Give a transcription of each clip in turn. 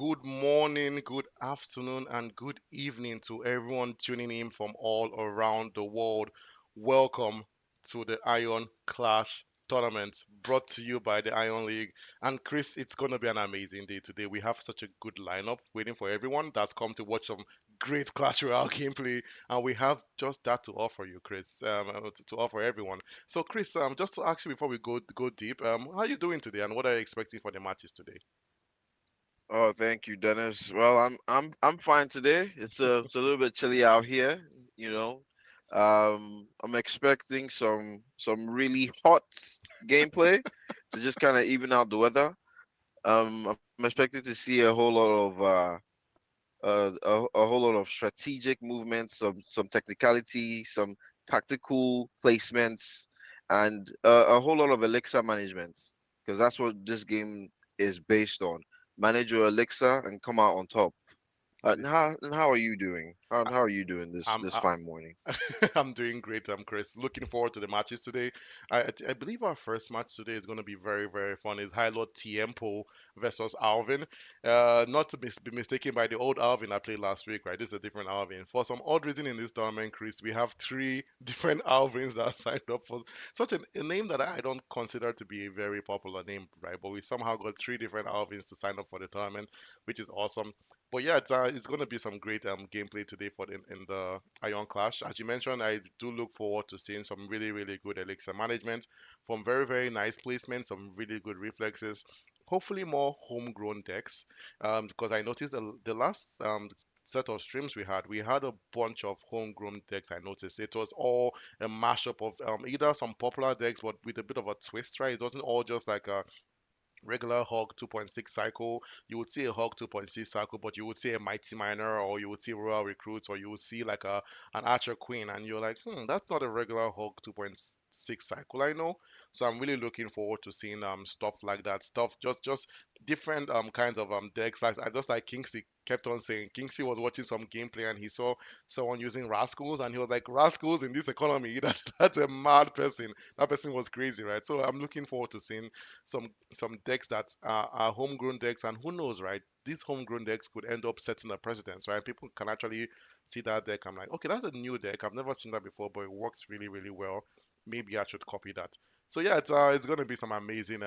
good morning, good afternoon, and good evening to everyone tuning in from all around the world. Welcome to the Iron Clash tournament brought to you by the Iron League. And Chris, it's going to be an amazing day today. We have such a good lineup waiting for everyone that's come to watch some great Clash Royale gameplay. And we have just that to offer you, Chris, to offer everyone. So, Chris, just to ask you before we go deep, how are you doing today and what are you expecting for the matches today? Oh, thank you, Dennis. Well, I'm fine today. It's a little bit chilly out here, you know. I'm expecting some really hot gameplay to just kind of even out the weather. I'm expecting to see a whole lot of a whole lot of strategic movements, some technicality, some tactical placements, and a whole lot of elixir management because that's what this game is based on. Manage your elixir and come out on top. And how are you doing? How are you doing this I'm this fine morning? I'm doing great, Chris. Looking forward to the matches today. I believe our first match today is going to be very, very fun. It's High Lord Tiempo versus Alvin. Not to be mistaken by the old Alvin I played last week, right? This is a different Alvin. For some odd reason in this tournament, Chris, we have three different Alvins that signed up for such a name that I don't consider to be a very popular name, right? But we somehow got three different Alvins to sign up for the tournament, which is awesome. But yeah, it's going to be some great gameplay today for in the Ion Clash. As you mentioned, I do look forward to seeing some really, really good elixir management from very, very nice placement, some really good reflexes, hopefully more homegrown decks. Because I noticed the last set of streams we had a bunch of homegrown decks. I noticed it was all a mashup of either some popular decks, but with a bit of a twist, right? It wasn't all just like a regular Hog 2.6 cycle, you would see a Hog 2.6 cycle, but you would see a Mighty Miner, or you would see Royal Recruits, or you would see like a an Archer Queen, and you're like, that's not a regular Hog 2.6 cycle, I know. So I'm really looking forward to seeing stuff like that, stuff just different kinds of decks. I just like Kingsley kept on saying. Kingsley was watching some gameplay and he saw someone using Rascals, and he was like, Rascals in this economy, that's a mad person. That person was crazy, right? So I'm looking forward to seeing some decks that are homegrown decks, and who knows, right? These homegrown decks could end up setting a precedence, right? People can actually see that deck. I'm like, okay, that's a new deck. I've never seen that before, but it works really, really well. Maybe I should copy that. So yeah, it's gonna be some amazing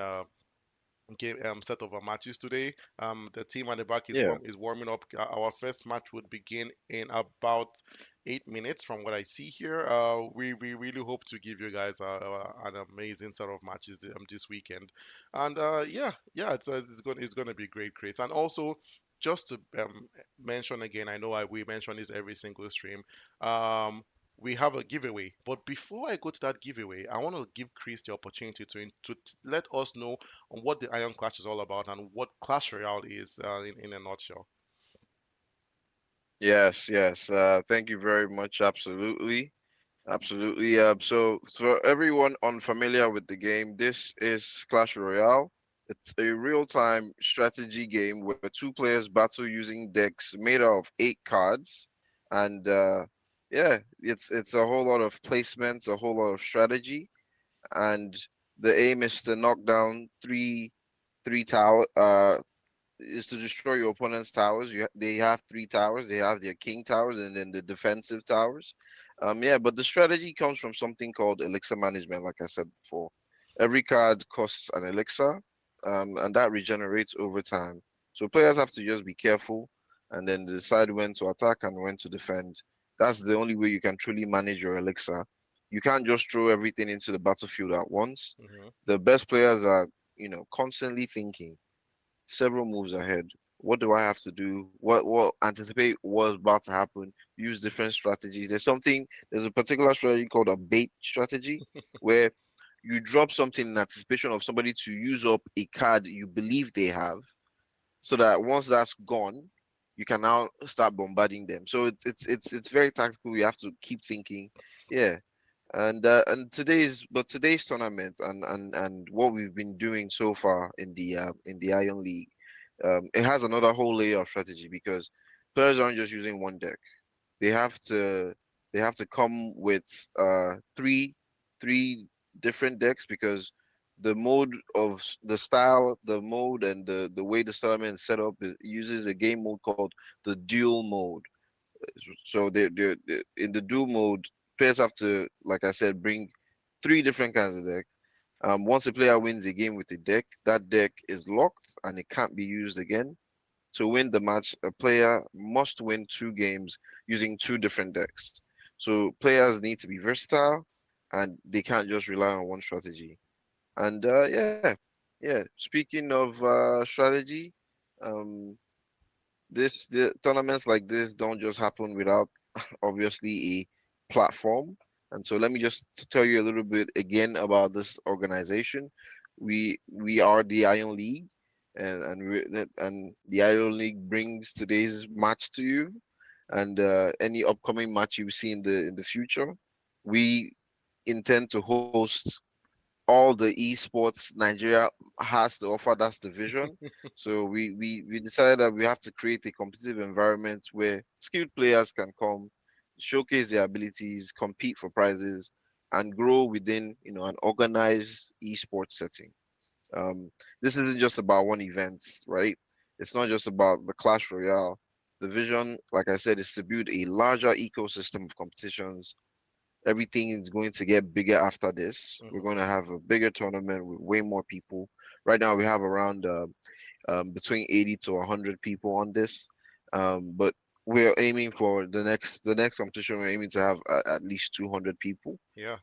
game set of matches today. The team at the back is Yeah. warming up. Our first match would begin in about 8 minutes from what I see here. We really hope to give you guys an amazing set of matches this weekend, and yeah, it's going to be great, Chris. And also, just to mention again, I know we mention this every single stream. Um, we have a giveaway, but before I go to that giveaway, I want to give Chris the opportunity to let us know on what the Iron Clash is all about and what Clash Royale is in a nutshell. Yes, yes. Thank you very much. Absolutely. Absolutely. So for everyone unfamiliar with the game, this is Clash Royale. It's a real-time strategy game where two players battle using decks made out of 8 cards, and yeah, it's a whole lot of placements, a whole lot of strategy, and the aim is to knock down three tower is to destroy your opponent's towers. They have 3 towers. They have their king towers and then the defensive towers. Yeah, but the strategy comes from something called elixir management. Like I said before, every card costs an elixir, and that regenerates over time. So players have to just be careful and then decide when to attack and when to defend. That's the only way you can truly manage your elixir. You can't just throw everything into the battlefield at once. Hmm. The best players are, constantly thinking several moves ahead. What do I have to do? What anticipate what's about to happen? Use different strategies. There's a particular strategy called a bait strategy where you drop something in anticipation of somebody to use up a card you believe they have, so that once that's gone, you can now start bombarding them. So it's very tactical. You have to keep thinking. Yeah. And today's tournament and what we've been doing so far in the Iron League, it has another whole layer of strategy because players aren't just using one deck. They have to come with three different decks because the mode of the style, the mode, and the way the tournament is set up uses a game mode called the dual mode. So in the dual mode, players have to, like I said, bring three different kinds of deck. Once a player wins a game with a deck, that deck is locked and it can't be used again. To win the match, a player must win two games using two different decks. So players need to be versatile and they can't just rely on one strategy. And yeah. Speaking of strategy, um, the tournaments like this don't just happen without obviously a platform. And so let me just tell you a little bit again about this organization. We are the Iron League, and the Iron League brings today's match to you, and any upcoming match you see in the future. We intend to host all the esports Nigeria has to offer. That's the vision. So we decided that we have to create a competitive environment where skilled players can come, showcase their abilities, compete for prizes, and grow within an organized esports setting. Um, this isn't just about one event, right? It's not just about the Clash Royale. The vision, like I said, is to build a larger ecosystem of competitions. Everything is going to get bigger after this. We're Hmm. going to have a bigger tournament with way more people. Right now, we have around between 80 to 100 people on this, but we're aiming for the next competition. We're aiming to have at least 200 people. Yeah,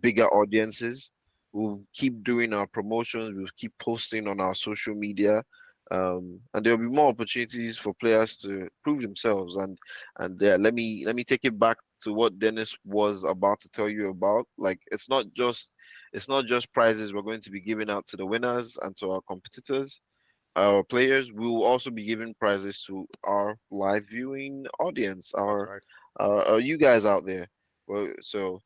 Bigger audiences. We'll keep doing our promotions. We'll keep posting on our social media. And there'll be more opportunities for players to prove themselves. And let me take it back to what Dennis was about to tell you about. Like it's not just prizes we're going to be giving out to the winners and to our competitors, our players. We will also be giving prizes to our live viewing audience, that's our right. you guys out there. Well, so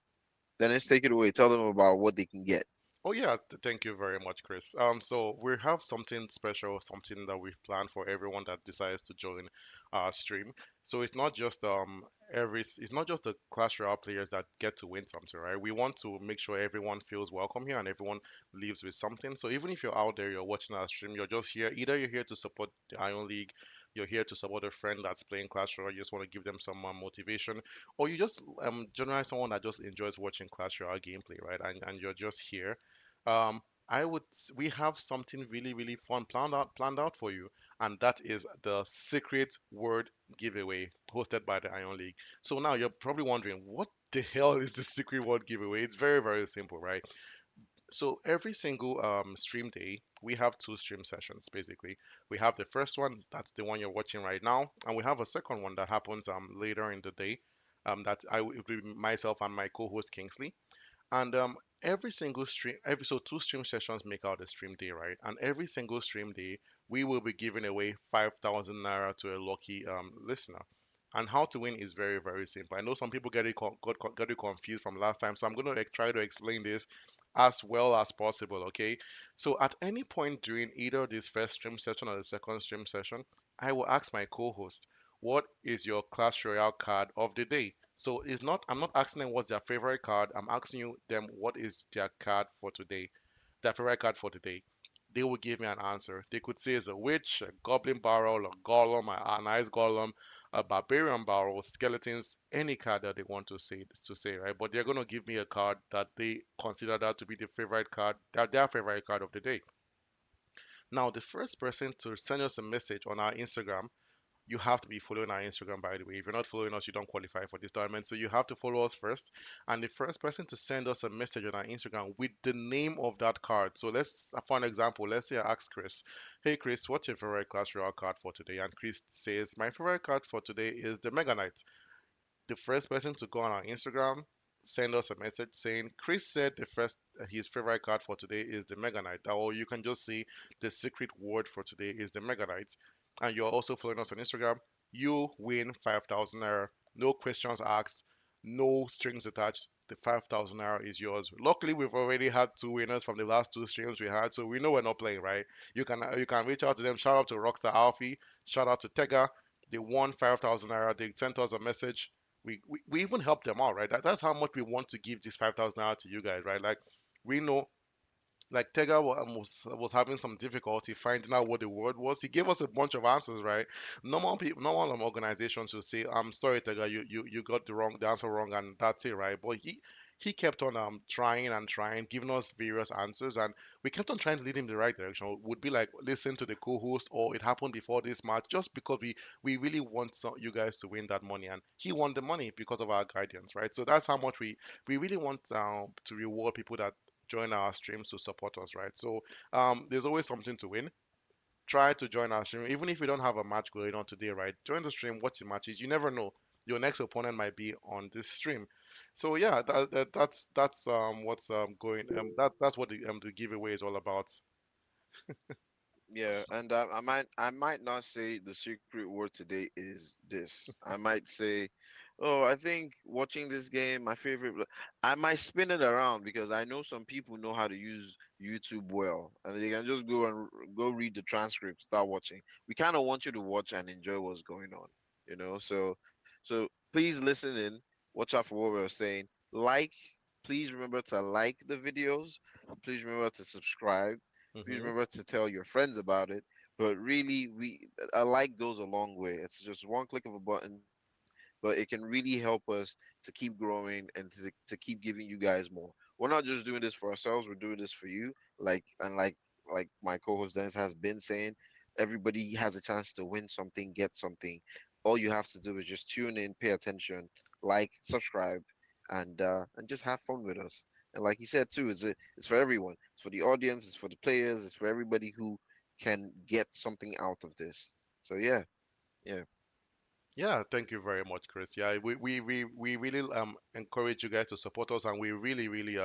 Dennis, take it away. Tell them about what they can get. Oh yeah, thank you very much, Chris. So we have something special, something that we've planned for everyone that decides to join our stream. So it's not just it's not just the Clash Royale players that get to win something, right? We want to make sure everyone feels welcome here and everyone leaves with something. So even if you're out there, you're watching our stream, you're just here. Either you're here to support the Iron League, you're here to support a friend that's playing Clash Royale, you just want to give them some motivation, or you just generally someone that just enjoys watching Clash Royale gameplay, right? And you're just here. We have something really, really fun planned out for you, and that is the secret word giveaway hosted by the Iron League. So now you're probably wondering, what the hell is the secret word giveaway? It's very, very simple, right? So every single stream day, we have two stream sessions basically. We have the first one, that's the one you're watching right now, and we have a second one that happens later in the day. That I will be myself and my co-host Kingsley. And every single stream, every so two stream sessions make out a stream day, right? And every single stream day, we will be giving away 5,000 naira to a lucky listener. And how to win is very, very simple. I know some people got it confused from last time, so I'm going to like, try to explain this as well as possible, okay? So at any point during either this first stream session or the second stream session, I will ask my co-host, what is your Clash Royale card of the day? So I'm not asking them what's their favorite card. I'm asking you them what is their card for today, their favorite card for today. They will give me an answer. They could say it's a witch, a goblin barrel, a golem, an ice golem, a barbarian barrel, skeletons, any card that they want to say, right? But they're gonna give me a card that they consider that to be the favorite card, their favorite card of the day. Now, the first person to send us a message on our Instagram, you have to be following our Instagram, by the way. If you're not following us, you don't qualify for this tournament. So you have to follow us first. And the first person to send us a message on our Instagram with the name of that card. So for an example, let's say I ask Chris, hey Chris, what's your favorite Clash Royale card for today? And Chris says, my favorite card for today is the Mega Knight. The first person to go on our Instagram, send us a message saying Chris said the first his favorite card for today is the Mega Knight. Or you can just see the secret word for today is the Mega Knight. And you're also following us on Instagram. You win 5,000 naira. No questions asked, no strings attached. The 5,000 naira is yours. Luckily, we've already had two winners from the last two streams we had, so we know we're not playing, right? You can reach out to them. Shout out to Rockstar Alfie. Shout out to Tega. They won 5,000 naira. They sent us a message. We even help them out, right? That's how much we want to give this 5,000 naira to you guys, right? Like we know Like Tega was having some difficulty finding out what the word was. He gave us a bunch of answers, right? Normal people, normal organizations will say, "I'm sorry, Tega, you got the answer wrong, and that's it, right?" But he kept on trying and trying, giving us various answers, and we kept on trying to lead him in the right direction. Would be like listen to the co-host, or it happened before this match, just because we really want you guys to win that money, and he won the money because of our guidance, right? So that's how much we really want to reward people that join our streams to support us, right? So there's always something to win. Try to join our stream, even if we don't have a match going on today, right? Join the stream, watch the matches. You never know. Your next opponent might be on this stream. So yeah, that's what's going that's what the giveaway is all about. Yeah, and I might not say the secret word today is this. I might say, oh, I think watching this game, my favorite. I might spin it around because I know some people know how to use YouTube well, and they can just go read the transcript, start watching. We kind of want you to watch and enjoy what's going on, So please listen in, watch out for what we're saying. Like, please remember to like the videos. Please remember to subscribe. Please Hmm. remember to tell your friends about it. But really, a like goes a long way. It's just one click of a button, but it can really help us to keep growing and to keep giving you guys more. We're not just doing this for ourselves, we're doing this for you. Like my co-host Dennis has been saying, everybody has a chance to win something, get something. All you have to do is just tune in, pay attention, like, subscribe, and just have fun with us. And like you said too, it's for everyone. It's for the audience, it's for the players, it's for everybody who can get something out of this. So yeah, yeah. Yeah, thank you very much, Chris. Yeah, we really encourage you guys to support us, and we really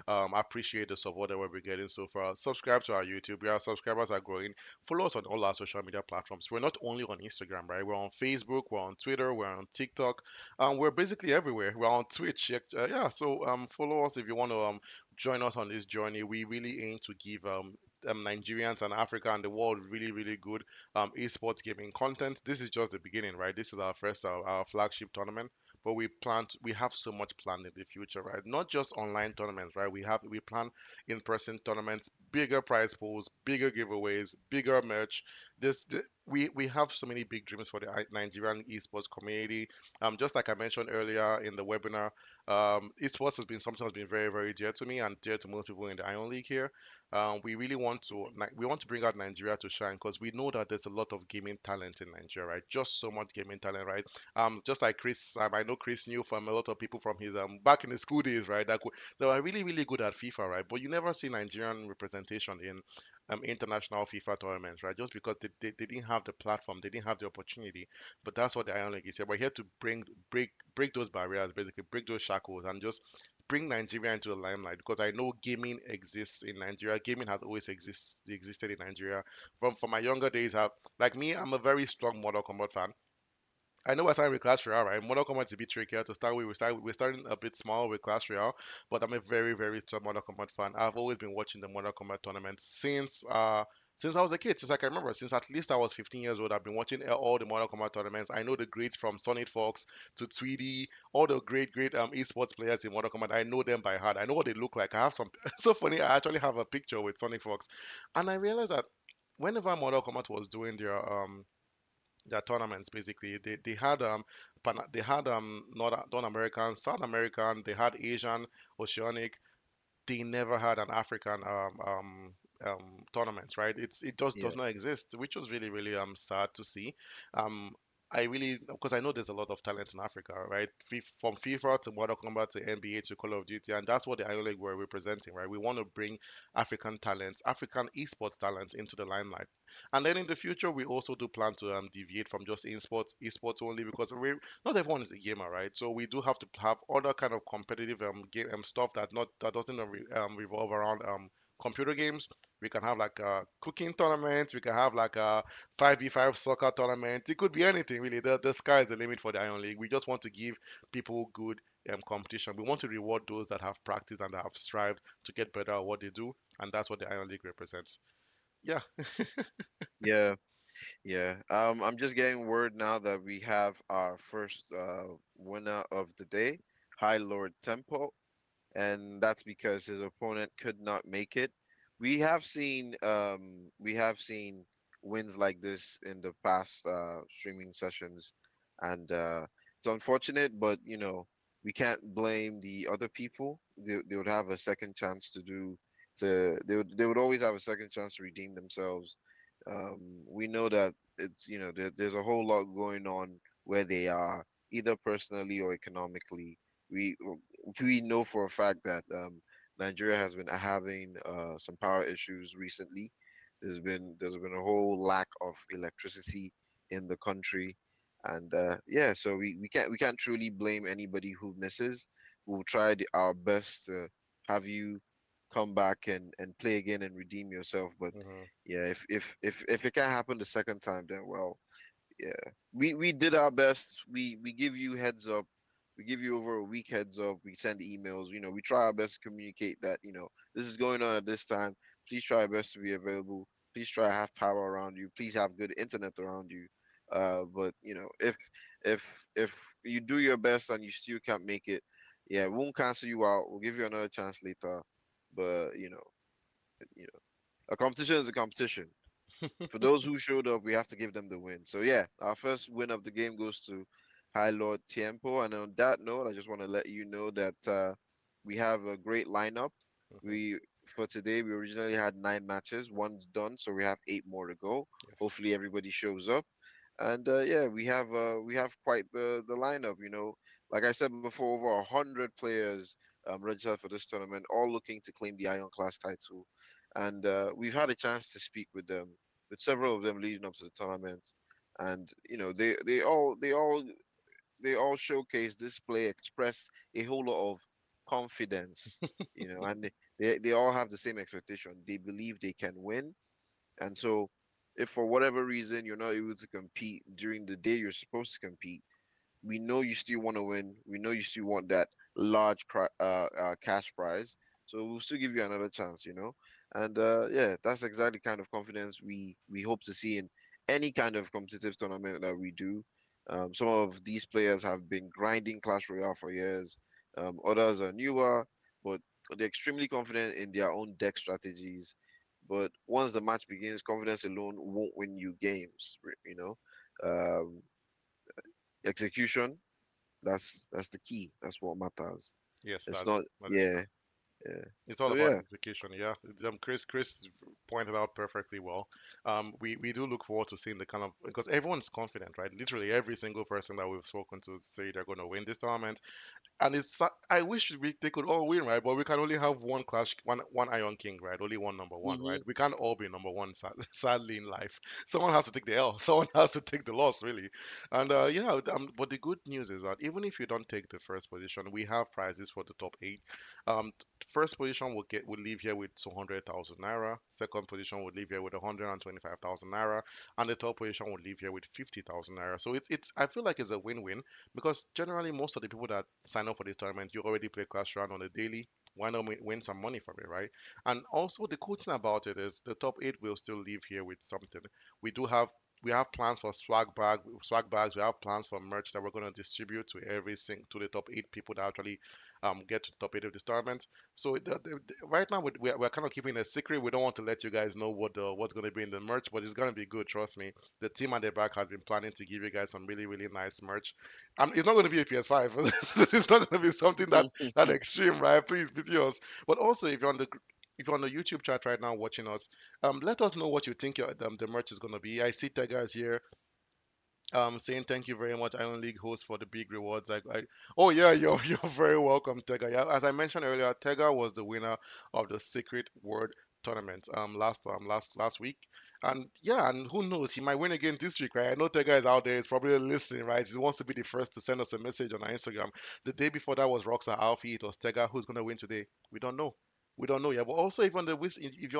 appreciate the support that we're getting so far. Subscribe to our YouTube. Our subscribers are growing. Follow us on all our social media platforms. We're not only on Instagram, right? We're on Facebook, we're on Twitter, we're on TikTok. We're basically everywhere. We're on Twitch. Yeah, so follow us if you want to join us on this journey. We really aim to give Nigerians and Africa and the world really good esports gaming content. This is just the beginning, right? This is our first our flagship tournament, but we have so much planned in the future, right? Not just online tournaments, right? We plan in-person tournaments, bigger prize pools, bigger giveaways, bigger merch. We have so many big dreams for the Nigerian esports community. Just like I mentioned earlier in the webinar, esports has been something that's been very dear to me and dear to most people in the Iron League here. We really want to we want to bring out Nigeria to shine because we know that there's a lot of gaming talent in Nigeria, right? Just so much gaming talent, right? Just like Chris, I know Chris knew from a lot of people from his back in his school days, right? They were really good at FIFA, right? But you never see Nigerian representation in international FIFA tournaments, right? Just because they didn't have the platform, they didn't have the opportunity. But that's what the Iron League is here. We're here to break those barriers, basically break those shackles, and just bring Nigeria into the limelight because I know gaming exists in Nigeria. Gaming has always existed in Nigeria. From my younger days, like me, I'm a very strong Mortal Kombat fan. I know we're starting with Clash Royale, right? Mortal Kombat is a bit trickier to start with. We're starting a bit small with Clash Royale, but I'm a very strong Mortal Kombat fan. I've always been watching the Mortal Kombat tournaments since I was a kid, since I can remember, since at least I was 15 years old. I've been watching all the Mortal Kombat tournaments. I know the greats from Sonic Fox to Tweedy, all the great esports players in Mortal Kombat. I know them by heart. I know what they look like. I have some so funny. I actually have a picture with Sonic Fox, and I realized that whenever Mortal Kombat was doing their tournaments basically. They had North American, South American, they had Asian, Oceanic. They never had an African tournament, right? It just does Yeah. not exist, which was really sad to see. Um, I really because I know there's a lot of talent in Africa, right? From FIFA to Mortal Kombat to NBA to Call of Duty, and that's what the Iron League were representing, right? We want to bring African talent, African esports talent into the limelight. And then in the future, we also do plan to deviate from just esports only because not everyone is a gamer, right? So we do have to have other kind of competitive game stuff that doesn't revolve around computer games. We can have like a cooking tournament. We can have like a 5v5 soccer tournament. It could be anything really. The sky is the limit for the Iron League. We just want to give people good competition. We want to reward those that have practiced and that have strived to get better at what they do, and that's what the Iron League represents. Yeah. Yeah. Yeah, I'm just getting word now that we have our first winner of the day, High Lord Tempo, and that's because his opponent could not make it. we have seen wins like this in the past streaming sessions, and it's unfortunate, but we can't blame the other people. They would have a second chance to do to they would always have a second chance to redeem themselves. We know that it's there's a whole lot going on where they are, either personally or economically. We we know for a fact that Nigeria has been having some power issues recently. There's been a whole lack of electricity in the country, and yeah, so we can't truly blame anybody who misses. We'll try our best to have you come back and play again and redeem yourself. But Hmm. yeah, if it can't happen the second time, then well, yeah, we did our best. We give you heads up. We give you over a week heads up. We send emails. We try our best to communicate that this is going on at this time. Please try our best to be available. Please try to have power around you. Please have good internet around you. But if you do your best and you still can't make it, yeah, we won't cancel you out. We'll give you another chance later. But a competition is a competition. For those who showed up, we have to give them the win. So yeah, our first win of the game goes to High Lord Tiempo. And on that note, I just want to let you know that we have a great lineup. Hmm. We For today we originally had 9 matches. One's done, so we have 8 more to go. Yes. Hopefully everybody shows up. And yeah, we have quite the lineup. Like I said before, over 100 players registered for this tournament, all looking to claim the Iron Class title. And we've had a chance to speak with several of them leading up to the tournament, and they all showcase display, express a whole lot of confidence, and they all have the same expectation. They believe they can win, and so if for whatever reason you're not able to compete during the day you're supposed to compete, we know you still want to win. We know you still want that large cash prize. So we'll still give you another chance. And yeah, that's exactly kind of confidence we hope to see in any kind of competitive tournament that we do. Some of these players have been grinding Clash Royale for years. Others are newer, but they're extremely confident in their own deck strategies. But once the match begins, confidence alone won't win you games. Um, Execution, that's the key. That's what matters. Yes, It's that not, that is yeah, true. yeah. It's all So about yeah. execution, yeah. Chris pointed out perfectly well. We do look forward to seeing the kind of because everyone's confident, right? Literally every single person that we've spoken to say they're going to win this tournament. And I wish they could all win, right? But we can only have one clash, one Iron King, right? Only one number one, right? Hmm. We can't all be number one, sadly in life. Someone has to take the L. Someone has to take the loss, really. And yeah, but the good news is that even if you don't take the first position, we have prizes for the top eight. First position will leave here with 200,000 naira. Second position will leave here with 125,000 naira, and the third position will leave here with 50,000 naira. So it's I feel like it's a win-win because generally most of the people that sign up for this tournament, you already play Clash Royale on a daily. Why not win some money from it, right? And also the cool thing about it is the top eight will still leave here with something. We do have we have plans for swag bags. We have plans for merch that we're going to distribute to to the top eight people that actually get to the top eight of this tournament. So right now we're kind of keeping it a secret. We don't want to let you guys know what's going to be in the merch, but it's going to be good. Trust me. The team at the back has been planning to give you guys some really really nice merch. It's not going to be a PS5. It's not going to be something that's that extreme, right? Please be yours. But also, if you're on the YouTube chat right now watching us, let us know what you think the merch is going to be. I see Tega is here saying thank you very much, Island League host, for the big rewards. Oh yeah, you're very welcome, Tega. Yeah, as I mentioned earlier, Tega was the winner of the Secret Word tournament last week, and yeah, and who knows, he might win again this week, right? I know Tega is out there, he's probably listening, right? He wants to be the first to send us a message on our Instagram. The day before that was Roxa Alfie, it was Tega. Who's gonna win today? We don't know. We don't know yet. But also, if you're on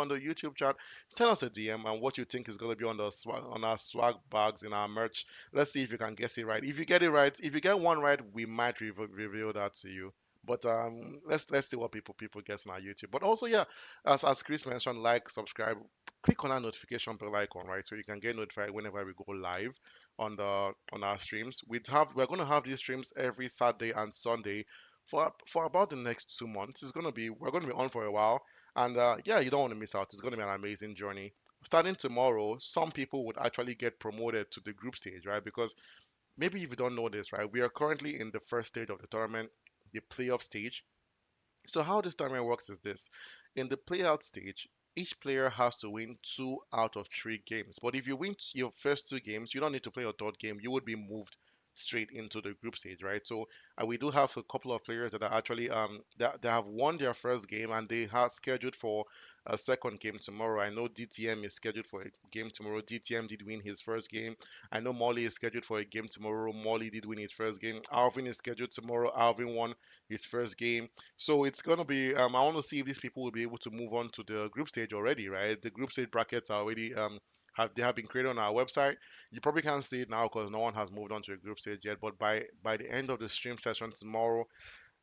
the YouTube chat, send us a DM and what you think is going to be on on our swag bags in our merch. Let's see if you can guess it right. If you get it right, if you get one right, we might reveal that to you. But let's see what people guess on our YouTube. But also, yeah, as Chris mentioned, like, subscribe, click on our notification bell icon, right, so you can get notified whenever we go live on our streams. We're gonna have these streams every Saturday and Sunday for about the next 2 months. We're gonna be on for a while. And yeah, you don't want to miss out. It's going to be an amazing journey. Starting tomorrow, some people would actually get promoted to the group stage, right? Because maybe if you don't know this, right, we are currently in the first stage of the tournament, the playoff stage. So how this tournament works is this. In the playout stage, each player has to win 2 out of 3 games. But if you win your first 2 games, you don't need to play your third game. You would be moved straight into the group stage, right? So we do have a couple of players that are actually that have won their first game and they have scheduled for a second game tomorrow. I know DTM is scheduled for a game tomorrow. DTM did win his first game. I know Molly is scheduled for a game tomorrow. Molly did win his first game. Alvin is scheduled tomorrow. Alvin won his first game. So it's gonna be. I want to see if these people will be able to move on to the group stage already, right? The group stage brackets are already have been created on our website. You probably can't see it now because no one has moved on to the group stage yet. But by the end of the stream session tomorrow,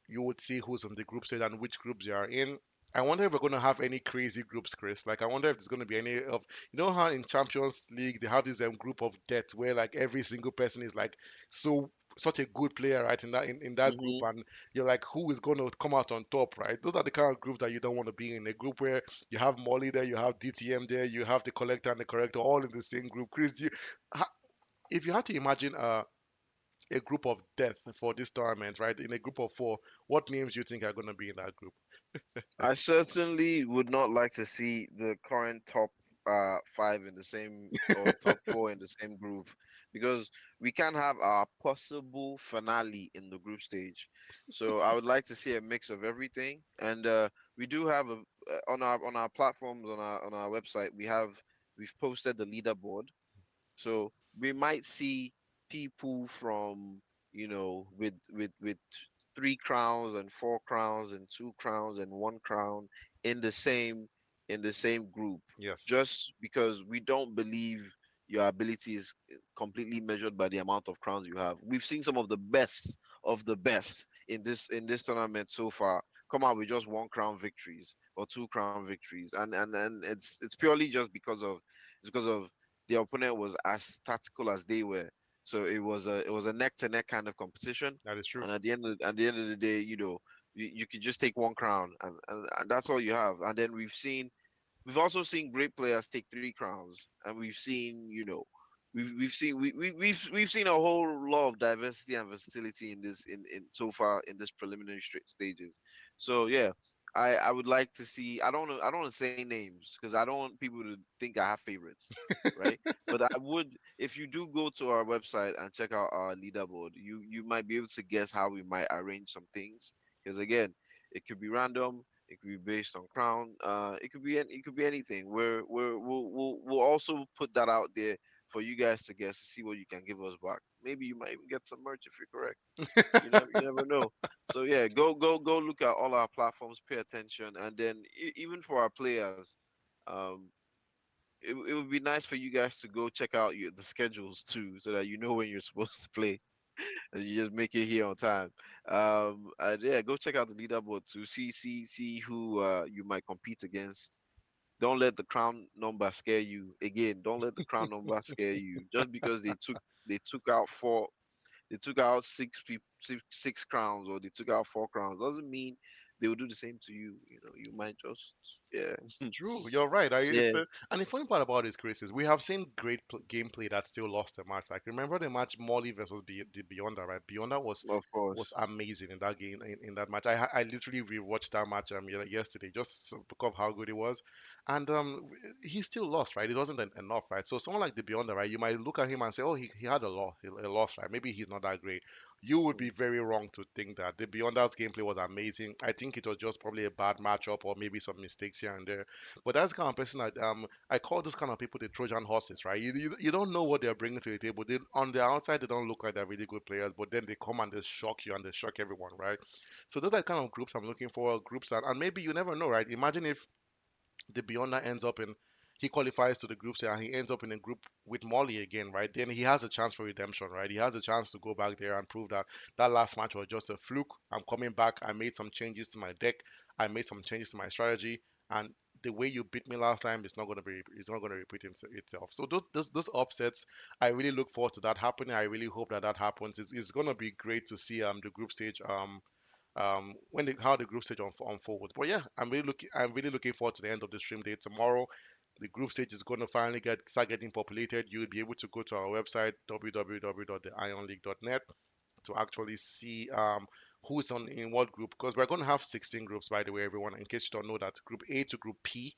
you would see who's on the group stage and which groups they are in. I wonder if we're going to have any crazy groups, Chris. Like, I wonder if there's going to be any of, you know, how in Champions League they have this group of death where like every single person is like so such a good player, right? In that group, Hmm. and you're like, who is going to come out on top, right? Those are the kind of groups that you don't want to be in. A group where you have Molly there, you have DTM there, you have the collector and the corrector all in the same group. Chris, if you had to imagine a group of death for this tournament, right? In a group of four, what names do you think are going to be in that group? I certainly would not like to see the current top five in the same or top four in the same group because we can have our possible finale in the group stage. So I would like to see a mix of everything, and we do have on our platforms on our website we've posted the leaderboard. So we might see people from, with 3 crowns and 4 crowns and 2 crowns and 1 crown in the same group, Yes, just because we don't believe your ability is completely measured by the amount of crowns you have. We've seen some of the best in this tournament so far come out with just 1 crown victories or 2 crown victories, and it's purely just because of the opponent was as tactical as they were. So it was a neck to neck kind of competition. that is true. And at the end of the day, you could just take 1 crown, and that's all you have. And then we've also seen great players take 3 crowns, and we've seen, we've seen a whole lot of diversity and versatility in so far in this preliminary straight stages. So yeah, I would like to see. I don't want to say names because I don't want people to think I have favorites, right? But I would, if you do go to our website and check out our leaderboard, you might be able to guess how we might arrange some things. Because again, it could be random, it could be based on crown. It could be anything. We'll also put that out there for you guys to guess to see what you can give us back. Maybe you might even get some merch if you're correct. You never know. So yeah, go look at all our platforms, pay attention, and then even for our players, um, it would be nice for you guys to go check out the schedules too, so that you know when you're supposed to play and you just make it here on time. And yeah, go check out the leaderboard to see who you might compete against. Don't let the crown number scare you. Again, don't let the crown number scare you. Just because they took out they took out 6 crowns, or they took out 4 crowns, doesn't mean they will do the same to you. You might just, yeah. True, you're right. Yeah, And the funny part about this, Chris, is we have seen great gameplay that still lost a match. Like remember the match Molly versus the Beyonder, right? Beyonder of was course. amazing in that game in that match. I literally rewatched that match yesterday just because of how good it was, and he still lost, right? It wasn't enough, right? So someone like the Beyonder, right? You might look at him and say, oh, he had a loss, right? Maybe he's not that great. You would be very wrong to think that the Beyonder's gameplay was amazing. I think it was just probably a bad matchup or maybe some mistakes here and there. But that's the kind of person that I call those kind of people the Trojan horses, right? You don't know what they're bringing to the table. They on the outside they don't look like they're really good players, but then they come and they shock you and they shock everyone, right? So those are the kind of groups I'm looking for. Groups and maybe you never know, right? Imagine if the Beyonder ends up in he qualifies to the group stage and he ends up in a group with Molly again, right? Then he has a chance for redemption, right? He has a chance to go back there and prove that that last match was just a fluke. I'm coming back. I made some changes to my deck. I made some changes to my strategy, and the way you beat me last time is not going to be it's not going to repeat itself. So those upsets, I really look forward to that happening. I really hope that that happens. It's going to be great to see the group stage when how the group stage unfolds. But yeah, I'm really looking forward to the end of the stream day tomorrow. The group stage is going to finally start getting populated. You'll be able to go to our website www.theionleague.net to actually see who's on in what group, because we're going to have 16 groups, by the way, everyone, in case you don't know that, group A to group P.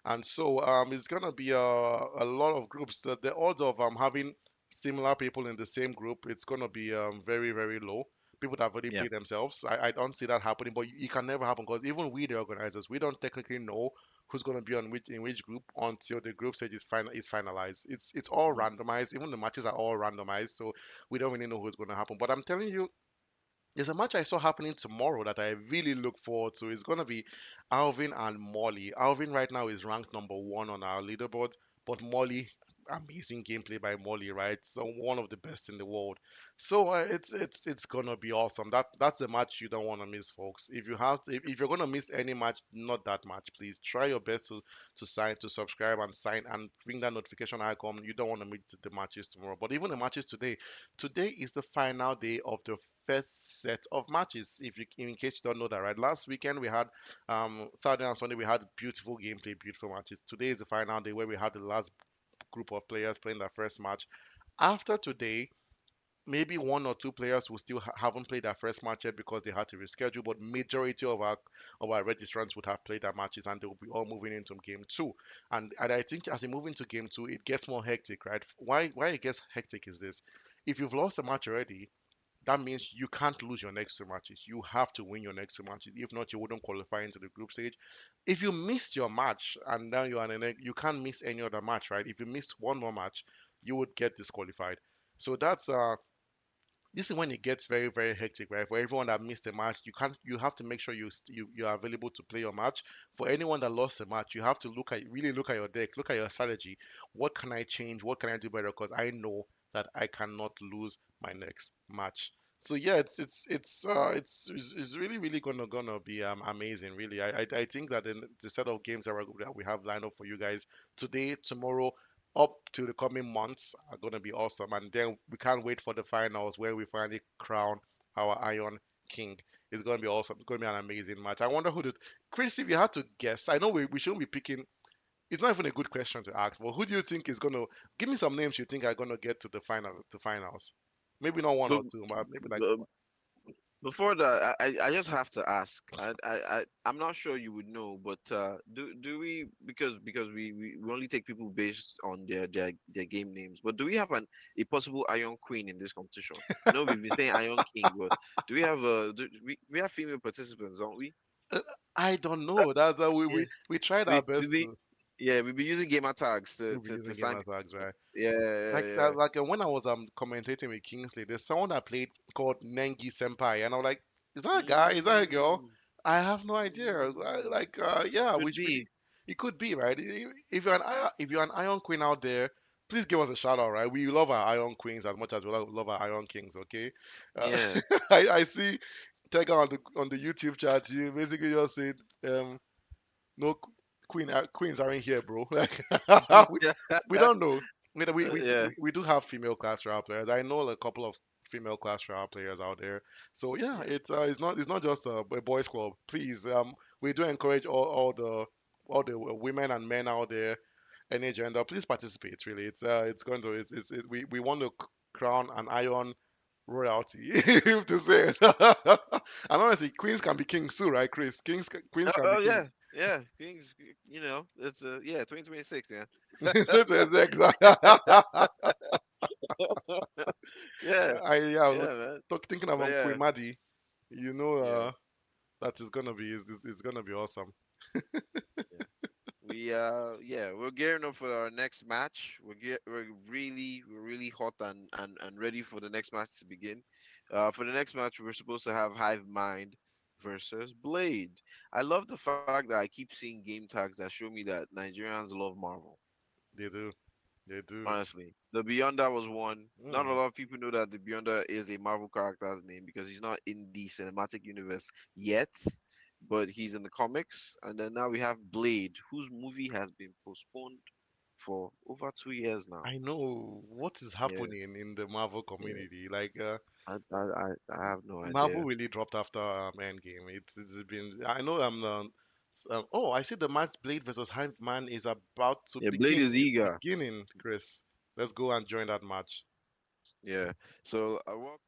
And so it's going to be a lot of groups. The odds of having similar people in the same group, it's going to be very, very low. People that have already Yeah. played themselves, I don't see that happening, but it can never happen because even we, the organizers, we don't technically know who's going to be on which in which group until the group stage is finalized. It's all Mm. randomized. Even the matches are all randomized, so we don't really know who's going to happen. But I'm telling you, there's a match I saw happening tomorrow that I really look forward to. It's going to be Alvin and Molly. Alvin right now is ranked number one on our leaderboard, but Molly, amazing gameplay by Molly, right? So one of the best in the world. So it's gonna be awesome. That's the match you don't want to miss, folks. If you're gonna miss any match, not that match, please try your best to subscribe and sign and ring that notification icon. You don't want to miss the matches tomorrow. But even the matches today, today is the final day of the first set of matches. If you, in case you don't know that, right? Last weekend we had Saturday and Sunday we had beautiful gameplay, beautiful matches. Today is the final day where we had the last group of players playing their first match. After today, maybe one or two players who still haven't played their first match yet because they had to reschedule, but majority of our registrants would have played their matches and they will be all moving into game two. And I think as you move into game two, it gets more hectic, right? Why it gets hectic is this: if you've lost a match already, that means you can't lose your next two matches. You have to win your next two matches. If not, you wouldn't qualify into the group stage. If you missed your match and now you're in you can't miss any other match, right? If you missed one more match, you would get disqualified. So that's this is when it gets very very hectic, right? For everyone that missed a match, you have to make sure you are available to play your match. For anyone that lost a match, you have to really look at your deck, look at your strategy. What can I change? What can I do better? Because I know that I cannot lose my next match. So yeah, it's really really gonna be amazing. Really, I think that the set of games that we have lined up for you guys today, tomorrow, up to the coming months are going to be awesome. And then we can't wait for the finals where we finally crown our Iron King. It's going to be awesome. It's going to be an amazing match. I wonder who did. Chris, if you had to guess, I know we shouldn't be picking. It's not even a good question to ask, but who do you think is going to give me some names you think are going to get to the finals? Maybe not one But or two, but maybe like uh, before that, I just have to ask. I'm not sure you would know, but do we, because we only take people based on their game names, but do we have a possible Iron Queen in this competition? I know we've been saying Iron King, but do we have we have female participants, don't we? uh, I don't That, know. That's yeah. we tried our We best be yeah, we be using gamer tags to be to using game sign as tags, people. right? Yeah, yeah, yeah. When I was commentating with Kingsley, there's someone that played called Nengi Senpai, and I was like, is that a guy? Is that a girl? Mm, I have no idea. mm. Yeah, Could which really be. it could be, right? If you're if you're an Iron Queen out there, please give us a shout out, right? We love our Iron Queens as much as we love our Iron Kings, okay? Uh, Yeah. I see Tega on the YouTube chat. He basically just said, no queens aren't here, bro. Like we don't know. Yeah. We do have female class royale players. I know a couple of female class royale players out there. So yeah, Yeah. it's not just a boys club. Please, we do encourage all the women and men out there, any gender. Please participate. Really, it's going to we want to crown an iron royalty, if to say it. And honestly, queens can be kings too, right, Chris? Queens can be Oh kings. yeah, yeah. Kings, it's 2026, man. Exactly. Yeah, Yeah, I was yeah, man. thinking But about yeah, Queen Maddie. You know, yeah, that is gonna be is gonna be awesome. yeah. Yeah, we're gearing up for our next match. We're really hot and ready for the next match to begin. For the next match, we're supposed to have Hive Mind versus Blade. I love the fact that I keep seeing game tags that show me that Nigerians love Marvel. They do, they do. Honestly, the Beyonder was one. Not a Mm. lot of people know that the Beyonder is a Marvel character's name because he's not in the cinematic universe yet, but he's in the comics. And then now we have Blade, whose movie has been postponed for over 2 years now. I know what is Yeah, happening in the Marvel yeah. community. Like, I have no Marvel idea. really dropped after Endgame. It's been. I know oh, I see the match Blade versus Hive Man is about to Yeah, Blade begin. is It's eager. beginning, Chris. Let's go and join that match. Yeah. So I want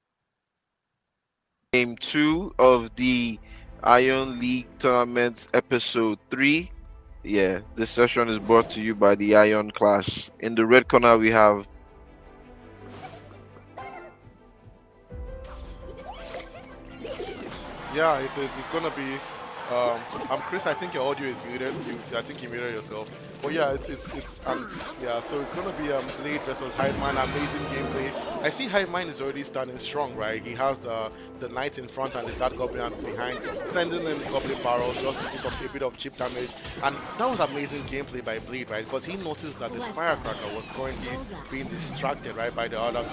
game 2 of the Iron League tournament, episode 3. Yeah, this session is brought to you by the Iron Clash. In the red corner, we have Yeah, it's gonna be. I'm Chris. I think your audio is muted. I think you muted yourself. But yeah, it's and yeah. So it's gonna be Blade versus Hive Man. Amazing gameplay. I see Hive Man is already starting strong, right? He has the knight in front and the Dark Goblin behind, sending in Goblin barrels just to do some a bit of chip damage. And that was amazing gameplay by Blade, right? Because he noticed that the Firecracker was currently being distracted, right, by the other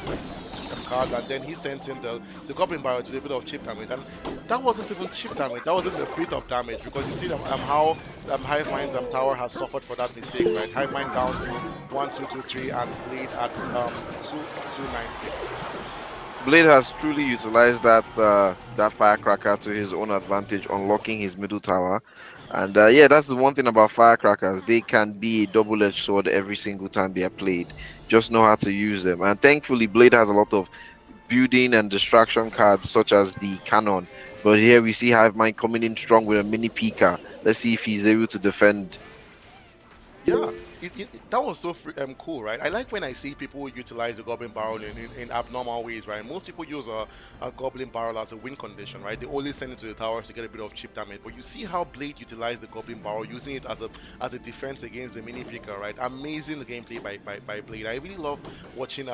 cards, and then he sent in the Goblin barrel to do a bit of chip damage. And that wasn't even chip damage. That wasn't a bit of damage because you see how Hive Mind's tower has suffered for that mistake, right? Hive Mind down to 1, 2, 2, 3, and Blade at 2, 2, 9, 6. Blade has truly utilized that firecracker to his own advantage, unlocking his middle tower. And yeah, that's the one thing about firecrackers. They can be a double-edged sword every single time they are played. Just know how to use them. And thankfully, Blade has a lot of building and distraction cards such as the cannon. But here we see Hive Mind coming in strong with a mini Pika. Let's see if he's able to defend. Yeah, that was so cool, right? I like when I see people utilize the Goblin Barrel in abnormal ways, right? Most people use a Goblin Barrel as a win condition, right? They only send it to the towers to get a bit of chip damage. But you see how Blade utilized the Goblin Barrel, using it as a defense against the mini picker, right? Amazing gameplay by Blade. I really love watching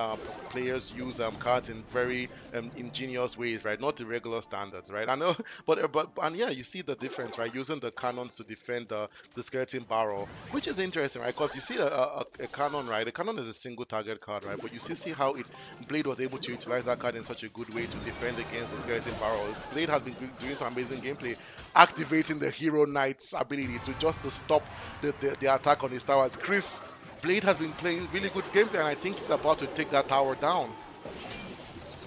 players use cards in very ingenious ways, right? Not the regular standards, right? I know, but and yeah, you see the difference, right? Using the cannon to defend the skeleton barrel, which is interesting, right? Because you see a cannon, right? A cannon is a single target card, right? But you still see how Blade was able to utilize that card in such a good way to defend against the skeleton barrel. Blade has been doing some amazing gameplay, activating the Hero Knight's ability to just to stop the attack on his towers. Chris, Blade has been playing really good gameplay, and I think he's about to take that tower down.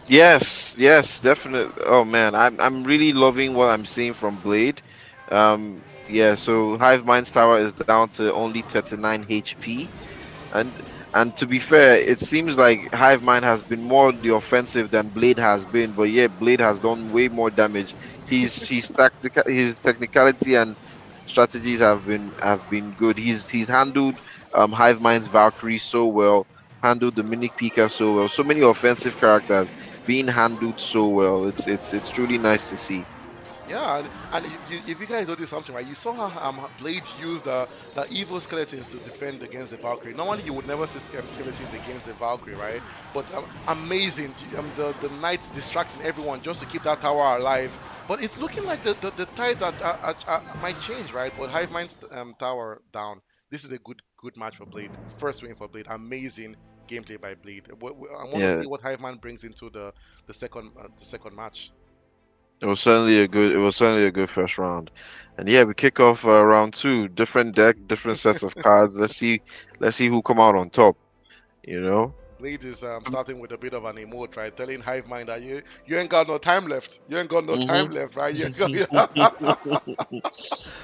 Yes, yes, definitely. Oh man, I'm really loving what I'm seeing from Blade. Yeah, so Hive Mind's tower is down to only 39 HP, and to be fair, it seems like Hive Mind has been more on the offensive than Blade has been. But yeah, Blade has done way more damage. His technicality and strategies have been good. He's handled Hive Mind's Valkyrie so well, handled the Mimic Pika so well. So many offensive characters being handled so well. It's truly nice to see. Yeah, and if you guys notice something, right, you saw how Blade used the evil skeletons to defend against the Valkyrie. Normally, you would never see skeletons against the Valkyrie, right? But amazing, the knight distracting everyone just to keep that tower alive. But it's looking like the tide that might change, right? But Hive Mind's tower down. This is a good match for Blade. First win for Blade. Amazing gameplay by Blade. I want to Yeah, see what Hive Mind brings into the second match. it was certainly a good first round. And yeah, we kick off round 2. Different deck, different sets of cards. Let's see who come out on top. You know. Blade is starting with a bit of an emote, right? Telling Hive Mind that you ain't got no time left. You ain't got no time Mhm. left, right?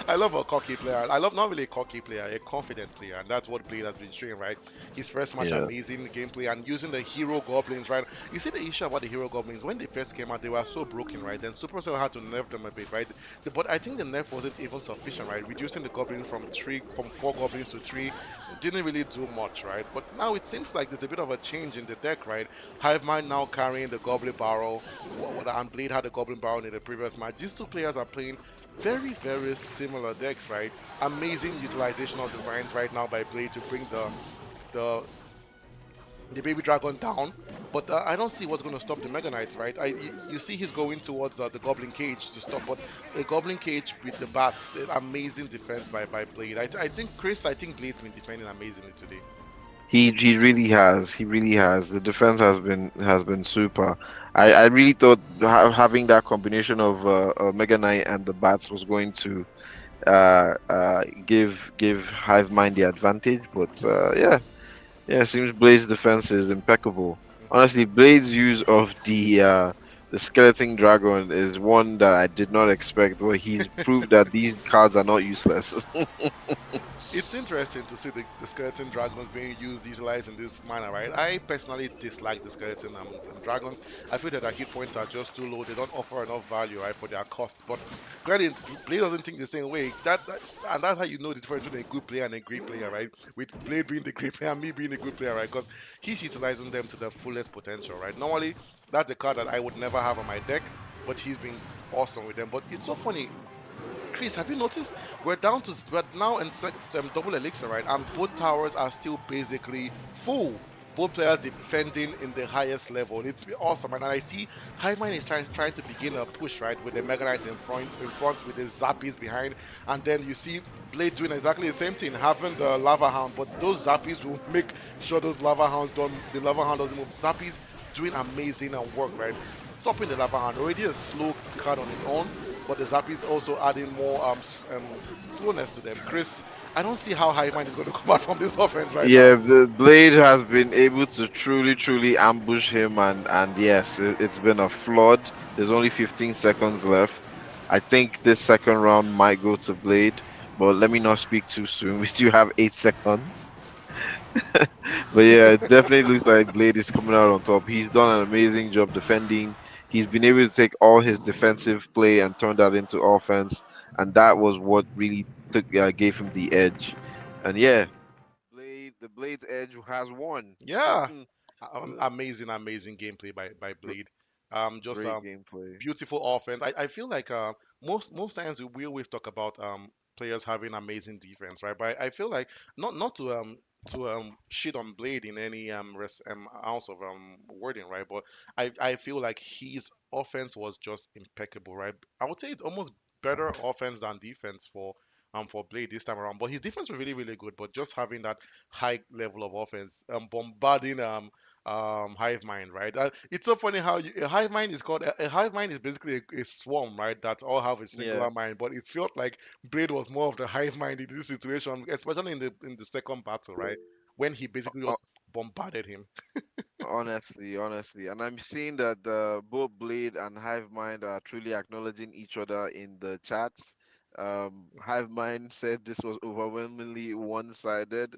I love a cocky player. I love not really a cocky player, a confident player, and that's what Blade has been showing, right? His first match, Yeah. amazing gameplay, and using the hero goblins, right? You see the issue about the hero goblins when they first came out, they were so broken, right? Then Supercell had to nerf them a bit, right? But I think the nerf wasn't even sufficient, right? Reducing the goblins from 4 goblins to 3 didn't really do much, right? But now it seems like there's a bit of a change in the deck, right? Hive Mind now carrying the goblin barrel, and Blade had the goblin barrel in the previous match. These two players are playing very similar decks, right? Amazing utilization of the vines right now by Blade to bring the the baby dragon down. But I don't see what's going to stop the Mega Knight, right? You see he's going towards the Goblin Cage to stop, but a Goblin Cage with the bats, amazing defense by Blade. I think Chris, I think Blade's been defending amazingly today. He really has. He really has. The defense has been super. I really thought having that combination of Mega Knight and the bats was going to give Hive Mind the advantage. But yeah, seems Blade's defense is impeccable. Honestly, Blade's use of the skeleton dragon is one that I did not expect, but he's proved that these cards are not useless. It's interesting to see the skeleton dragons being utilized in this manner, right? I personally dislike the skeleton dragons. I feel that their hit points are just too low. They don't offer enough value, right, for their cost. But granted, Blade doesn't think the same way. And that's how you know the difference between a good player and a great player, right? With Blade being the great player and me being a good player, right? Because he's utilizing them to their fullest potential, right? Normally, that's a card that I would never have on my deck, but he's been awesome with them. But it's so funny. Chris, have you noticed we're now in double elixir, right? And both towers are still basically full. Both players defending in the highest level. It's awesome, and I see Highmine is trying to begin a push, right, with the Mega Knight in front with the Zappies behind, and then you see Blade doing exactly the same thing, having the Lava Hound, but those Zappies will make sure the Lava Hound doesn't move. Zappies doing amazing and work, right? Stopping the Lava Hound, already a slow card on its own, but the Zappies also adding more slowness to them. Chris, I don't see how Highmind is going to come out from this offense right Yeah, now. the Blade has been able to truly ambush him, and yes, it's been a flood. There's only 15 seconds left. I think this second round might go to Blade, but let me not speak too soon. We still have 8 seconds. But yeah, it definitely looks like Blade is coming out on top. He's done an amazing job defending. He's been able to take all his defensive play and turn that into offense, and that was what really gave him the edge. And yeah, the Blade's Edge has won. Yeah, amazing, amazing gameplay by Gr- Blade. Just Great gameplay. beautiful offense. I feel like most times we always talk about players having amazing defense, right? But I feel like not to shit on Blade in any ounce of wording, right? But I feel like his offense was just impeccable, right? I would say it's almost better offense than defense for Blade this time around. But his defense was really really good. But just having that high level of offense, bombarding hive mind, right? It's so funny how a hive mind is called a hive mind is basically a swarm, right? That all have a Yeah. singular mind, but it felt like Blade was more of the hive mind in this situation, especially in the second battle, right? When he basically Uh, just bombarded him. honestly, and I'm seeing that both Blade and Hive Mind are truly acknowledging each other in the chats. Hive Mind said this was overwhelmingly one-sided,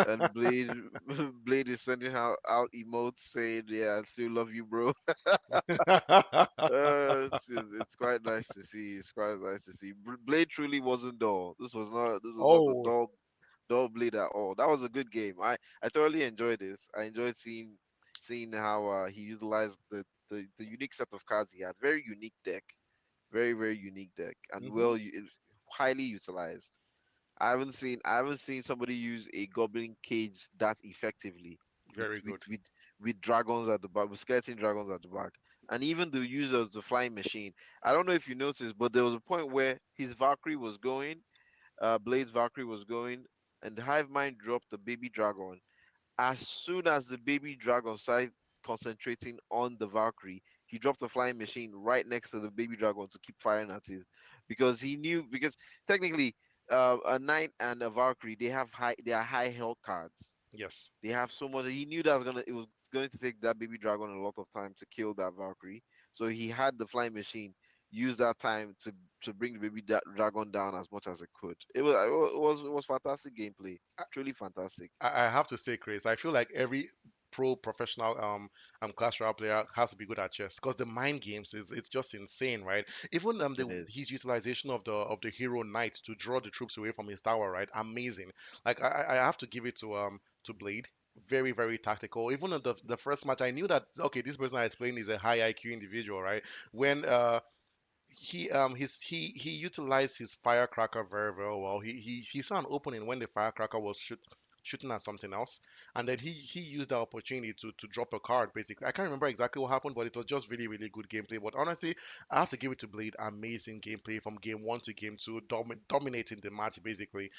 and Blade Blade is sending out emotes saying, "Yeah, I still love you, bro." It's quite nice to see. It's quite nice to see. Blade truly wasn't dull. This was not a Oh. dull Blade at all. That was a good game. I thoroughly enjoyed this. I enjoyed seeing how he utilized the unique set of cards he had. Very unique deck. Very unique deck, and Hmm. highly utilized. I haven't seen somebody use a goblin cage that effectively with Very with good. with with dragons at the back, with skeleton dragons at the back, and even the use of the flying machine. I don't know if you noticed, but there was a point where his Valkyrie was going, Blade's Valkyrie was going, and the Hive Mind dropped the baby dragon. As soon as the baby dragon started concentrating on the Valkyrie, he dropped the flying machine right next to the baby dragon to keep firing at it, because he knew, because technically, a knight and a Valkyrie, they are high health cards. Yes. They have so much. He knew that it was going to take that baby dragon a lot of time to kill that Valkyrie. So he had the flying machine use that time to bring the baby dragon down as much as it could. It was fantastic gameplay, truly fantastic. I have to say, Chris, I feel like every pro professional Clash Royale player has to be good at chess because the mind games is it's just insane, right? Even It is. his utilization of the hero knight to draw the troops away from his tower, right? Amazing. Like I have to give it to Blade. Very, very tactical. Even in the first match, I knew that okay, this person I is playing is a high IQ individual, right? When he utilized his firecracker very well. He saw an opening when the firecracker was shooting at something else, and then he used that opportunity to drop a card. Basically, I can't remember exactly what happened, but it was just really really good gameplay. But honestly, I have to give it to Blade. Amazing gameplay from game one to game two, dominating the match basically.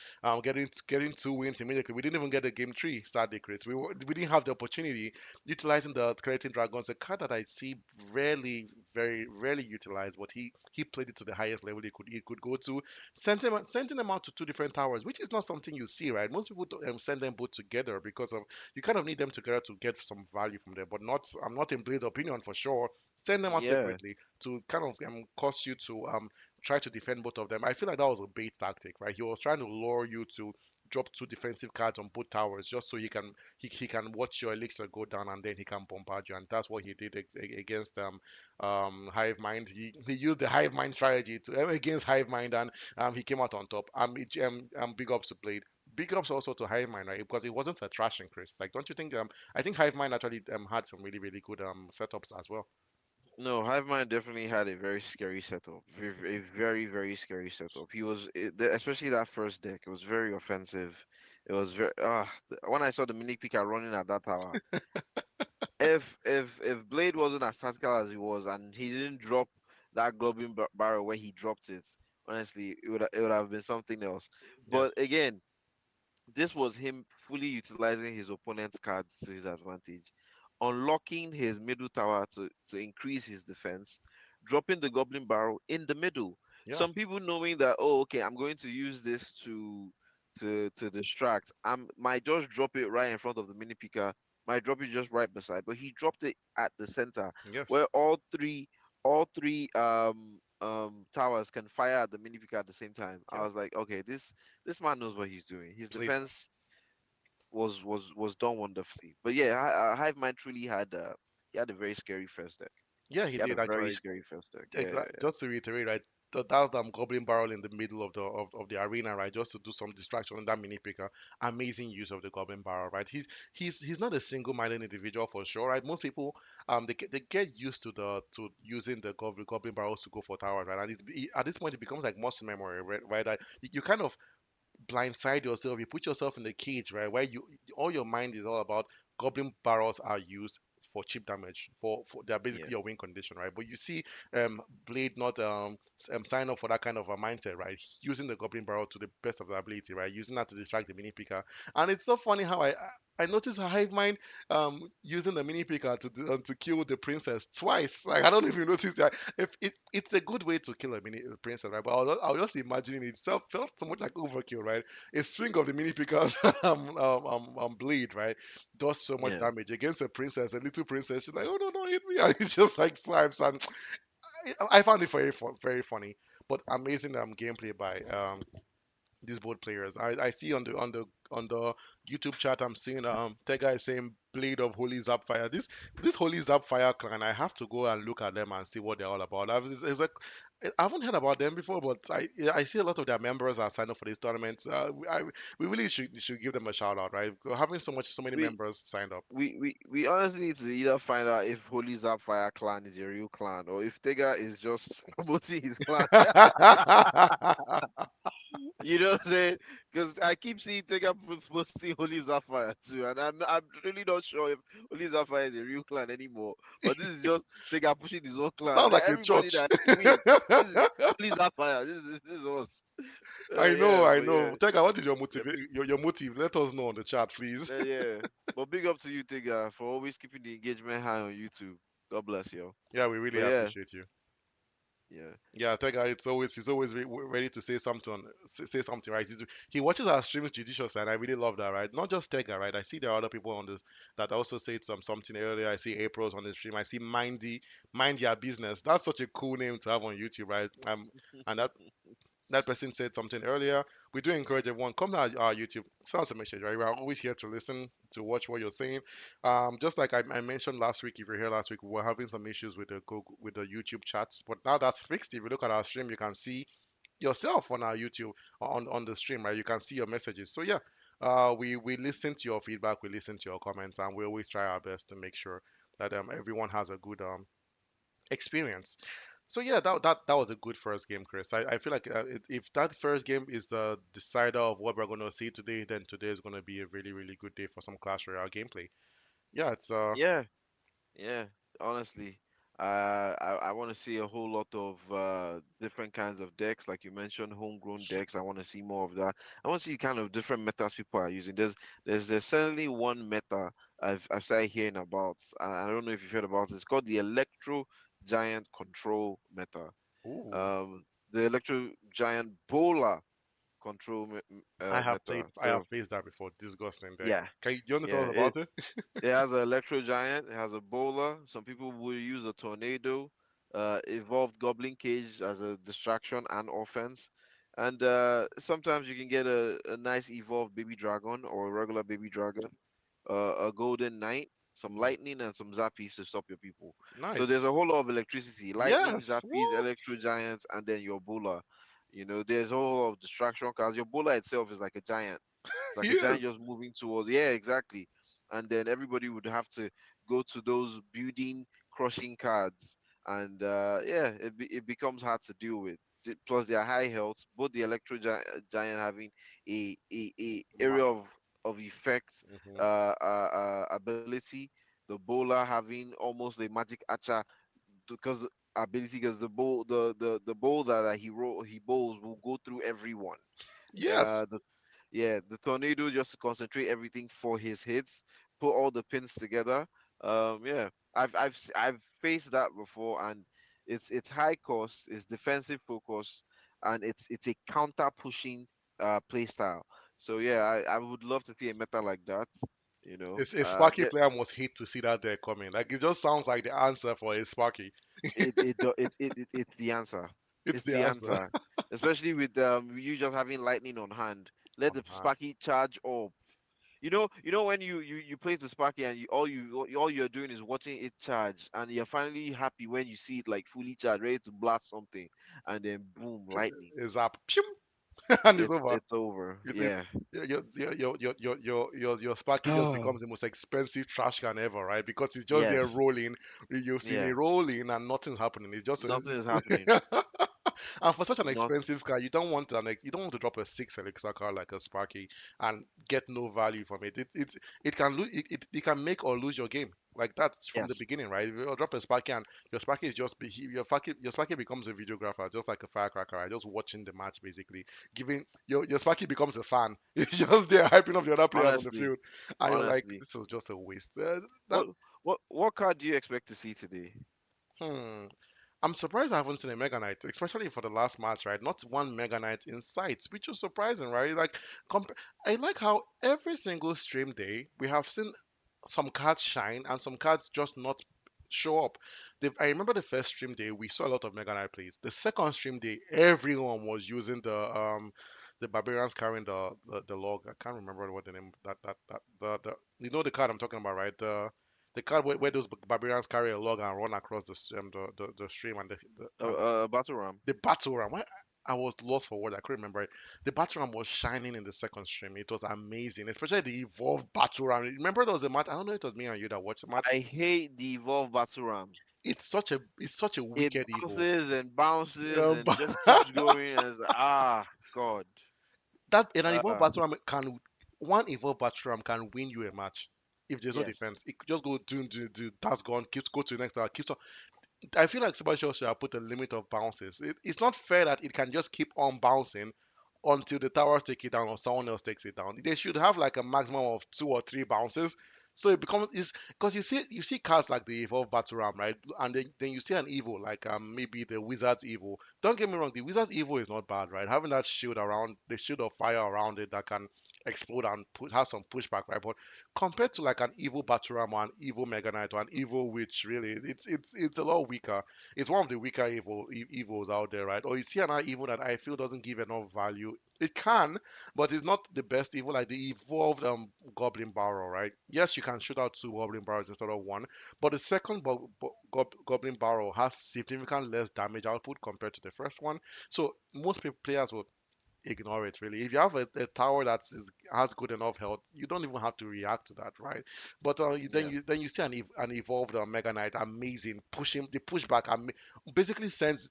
Getting two wins immediately. We didn't even get the game three. Sadly, Chris, we didn't have the opportunity utilizing the skeleton dragons, a card that I see rarely very rarely utilized, but he played it to the highest level he could go to. Sending them out to two different towers, which is not something you see, right? Most people send them both together because of you kind of need them together to get some value from them. But not I'm not in Blade's opinion for sure. Send them out Yeah. separately to kind of cause you to try to defend both of them. I feel like that was a bait tactic, right? He was trying to lure you to drop two defensive cards on both towers just so he can watch your elixir go down and then he can bombard you. And that's what he did against Hive Mind. He used the Hive Mind strategy to against Hive Mind, and he came out on top. Big ups to Blade. Big ups also to Hive Mind, right? Because it wasn't a trashing, Chris. Like, don't you think? I think Hive Mind actually had some really really good setups as well. No, Hive Mind definitely had a very scary setup. A very, very scary setup. Especially that first deck. It was very offensive. It was very. When I saw the mini Pika running at that tower, if Blade wasn't as tactical as he was, and he didn't drop that barrel where he dropped it, honestly, it would have been something else. Yeah, But again, this was him fully utilizing his opponent's cards to his advantage, unlocking his middle tower to increase his defense, dropping the goblin barrel in the middle. yeah, Some people knowing that, oh, okay, I'm going to use this to distract. I might just drop it right in front of the mini picker, might drop it just right beside, but he dropped it at the center yes, where all three towers can fire at the mini picker at the same time. I yeah. was like, okay, this man knows what he's doing. His Played. defense was done wonderfully. But yeah, Hive Mind truly he had a very scary first deck. Yeah, he He had a did very actually. scary first deck. Yeah, Just to reiterate, right? That's Goblin Barrel in the middle of the arena, right? Just to do some distraction on that mini picker. Amazing use of the Goblin Barrel, right? He's not a single-minded individual for sure, right? Most people they get used to the to using the Goblin Barrels to go for towers, right? And at this point it becomes like muscle memory, right? That you kind of blindside yourself. You put yourself in the cage, right? Where you all your mind is all about goblin barrels are used for cheap damage. For they're basically yeah, your win condition, right? But you see, Blade not sign up for that kind of a mindset, right? Using the goblin barrel to the best of their ability, right? Using that to distract the mini picker, and it's so funny how I noticed a hive mind using the mini picker to kill the princess twice. Like I don't know if you noticed that. If it's a good way to kill a mini princess, right? But I was just imagining it itself felt so much like overkill, right? A swing of the mini pickers bleed, right? Does so much yeah, damage against a princess, a little princess. She's like, oh no, no, hit me! And it's just like swipes, and I found it very funny, but amazing gameplay by these both players. I see on the YouTube chat I'm seeing Tega is saying Blade of Holy Zapfire. This Holy Zapfire clan, I have to go and look at them and see what they're all about. It's like I haven't heard about them before, but I see a lot of their members are signed up for these tournaments. We really should give them a shout out, right? Having so many we members signed up. we honestly need to either find out if Holy Zapfire clan is a real clan or if Tega is just promoting his clan. You know what I'm saying? Because I keep seeing Tega posting Holy Zapfire too, and I'm really not sure if Holy Zapfire is a real clan anymore. But this is just Tega pushing his own clan. Sounds like a Everybody church. that wins, this is Holy Zapfire. This is us. Yeah, I but yeah, know. Tega, what is your motive? Let us know on the chat, please. yeah. But big up to you, Tega, for always keeping the engagement high on YouTube. God bless you. Yeah, we really But yeah, appreciate you. yeah. Yeah, Tega, he's always ready to say something, right? He watches our streams judiciously, and I really love that, right? Not just Tega, right? I see there are other people on this that also said something earlier. I see April's on the stream. I see Mind Your Business. That's such a cool name to have on YouTube, right? And that person said something earlier. We do encourage everyone come to our YouTube, send us a message, right? We're always here to listen, to watch what you're saying. Just like I mentioned last week, if you're here last week, we were having some issues with the with the YouTube chats, but now that's fixed. If you look at our stream, you can see yourself on our YouTube on the stream, right? You can see your messages. So yeah, we listen to your feedback, we listen to your comments, and we always try our best to make sure that everyone has a good experience. So yeah, that was a good first game, Chris. I feel like if that first game is the decider of what we're going to see today, then today is going to be a really really good day for some Clash Royale gameplay. Yeah, it's Yeah. Yeah, honestly, I want to see a whole lot of different kinds of decks, like you mentioned, homegrown decks. I want to see more of that. I want to see kind of different metas people are using. There's certainly one meta I've started hearing about. I don't know if you've heard about it. It's called the Electro Giant control meta. Ooh. The Electro Giant Bowler control meta. I have So faced that before. Disgusting deck. yeah, You want to tell yeah. us about it? It has an Electro Giant. It has a Bowler. Some people will use a Tornado, evolved Goblin Cage as a distraction and offense. And sometimes you can get a nice evolved Baby Dragon or a regular Baby Dragon, a Golden Knight, some Mm, Lightning, and some Zappies to stop your people. So nice. there's a whole lot of electricity: Lightning, Yes. Zappies, What? Electro Giants, and then your Bowler. There's a whole lot of distraction because your Bowler itself is like a giant. It's like a Yes. giant just moving towards. Yeah, exactly. And then everybody would have to go to those building crushing cards, and yeah, it becomes hard to deal with. Plus, their high health, both the Giant having a area Ma- of effect mhm. ability, the bowler having almost a magic archer because ability because the bowl that he bowls will go through everyone. Yes. The Yeah, the tornado just to concentrate everything for his hits, put all the pins together. Yeah, I've faced that before, and it's high cost, it's defensive focus, and it's a counter pushing play style. So yeah, I would love to see a meta like that. A Sparky Yeah, player must hate to see that deck coming. Like it just sounds like the answer for a Sparky. it's the answer. It's It's the the answer. answer, especially with you just having lightning on hand. Let On the hand. Sparky charge up. You know when you place the Sparky and all you're doing is watching it charge, and you're finally happy when you see it like fully charged, ready to blast something, and then boom, lightning. Is up. Pew! And it's over. It's over. You think Yeah. your Sparky just becomes the most expensive trash can ever, right? Because it's just Yes. there rolling. You've seen it Yeah. rolling and nothing's happening. It's just Nothing is happening. and for such an Not expensive car, you don't want to drop a six elixir car like a Sparky and get no value from it. It can lose it can make or lose your game. Like that's from the yes. beginning, right? If you drop a Sparky and your Sparky becomes a videographer, just like a firecracker, right? Just watching the match basically. Giving your Sparky becomes a fan. It's just there hyping up the other players on the Honestly. field, and you're like, Honestly. this is just a waste. That What what card do you expect to see today? hmm. I'm surprised I haven't seen a Mega Knight, especially for the last match, right? Not one Mega Knight in sight, which was surprising, right? Like, I like how every single stream day we have seen some cards shine and some cards just not show up. I remember the first stream day we saw a lot of Mega Knight plays. The second stream day, everyone was using the barbarians carrying the log. I can't remember what the name that the you know the card I'm talking about, right? The card where those barbarians carry a log and run across the stream and Battle Ram. the battle ram. Why I was lost for words. I couldn't remember it. The battle ram was shining in the second stream. It was amazing, especially the evolved battle ram. Remember there was a match. I don't know if it was me and you that watched the match. I hate the evolved Battle Ram. It's such a It wicked evil. bounces Um, and just keeps going and God. that an evolved Uh, battle ram can one evolved battle ram can win you a match if there's no yes. defense. It could just go do that's gone. Keeps go to the next tower. Keeps on. I feel like Sebastian should have put a limit of bounces. It's not fair that it can just keep on bouncing until the towers take it down or someone else takes it down. They should have like a maximum of two or three bounces. So it becomes is because you see cards like the evolved battle ram, right? And then you see an evil like maybe the wizard's evil. Don't get me wrong, the wizard's evil is not bad, right? Having that shield around the shield of fire around it that can explode and have some pushback, right? But compared to like an evil battle ram or an evil mega knight or an evil witch, really, it's a lot weaker. It's one of the weaker evils out there, right? Or you see another evil that I feel doesn't give enough value. It can, but it's not the best evil, like the evolved Goblin Barrel, right? Yes, you can shoot out two Goblin Barrels instead of one, but the second Goblin Barrel has significant less damage output compared to the first one. So most players will ignore it really. If you have a tower has good enough health, you don't even have to react to that, right? But Yeah. then you see an evolved Mega Knight, amazing, pushing the pushback, basically sends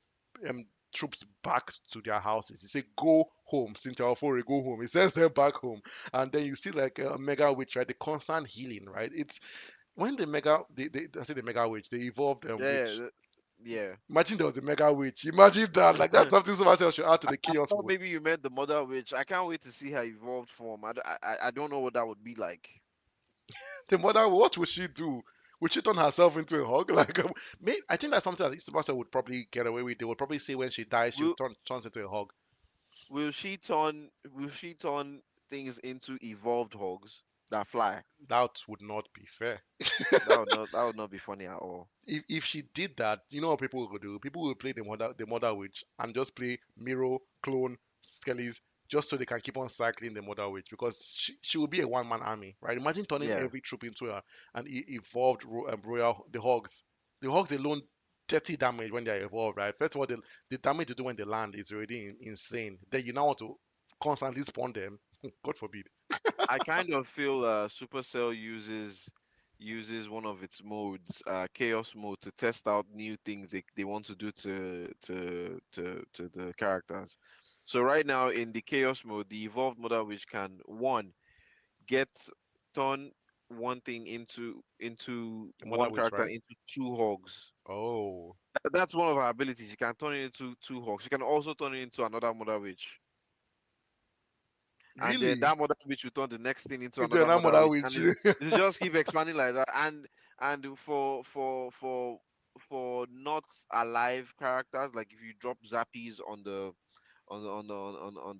troops back to their houses. You say go home, Cynthia Ofori, go home. It sends them back home, and then you see like a Mega Witch, right? The constant healing, right? It's when I say the Mega Witch, the evolved Yeah. witch. Yeah. Imagine there was a Mega Witch. Imagine that. Like that's I something somebody should add to the chaos thought mode. maybe you meant the mother witch. I can't wait to see her evolved form. I don't know what that would be like. The mother, what would she do? Would she turn herself into a hog? Like, I think that's something that Sebastian would probably get away with. They would probably say when she dies, she Will turns into a hog. will she turn things into evolved hogs that fly? That would not be fair. That would not be funny at all. If she did that, you know what people would do? People would play the mother witch and just play Miro, clone, Skellies, just so they can keep on cycling the mother witch because she will be a one man army, right? Imagine turning Yeah, every troop into an evolved royal the hogs. The hogs alone 30 damage when they are evolved, right? First of all, the damage you do when they land is already insane. Then you now want to constantly spawn them. God forbid. I kind of feel Supercell uses one of its modes, chaos mode, to test out new things they want to do to the characters. So right now in the chaos mode, the evolved mother which can one get turn one thing into The mother one witch, character right? into two hogs. Oh, That's one of her abilities. She can turn it into two hogs. She can also turn it into another mother witch. And then really? that mother witch will turn the next thing into Into another another mother mother witch, witch. and it just keep expanding like that. And for not alive characters, like if you drop zappies on the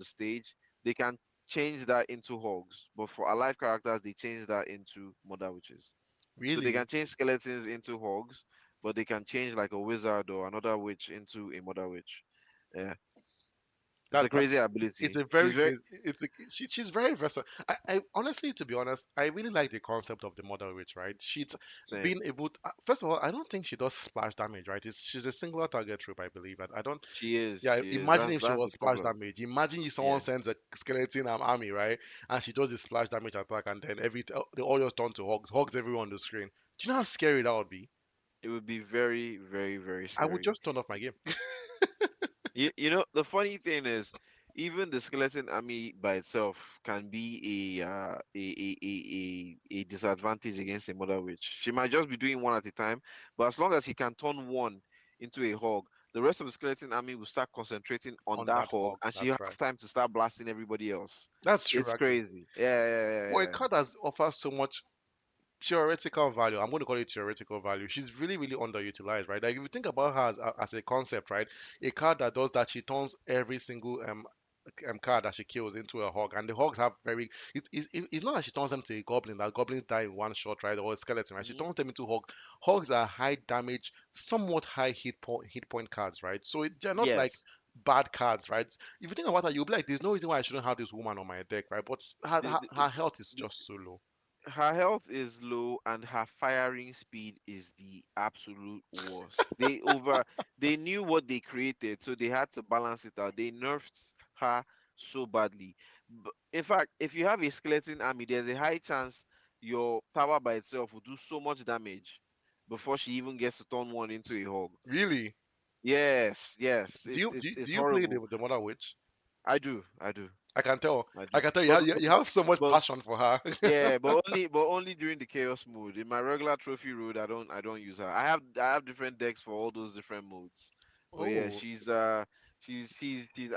stage, they can change that into hogs. But for alive characters, they change that into mother witches. So they Really? can change skeletons into hogs, but they can change like a wizard or another witch into a mother witch. Yeah, it's a That crazy it's ability. a She's very very great. She's very versatile. I honestly, to be honest, I really like the concept of the mother witch. Right? She's same. been able. First of all, I don't think she does splash damage. Right? She's a singular target troop, I believe. And I don't. She is. Yeah. She is. Imagine That's if she that's was the splash problem. damage. Imagine if someone Yeah, sends a skeleton army, right, and she does the splash damage attack, and then they all just turn to hogs everyone on the screen. Do you know how scary that would be? it would be very, very, very I would scary. just turn off my game. You know, the funny thing is, even the skeleton army by itself can be a disadvantage against a mother witch. She might just be doing one at a time, but as long as she can turn one into a hog, the rest of the skeleton army will start concentrating on On that that hog, hog. and she That's have right. time to start blasting everybody else. That's true, It's actually. crazy. Yeah, yeah, yeah, Well, a yeah. card has offers so much theoretical value. I'm going to call it theoretical value. She's really, really underutilized, right? Like if you think about her as a concept, right? A card that does that, she turns every single card that she kills into a hog, and the hogs have very. It's not that she turns them to a goblin. That goblins die in one shot, right? Or a skeleton, right? She Hmm. turns them into hog. Hogs are high damage, somewhat high hit point cards, right? So they're not Yes. like bad cards, right? If you think about that, you'll be like, there's no reason why I shouldn't have this woman on my deck, right? But her, The, her, the, her health is the, just so low. her health is low and her firing speed is the absolute worst. They knew what they created, so they had to balance it out. They nerfed her so badly. In fact, if you have a skeleton army, there's a high chance your tower by itself will do so much damage before she even gets to turn one into a hog. Really? Yes, yes, Do it's you do, it's you- it's do you play horrible. the Mother Witch? I do, I do, I can tell. I I do. can tell But you have so much but passion for her. Yeah, but only during the chaos mode. In my regular trophy road, I don't use her. I have different decks for all those different modes. But yeah, Oh, she's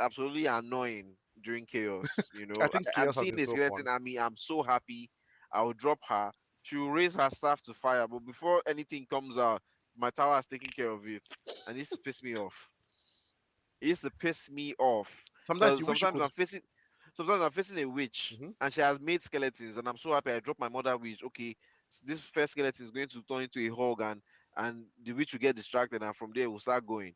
absolutely annoying during chaos. I think I'm Chaos has seeing been a so skeleton fun. army. I'm so happy. I will drop her. She will raise her staff to fire, but before anything comes out, my tower has taken care of it, and this piss me off. It used to piss me off Sometimes because you wish you could. sometimes I'm facing a witch Mhm. and she has made skeletons and I'm so happy I dropped my mother witch. Okay, this first skeleton is going to turn into a hog and the witch will get distracted and from there we'll start going.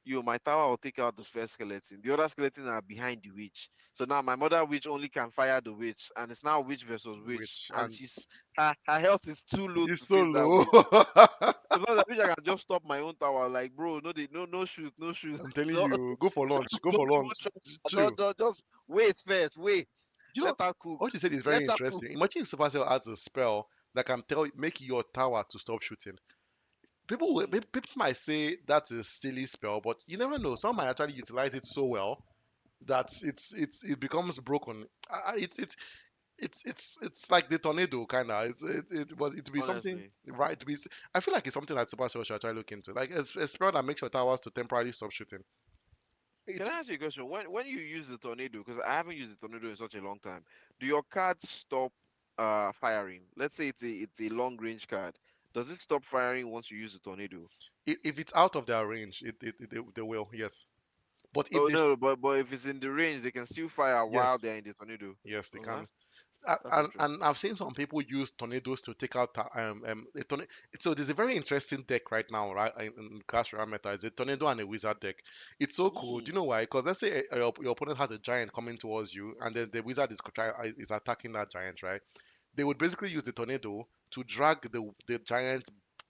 My tower will take out the first skeleton. The other skeleton are behind the witch. So now my mother witch only can fire the witch and it's now witch versus witch Which and and her health is too low it's to so face that low. witch. Sometimes I wish I can just stop my own tower. Like, bro, no shoot, no shoot. I'm telling No, you, go for lunch. Go for don't lunch. try. True. Just wait first. Wait. You know Let her cook. what you said is Let very her cook. interesting. Imagine if Supercell adds a spell that can make your tower to stop shooting. Hmm. People might say that's a silly spell, but you never know. Some might actually utilize it so well that it becomes broken. It's like the tornado kind of. But it to be something Honestly, right to be. I feel like it's something that Supercell should try to look into. Like a spell that makes your towers to temporarily stop shooting. It, can I ask you a question? When you use the tornado, because I haven't used the tornado in such a long time, do your cards stop firing? Let's say it's a long range card, Does it stop firing once you use the tornado? If it's out of their range, they will, yes. But if Oh they, no, but if it's in the range, they can still fire yes, while they're in the tornado. yes, they Oh, can. that's And interesting. I've seen some people use tornadoes to take out a tornado. So there's a very interesting deck right now, right, in Clash Royale meta. It's a tornado and a wizard deck. It's so cool. Do Mm. you know why? Because let's say your opponent has a giant coming towards you, and then the wizard is attacking that giant, right? They would basically use the tornado to drag the giant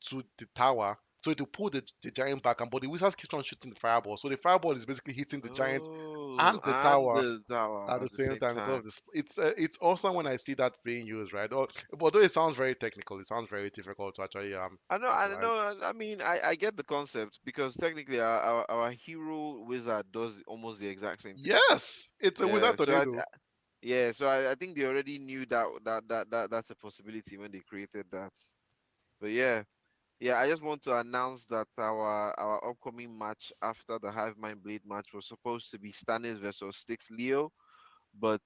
to the tower. So to pull the giant back, and but the wizard keeps on shooting the fireball. So the fireball is basically hitting the giant Oh, and the and tower the at tower the at the same same time because time. of this. It's awesome when I see that being used, right? Although it sounds very technical, it sounds very difficult to actually I utilize. know. I mean, I get the concept because technically our hero wizard does almost the exact same thing. Yes, it's a Yeah. wizard So tornado. yeah. So I think they already knew that's a possibility when they created that. But yeah. Yeah, I just want to announce that our upcoming match after the Hive Mind Blade match was supposed to be Stannis versus Styx Leo, but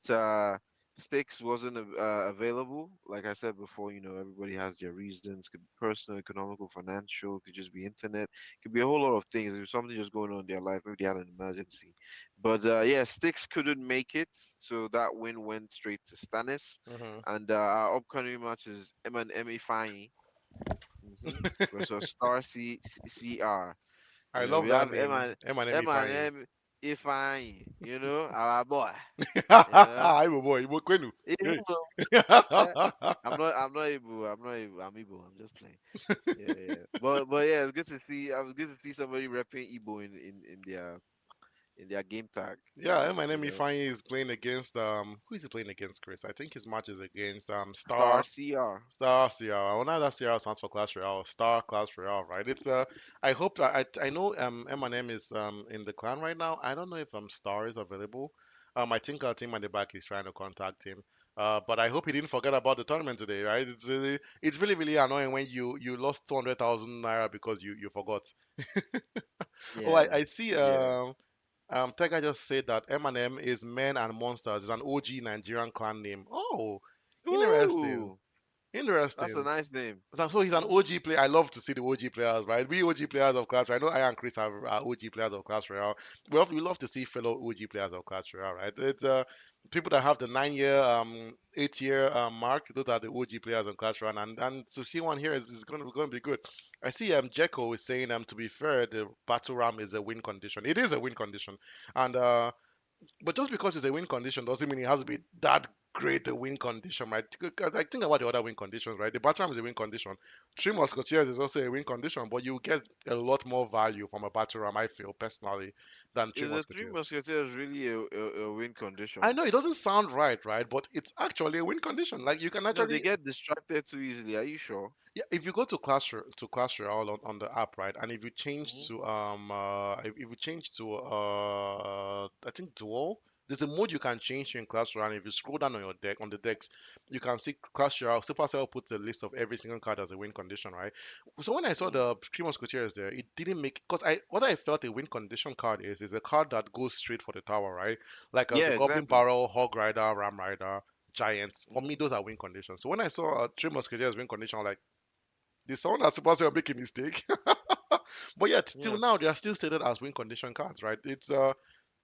Styx wasn't available. Like I said before, everybody has their reasons. Could be personal, economical, financial. Could just be internet. Could be a whole lot of things. There's something just going on in their life. Maybe they had an emergency. But yeah, Styx couldn't make it, so that win went straight to Stannis. Hmm. And our upcoming match is Emma and Emmy Fine. Mm-hmm. Versus Star CR. I We love that have name, Eminem Emma and Ifeanyi. M Ifeanyi, our boy. You know, Ibo boy, Ibo Kwenu. Igbo, Hey. eh, I'm not Igbo. I'm not Igbo. I'm Igbo. I'm just playing. Yeah, yeah. But yeah, it's good to see. I was good to see somebody repping Igbo in their game tag. Yeah, You Eminem know, Ifeanyi is playing against who is he playing against, Chris? I think his match is against Star CR. Star CR. Well, now that CR stands for Clash Royale. Star Clash Royale, right? It's I hope I know Eminem is in the clan right now. I don't know if Star is available. I think our team at the back is trying to contact him. But I hope he didn't forget about the tournament today, right? It's really really annoying when you lost 200,000 naira because you forgot. Oh, Yeah, I see. yeah. Tega just said that Eminem is Men and Monsters. It's an OG Nigerian clan name. Oh, interesting. Ooh, that's a Interesting. nice name. So he's an Mm-hmm. OG player. I love to see the OG players, right? We OG players of Clash Royale. I know I and Chris are OG players of Clash Royale. We love to see fellow OG players of Clash Royale, right? It's people that have the 9 year, 8 year mark. Those are the OG players of Clash Royale, and to see one here is going to be good. I see Jekko is saying to be fair, the battle ram is a win condition. It is a win condition, and but just because it's a win condition doesn't mean it has to be that great a win condition, right? Like think about the other win conditions, right? The Batman is a win condition. Three Musketeers is also a win condition, but you get a lot more value from a battle ram, I feel personally, than Three Is a Three Musketeers. Musketeers really a win I condition? know it doesn't sound right, right? But it's actually a win condition. Like you can No, they actually get distracted too easily. Are you sure? yeah, if you go to Clash Royale on the app, right, and if you change Hmm. to if you change to I think dual, there's a mode you can change in Clash Royale. And if you scroll down on your deck on the decks, you can see Clash Royale. Supercell puts a list of every single card as a win condition, right? So when I saw Mm. the Three Musketeers there, it didn't make because I what I felt a win condition card is a card that goes straight for the tower, right? Like Yeah, the Goblin exactly. Barrel, Hog Rider, Ram Rider. Giants. For me, Hmm. those are win conditions. So when I saw Three Musketeers win condition, I'm like, the someone that's supposed to make a mistake. But yet, till Yeah. now, they are still stated as win condition cards, right? It's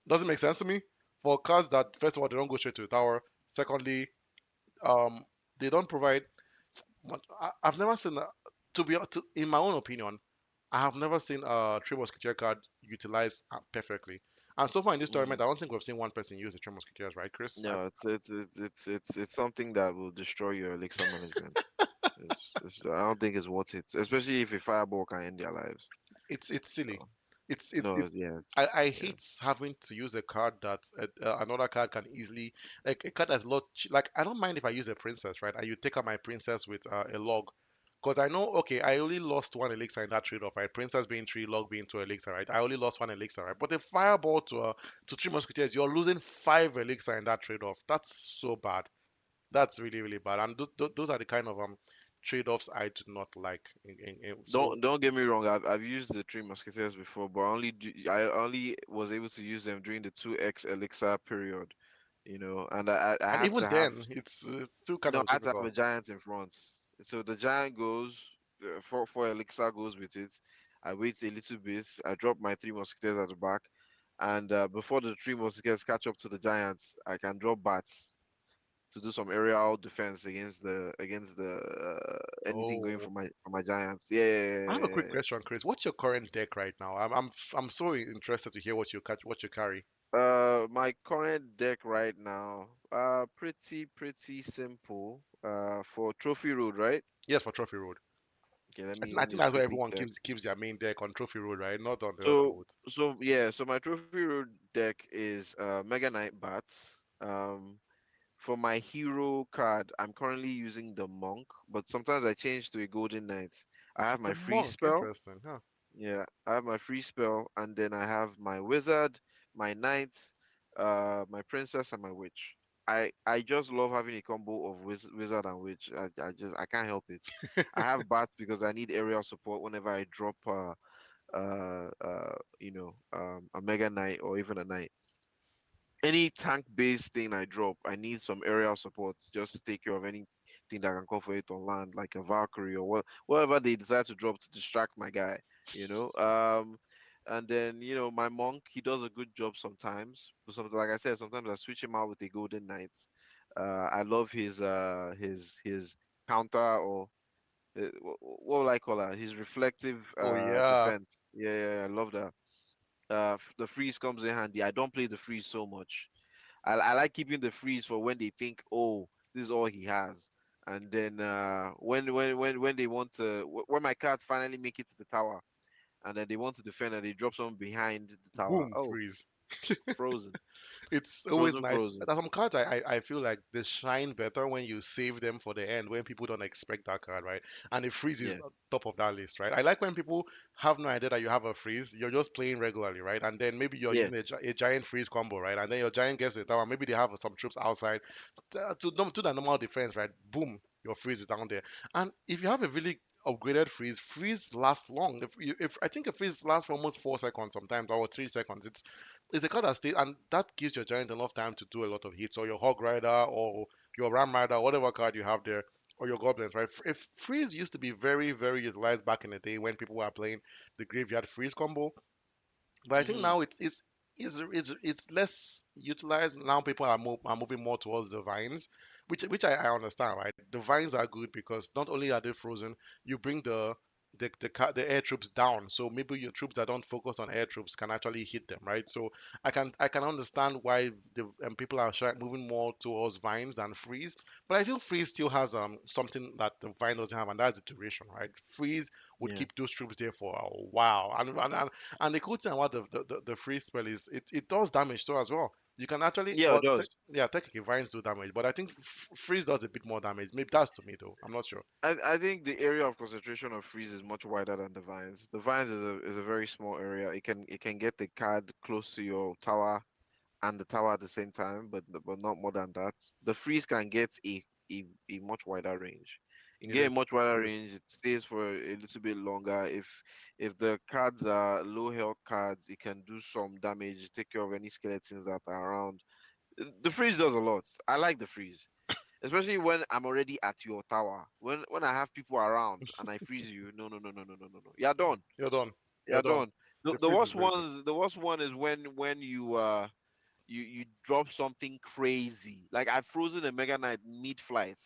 doesn't make sense to me for cards that first of all they don't go straight to the tower. Secondly, um, they don't provide much. I've never seen in my own opinion, I have never seen a Three Musketeer card utilized perfectly. And so far in this Mm. tournament, I don't think we've seen one person use the Three Musketeers, right, Chris? No, it's something that will destroy your elixir management. I don't think it's worth it, especially if a fireball can end their lives. It's silly. So It's no, yeah, I yeah. hate having to use a card that another card can easily like a card that's like I don't mind if I use a princess, right? And you take out my princess with a log. Because I know, okay, I only lost one elixir in that trade-off, right? Princess being three, log being two elixir, right? I only lost one elixir, right? But the fireball to three musketeers, you're losing five elixir in that trade-off. That's so bad. That's really, really bad. And those are the kind of trade-offs I do not like. So Don't get me wrong. I've used the Three Musketeers before, but I only was able to use them during the 2x elixir period. And I and had even to have then, it's still kind no, of I had to have a difficult. giant in front. So the giant goes. four elixir goes with it. I wait a little bit. I drop my three musketeers at the back, and before the three musketeers catch up to the giants, I can drop bats to do some aerial defense against the anything going Oh, for my giants. Yeah, yeah, I have a quick yeah, yeah, question, Chris. What's your current deck right now? I'm so interested to hear what you what you carry. yeah. My current deck right now, pretty simple. For Trophy Road, right? Yes, for Trophy Road. Okay, let I me think, I let me think just that's where quickly everyone check. keeps their main deck on Trophy Road, right? Not on the other So roads. so my Trophy Road deck is Mega Knight Bats. For my hero card, I'm currently using the Monk, but sometimes I change to a Golden Knight. I have The my freeze monk, spell. interesting, huh? Yeah, I have my free spell, and then I have my wizard, my knight, my princess, and my witch. I just love having a combo of wizard and witch. I can't help it. I have bats because I need aerial support whenever I drop a mega knight or even a knight. Any tank based thing I drop, I need some aerial support just to take care of anything that can come for it on land, like a Valkyrie or whatever they decide to drop to distract my guy, you know. And then my monk, he does a good job sometimes. But something like I said, sometimes I switch him out with a golden knight. I love his counter or what will I call that? His reflective Oh yeah. defense. Yeah, yeah, yeah, I love that. The freeze comes in handy. I don't play the freeze so much. I like keeping the freeze for when they think, oh, this is all he has. And then when they want to, when my cards finally make it to the tower, and then they want to defend, and they drop someone behind the tower. Boom, Oh, freeze. frozen, It's always frozen, nice. frozen. There's some cards I feel like they shine better when you save them for the end when people don't expect that card, right? And the freeze is Yeah, on top of that list, right? I like when people have no idea that you have a freeze. You're just playing regularly, right? And then maybe you're yeah. using a giant freeze combo, right? And then your giant gets to the tower. Maybe they have some troops outside to the normal defense, right? Boom, your freeze is down there. And if you have a really upgraded freeze, freeze lasts long. If I think a freeze lasts for almost 4 seconds sometimes or 3 seconds, it's a card that stays, and that gives your giant enough time to do a lot of hits, or your Hog Rider, or your Ram Rider, whatever card you have there, or your Goblins, right? If Freeze used to be very, very utilized back in the day when people were playing the Graveyard Freeze combo, but I think Hmm. now it's less utilized. Now people are moving more towards the vines, which I understand, right? The vines are good because not only are they frozen, you bring the air troops down. So maybe your troops that don't focus on air troops can actually hit them, right? So I can understand why the people are moving more towards vines than freeze. But I feel freeze still has something that the vine doesn't have, and that's the duration, right? Freeze would Yeah, keep those troops there for a while, and the cool thing about the free spell is it does damage too as well. You can actually, yeah, it does. yeah, technically vines do damage, but I think freeze does a bit more damage. Maybe that's to me though. I'm not sure. I think the area of concentration of freeze is much wider than the vines. The vines is a very small area. It can get the card close to your tower and the tower at the same time, but not more than that. The freeze can get a much wider range. You can It get is. a much wider It is. range. It stays for a little bit longer. If the cards are low health cards, it can do some damage, take care of any skeletons that are around. The freeze does a lot. I like the freeze, especially when I'm already at your tower. When I have people around and I freeze you, no, no, no, no, no, no, no, no. You're done. You're done. You're You're done. done. The, The the freeze is worst very good. ones, the worst one is when you drop something crazy. Like I've frozen a Mega Knight mid-flight.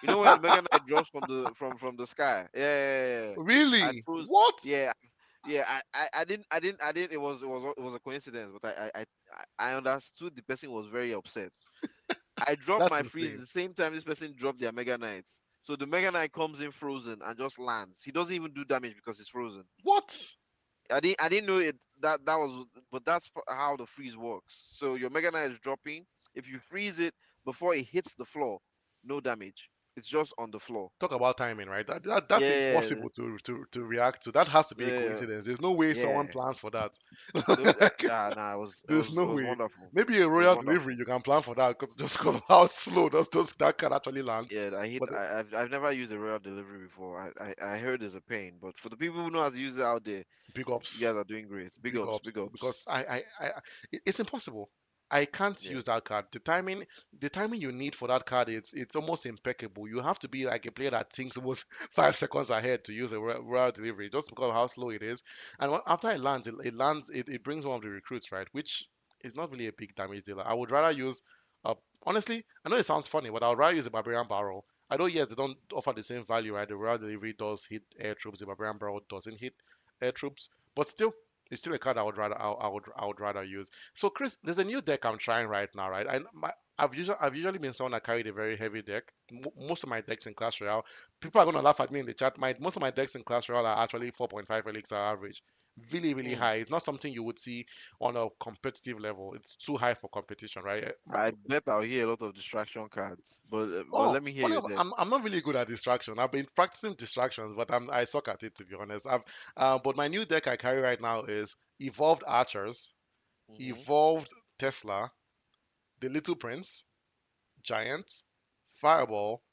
You know when the Mega Knight drops from the sky? Yeah, yeah, yeah, yeah. I Really? froze. What? Yeah, yeah. I didn't. It was a coincidence, but I understood the person was very upset. I dropped That's my freeze at insane. the same time this person dropped their Mega Knights. So the Mega Knight comes in frozen and just lands. He doesn't even do damage because he's frozen. What? I didn't know it that was, but that's how the freeze works. So your Mega Knight is dropping. If you freeze it before it hits the floor, no damage. It's just on the floor. Talk about timing, right? That's Yeah, impossible to react to. That has to be a yeah, coincidence. There's no way someone yeah. plans for that. No, nah. It was it There's was it no was way. wonderful. Maybe a It was royal delivery wonderful. you can plan for that, just because of how slow that can actually land. Yeah, But I've never used a royal delivery before. I heard it's a pain, but for the people who know how to use it out there, big you ups, guys are doing great. Big big ups, big ups, ups. because it's impossible. I can't Yeah. use that card. The timing you need for that card, it's almost impeccable. You have to be like a player that thinks almost 5 seconds ahead to use a royal delivery, just because of how slow it is. And after it lands, it brings one of the recruits, right? Which is not really a big damage dealer. I would rather use, uh, honestly, I know it sounds funny, but I would rather use a barbarian barrel. I know, yes, they don't offer the same value, right? The royal delivery does hit air troops, the barbarian barrel doesn't hit air troops, but still, it's still a card I would rather use. So Chris, there's a new deck I'm trying right now, right? I've usually been someone that carried a very heavy deck. Most of my decks in Clash Royale, people are gonna laugh at me in the chat. Most of my decks in Clash Royale are actually 4.5 elixir average, really really Mm. high. It's not something you would see on a competitive level. It's too high for competition, right? I bet I'll hear a lot of distraction cards, but Oh, let me hear funny your enough, deck. I'm not really good at distraction. I've been practicing distractions, but I suck at it, to be honest. But my new deck I carry right now is Evolved Archers, Hmm. Evolved Tesla, The Little Prince, Giant, Fireball,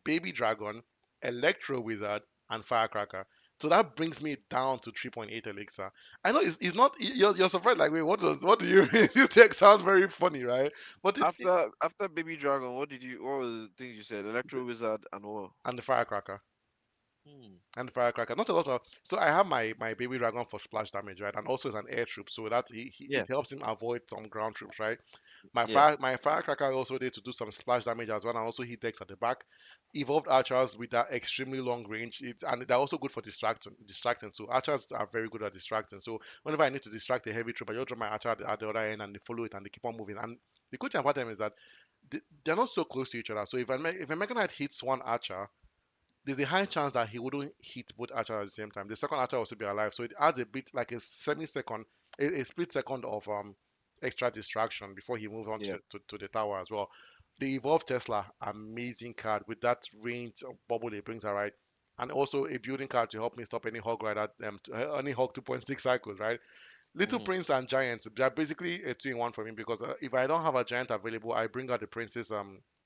Baby Dragon, Electro Wizard, and Firecracker. So that brings me down to 3.8 elixir. I know it's not, you're surprised like, wait, what do you mean? This deck sounds very funny, right? But After Baby Dragon, what was the things you said? Electro Wizard and what? and the Firecracker. Hmm. And Firecracker. Not a lot of. So I have my baby dragon for splash damage, right? And also as an air troop, so that it Yeah. helps him avoid some ground troops, right? Yeah. My Firecracker also there to do some splash damage as well, and also hit decks at the back. Evolved archers with that extremely long range, and they're also good for distracting. So archers are very good at distracting. So whenever I need to distract a heavy troop, I just drop my archer at the other end, and they follow it, and they keep on moving. And the good thing about them is that they're not so close to each other. So if a Mega Knight hits one archer, there's a high chance that he wouldn't hit both archers at the same time. The second archer will also be alive, so it adds a bit like a semi-second, a split second of extra distraction before he moves on to Yeah. to the tower as well. The evolved Tesla, amazing card with that range of bubble it brings, alright, and also a building card to help me stop any hog rider, any hog 2.6 cycles, right? Little Hmm. Prince and Giants, they're basically a two-in-one for me because if I don't have a Giant available, I bring out the Prince's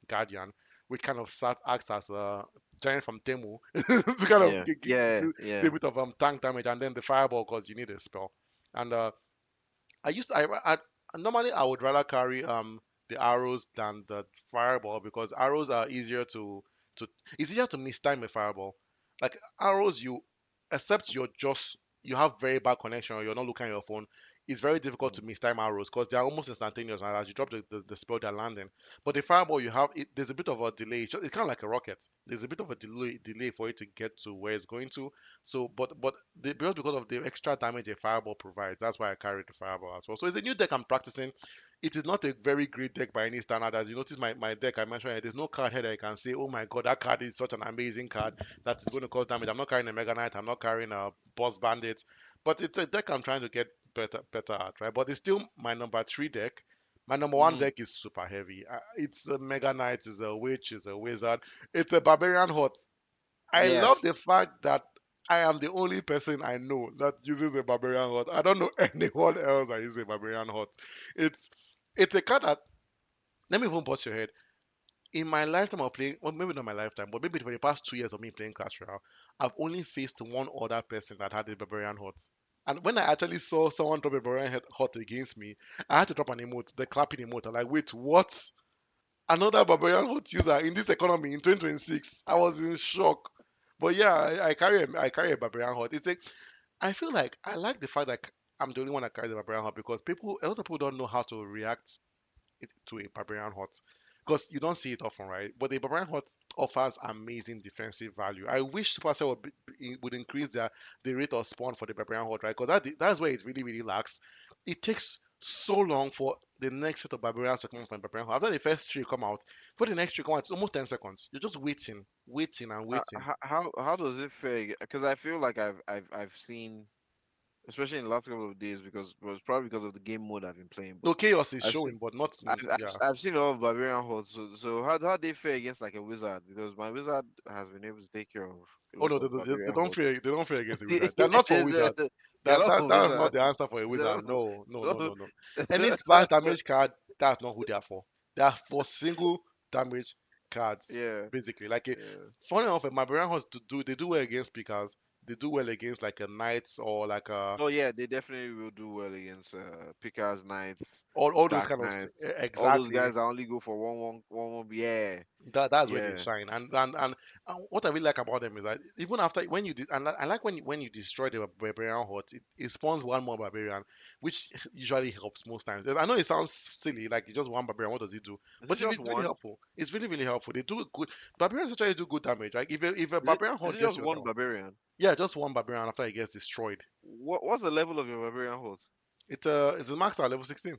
Guardian, which kind of acts as a Giant from Temu to kind of Yeah. Yeah. do a Yeah. bit of tank damage, and then the Fireball because you need a spell. And I used I normally I would rather carry the arrows than the fireball because arrows are easier to it's easier to mistime a fireball. Like arrows, you except you have very bad connection or you're not looking at your phone, it's very difficult Mm. to mistime arrows because they're almost instantaneous and as you drop the spell they're landing. But the fireball you have there's a bit of a delay. It's kind of like a rocket. There's a bit of a delay for it to get to where it's going to. So, because of the extra damage a fireball provides, that's why I carry the fireball as well. So it's a new deck I'm practicing. It is not a very great deck by any standard. As you notice, my deck I mentioned, there's no card here that I can say, oh my god, that card is such an amazing card that is going to cause damage. I'm not carrying a Mega Knight. I'm not carrying a Boss Bandit, but it's a deck I'm trying to get better at, right? But it's still my number three deck. My number one Hmm. deck is super heavy. It's a Mega Knight, it's a Witch, it's a Wizard, it's a Barbarian Horde. I love Yes. the fact that I am the only person I know that uses a barbarian hut. I don't know anyone else that uses a barbarian hut. It's it's a card that let me even bust your head. In my lifetime of playing, well maybe not my lifetime, but maybe for the past 2 years of me playing Clash Royale, I've only faced one other person that had a barbarian hut. And when I actually saw someone drop a barbarian hut against me, I had to drop an emote, the clapping emote. I'm like, wait, what? Another barbarian hot user in this economy in 2026. I was in shock. But yeah, I carry a barbarian hot. I feel like I like the fact that I'm the only one that carries a barbarian hot because a lot of people don't know how to react to a barbarian hot because you don't see it often, right? But the barbarian hot offers amazing defensive value. I wish Supercell would increase the rate of spawn for the barbarian hot, right? Because that's where it really really lacks. It takes so long for the next set of barbarians to come from barbarian hot. After the first three come out, for the next three come out, it's almost 10 seconds. You're just waiting and waiting. How does it fare? Because I feel like I've seen, especially in the last couple of days, because well, it's probably because of the game mode I've been playing. No But chaos is I've seen showing, but not yeah. I've seen a lot of barbarian hordes. So how they fare against like a wizard? Because my wizard has been able to take care of a Oh lot no, of they barbarian don't hordes. fear. They don't fear against a Yeah, wizard. They're not for wizard. they're That not that for that is not wizards. the answer for a They're wizard. not for, No, no, no, so- no, no. Any splash damage card, that's not who they are for. They are for single damage cards, yeah, basically. Like yeah. funny enough, my Barbarian Horse they do well against speakers, they do well against like a Knights or like a Oh yeah, they definitely will do well against Pickers Knights, all those Dark kind of Knights, all those exactly. guys that only go for one. Yeah, That's where they yeah. shine. And what I really like about them is that even after when you did, and I like when you destroy the barbarian hut, it spawns one more barbarian, which usually helps most times. I know it sounds silly, like it's just one barbarian. What does it do? Is it But just it's really one? helpful. It's really really helpful. They do good. Barbarians actually do good damage. Like if a Is it barbarian is hut it gets just you one down, barbarian? yeah, just one barbarian after it gets destroyed. What's the level of your barbarian horse? It's a max at level 16.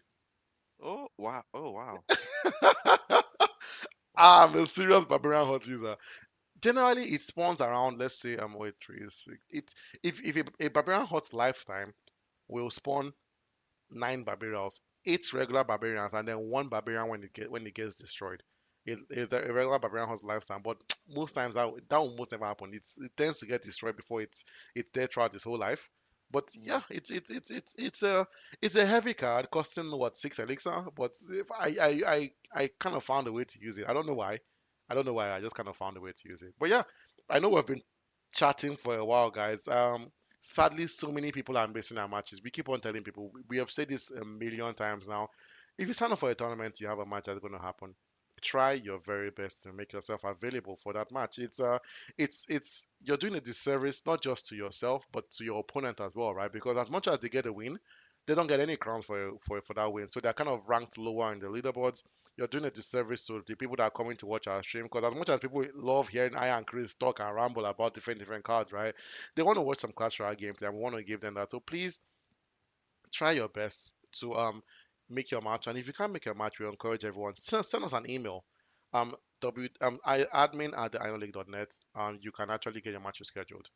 Oh wow! Oh wow! I'm a serious barbarian hut user. Generally, it spawns around, let's say, wait, 3, 6. If a barbarian hut's lifetime will spawn 9 barbarians, 8 regular barbarians, and then one barbarian when it gets destroyed. A regular barbarian has lifetime, but most times that will most never happen. It tends to get destroyed before it's dead throughout its whole life. But yeah, Mm. it's a heavy card costing what 6 elixir. But if I kind of found a way to use it. I don't know why. I don't know why. I just kind of found a way to use it. But yeah, I know we've been chatting for a while, guys. Sadly, so many people are missing our matches. We keep on telling people, we have said this a million times now. If you sign up for a tournament, you have a match that's going to happen. Try your very best to make yourself available for that match. It's you're doing a disservice not just to yourself but to your opponent as well, right? Because as much as they get a win, they don't get any crowns for that win. So they're kind of ranked lower in the leaderboards. You're doing a disservice to the people that are coming to watch our stream. Because as much as people love hearing I and Chris talk and ramble about different cards, right? They want to watch some Clash Royale gameplay, and we want to give them that. So please try your best to make your match. And if you can't make your match, we encourage everyone send us an email. Admin at the ironleague.net. You can actually get your matches scheduled.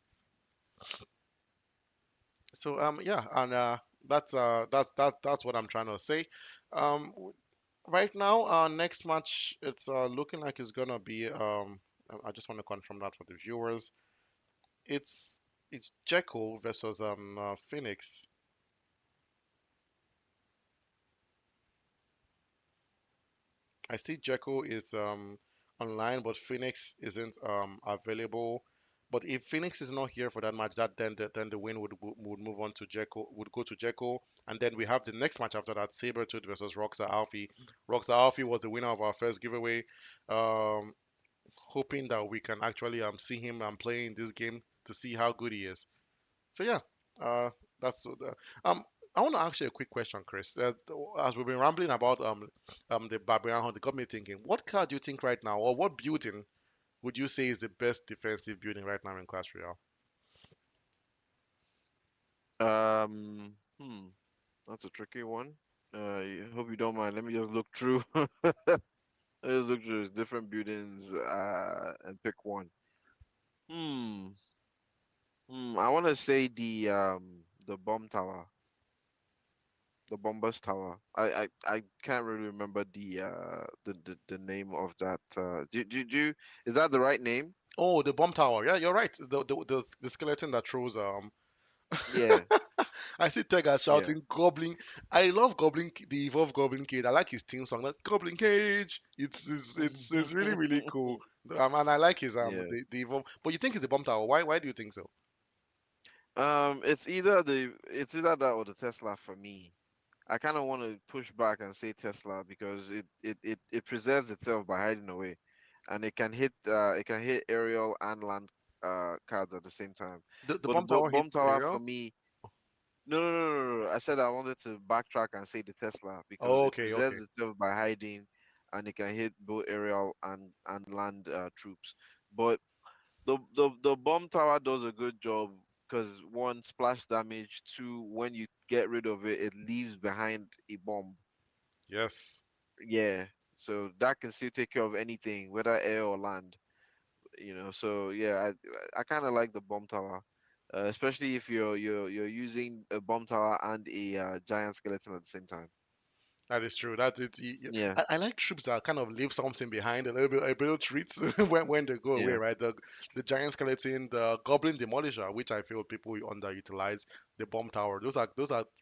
So yeah, and that's what I'm trying to say. Right now, our next match, it's looking like it's gonna be. I just want to confirm that for the viewers. It's it's Jekyll versus Phoenix. I see Jekyll is online, but Phoenix isn't available. But if Phoenix is not here for that match, then the win would move on to Jekyll, would go to Jekyll, and then we have the next match after that, Sabretooth versus Roxa Alfie. Roxa Alfie was the winner of our first giveaway. Um, Hoping that we can actually see him playing this game to see how good he is. So yeah, uh, that's um. I want to ask you a quick question, Chris. As we've been rambling about the Barbarian Hunt, it got me thinking. What card do you think right now, or what building would you say is the best defensive building right now in Clash Royale? That's a tricky one. Hope you don't mind. Let me just look through. Let's look through different buildings and pick one. Hmm. I want to say the bomb tower, the bombers tower. I can't really remember the name of that. Is that the right name? Oh, the bomb tower. Yeah, you're right. It's the skeleton that throws. Yeah, I see Tega yeah. shouting Goblin. I love the Evolve Goblin Cage. I like his theme song. That's Goblin Cage. It's really really cool. And I like his Yeah. the Evolve. But you think it's the bomb tower? Why do you think so? It's either that or the Tesla for me. I kind of want to push back and say Tesla because it preserves itself by hiding away, and it can hit aerial and land cards at the same time. The But the bomb tower bomb hits tower for aerial. me, no, no, no, no, no. I said I wanted to backtrack and say the Tesla because Oh, it okay, okay. preserves itself by hiding, and it can hit both aerial and land troops. But the bomb tower does a good job because one, splash damage, two, when you get rid of it, it leaves behind a bomb. Yes, Yeah, so that can still take care of anything, whether air or land. So yeah, I kind of like the bomb tower, especially if you're using a bomb tower and a giant skeleton at the same time. that is true. That it. Yeah, I like troops that kind of leave something behind, a little treats when they go away, yeah. right? The giant skeleton, the goblin demolisher, which I feel people underutilize, the bomb tower. Those are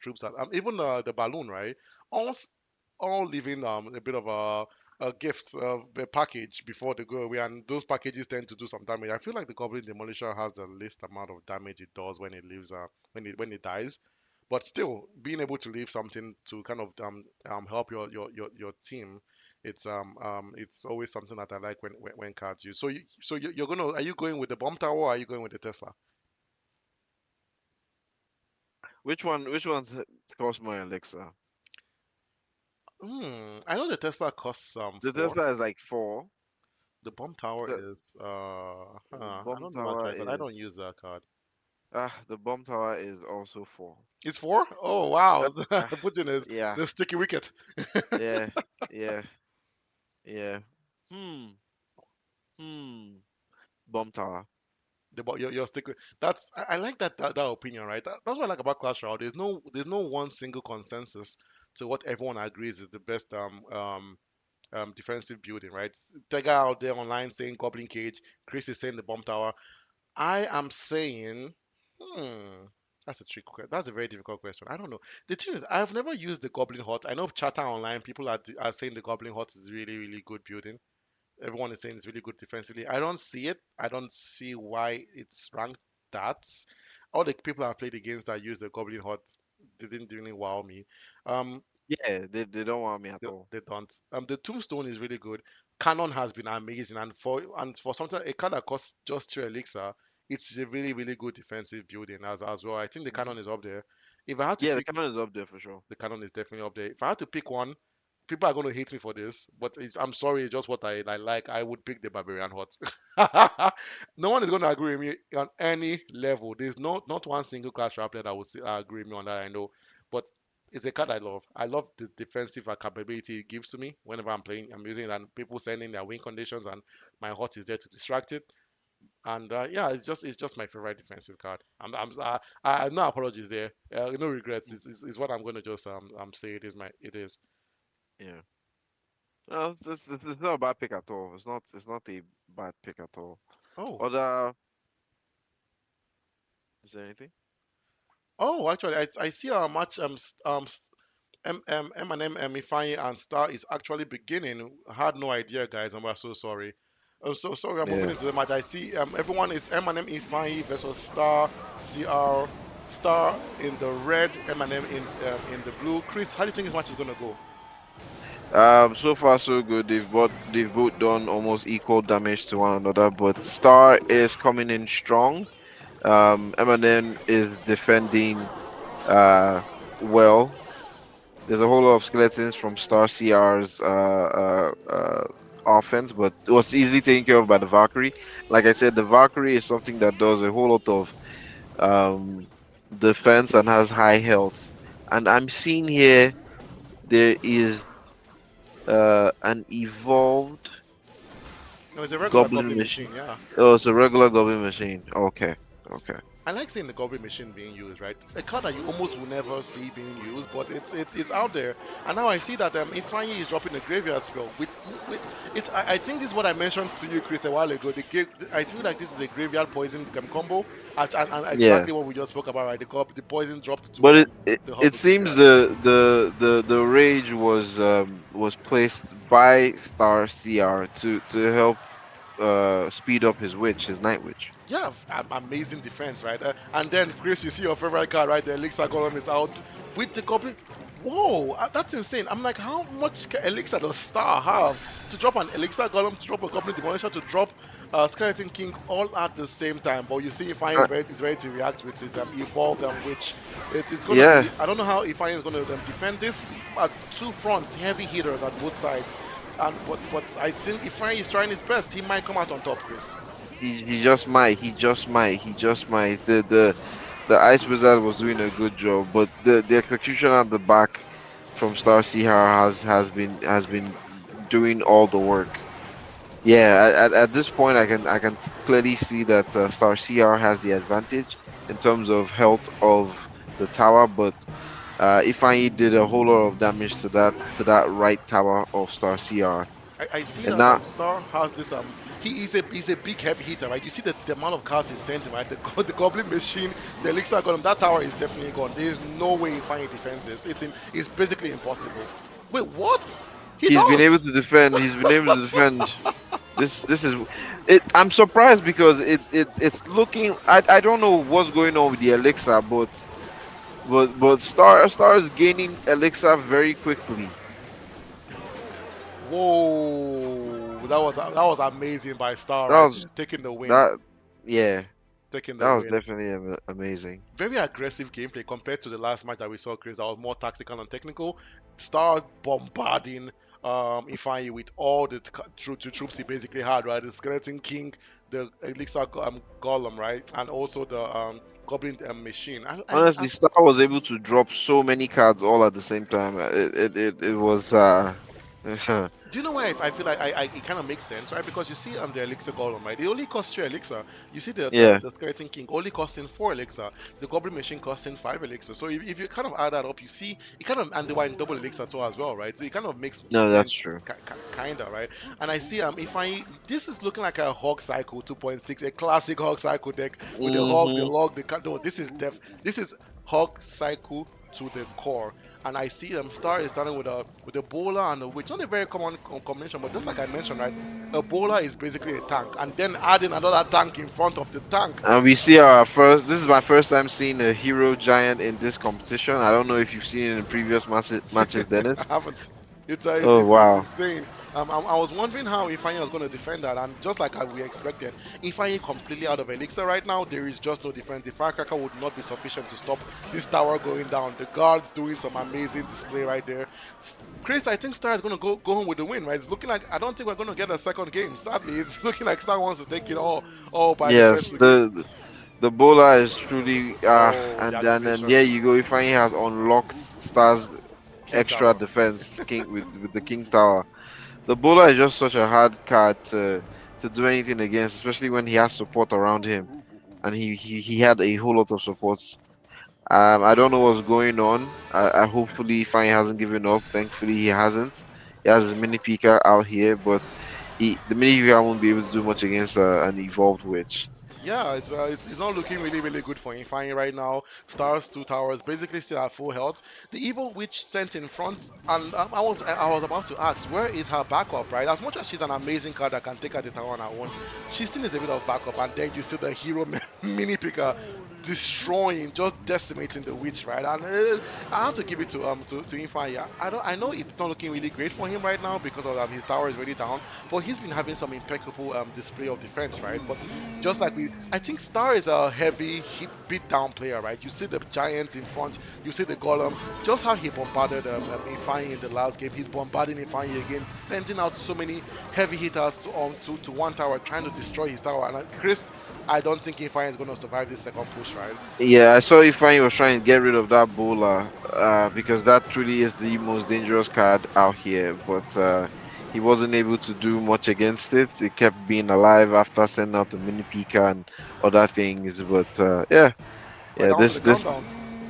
troops that even the balloon, right? All leaving a bit of a a gift, a package before they go away, and those packages tend to do some damage. I feel like the Goblin Demolisher has the least amount of damage it does when it leaves, when it dies. But still, being able to leave something to kind of help your team, it's always something that I like when cards use. You're gonna, are you going with the bomb tower or are you going with the Tesla? Which one costs more elixir? I know the Tesla costs The 4. Tesla is like 4. The bomb tower The is the I bomb don't know tower actually because I don't is use that card. the bomb tower is also 4. It's 4? Oh wow, Ah, Putin is yeah, the sticky wicket. yeah, yeah, yeah. Hmm, hmm. Bomb tower. Your sticky. I like that opinion, right? That's what I like about Clash Royale. There's no one single consensus to what everyone agrees is the best defensive building, right? Tega out there online saying Goblin Cage, Chris is saying the bomb tower. I am saying, hmm, that's a trick. That's a very difficult question. I don't know. The thing is, I've never used the Goblin Hut. I know chatter online, people are saying the Goblin Hut is really, really good building. Everyone is saying it's really good defensively. I don't see it. I don't see why it's ranked that. All the people I've played against that use the Goblin Hut didn't really wow me. Um, Yeah, they don't want me at all. they don't. The Tombstone is really good. Cannon has been amazing, and for something a card that costs just 3 elixir, it's a really really good defensive building as well. I think the Hmm. Cannon is up there. If I had to Yeah, the pick, cannon is up there for sure. the Cannon is definitely up there. If I had to pick one, people are going to hate me for this, but I'm sorry, it's just what I like. I would pick the Barbarian Hut. No one is going to agree with me on any level. There's not one single Clash Royale player that will agree with me on that. I know, but it's a card I love. I love the defensive capability it gives to me whenever I'm playing. I'm using it, and people sending their win conditions, and my Hut is there to distract it. And yeah, it's just my favorite defensive card. No apologies there. No regrets. Mm. It's what I'm going to just say. It is. Yeah. No, it's not a bad pick at all. It's not a bad pick at all. Oh. Other is there anything? Oh, actually, I see our match. M&M, Ifeanyi, and Star is actually beginning. I had no idea, guys. I'm so sorry. So sorry. I'm moving Yeah. into the match. I see everyone is M&M Ifeanyi versus Star CR. Star in the red, M&M in the blue. Chris, how do you think this match is gonna go? So far so good. They've both done almost equal damage to one another, but Star is coming in strong. Eminem is defending well. There's a whole lot of skeletons from Star CR's offense, but it was easily taken care of by the Valkyrie. Like I said, the Valkyrie is something that does a whole lot of um, defense and has high health. And I'm seeing here there is an evolved No, it's a regular goblin Goblin machine. machine. Yeah. Oh, it's a regular goblin machine. Okay, okay. I like seeing the Goblin Machine being used, right? A card that you almost will never see being used, but it's out there. And now I see that Ifeanyi is dropping the graveyard spell. With it's I think this is what I mentioned to you, Chris, a while ago. I feel like this is a graveyard poison combo, and Yeah. exactly what we just spoke about, right? The poison dropped But to help it the seems graveyard. the rage was placed by Star CR to help speed up his witch, his night witch. Yeah, amazing defense, right? And then, Chris, you see your favorite card right there, Elixir Golem is out with the Goblin. Whoa, that's insane. I'm like, how much Elixir does Star have to drop an Elixir Golem, to drop a Goblin Demolisher, to drop Skeleton King all at the same time? But you see, Ifeanyi Uh, is ready to react with it, evolve, which it's going to yeah, be. I don't know how Ifeanyi is going to defend this. Two front heavy hitters at both sides. But I think Ifeanyi is trying his best. He might come out on top, Chris. he just might, he just might. The Ice Wizard was doing a good job, but the execution at the back from Star CR has been doing all the work. Yeah, at this point, I can clearly see that Star CR has the advantage in terms of health of the tower, but Ifeanyi did a whole lot of damage to that right tower of Star CR, I see and that now Star has this he's a big heavy hitter, right? You see the amount of cards he's sending, right? The Goblin Machine, the Elixir Golem, that tower is definitely gone. There is no way he finds defenses. It's basically impossible. Wait, what? He He's been does. able to defend. He's been able to defend. This is it. I'm surprised because it's looking. I don't know what's going on with the elixir, but Star is gaining elixir very quickly. Whoa, that was amazing by Star That right was there, taking the win, that. Yeah, taking the that was win. definitely amazing. Very aggressive gameplay compared to the last match that we saw, Chris. That was more tactical and technical. Star bombarding Ifeanyi with all the troops he basically had, right? The Skeleton King, the Elixir Golem, right, and also the Goblin Machine. Honestly, Star was able to drop so many cards all at the same time. It was Do you know why I feel like it kind of makes sense, right? Because you see the elixir golem, right? They only cost 3 elixir. You see yeah. the skeleton king only costing 4 elixir. The goblin machine costing 5 elixir. So if you kind of add that up, you see it kind of, and they were in double elixir too as well, right? So it kind of makes No, that's sense, true. kinda, right? And I see if I this is looking like a hog cycle 2.6, a classic hog cycle deck with the hog, the Hmm. log, the no, this is hog cycle to the core. And I see them starting with a bowler and a witch. Not a very common combination, but just like I mentioned, right? A bowler is basically a tank, and then adding another tank in front of the tank. And we see our first. This is my first time seeing a hero giant in this competition. I don't know if you've seen it in previous matches, I Dennis. haven't. Oh It's wow. insane. I was wondering how Ifeanyi was going to defend that, and just like we expected, Ifeanyi completely out of elixir right now. There is just no defense. The firecracker would not be sufficient to stop this tower going down. The guards doing some amazing display right there. Chris, I think Star is going to go home with the win, right? It's looking like I don't think we're going to get a second game. Sadly, it's looking like Star wants to take it all by the first Yes, two games. the bowler is truly Oh, the and activation, there you go. If he has unlocked Star's King extra Tower. defense king with the king tower. The bowler is just such a hard card to do anything against, especially when he has support around him, and he had a whole lot of supports. I don't know what's going on. I hopefully Fine hasn't given up. Thankfully he hasn't. He has his mini Pika out here, but the mini Pika won't be able to do much against an evolved witch. Yeah, it's not looking really good for Infine right now. Stars two towers basically still at full health. The evil witch sent in front, and I was about to ask where is her backup, right? As much as she's an amazing card that can take her the tower on her own, she still needs a bit of backup. And then you see the hero mini picker destroying, just decimating the witch, right? And I have to give it to Infine. Yeah, I know it's not looking really great for him right now because of his tower is already down, but he's been having some impeccable display of defense, right? But just like I think Star is a heavy hit beat down player, right? You see the Giants in front, you see the Golem, just how he bombarded Ifeanyi in the last game. He's bombarding Ifeanyi again, sending out so many heavy hitters to one tower, trying to destroy his tower. And Chris, I don't think Ifeanyi is going to survive this second push, right? Yeah, I saw Ifeanyi was trying to get rid of that bowler because that truly is the most dangerous card out here, but he wasn't able to do much against it. It kept being alive after sending out the mini Pika and other things, but yeah. We're Yeah, down to the this countdown.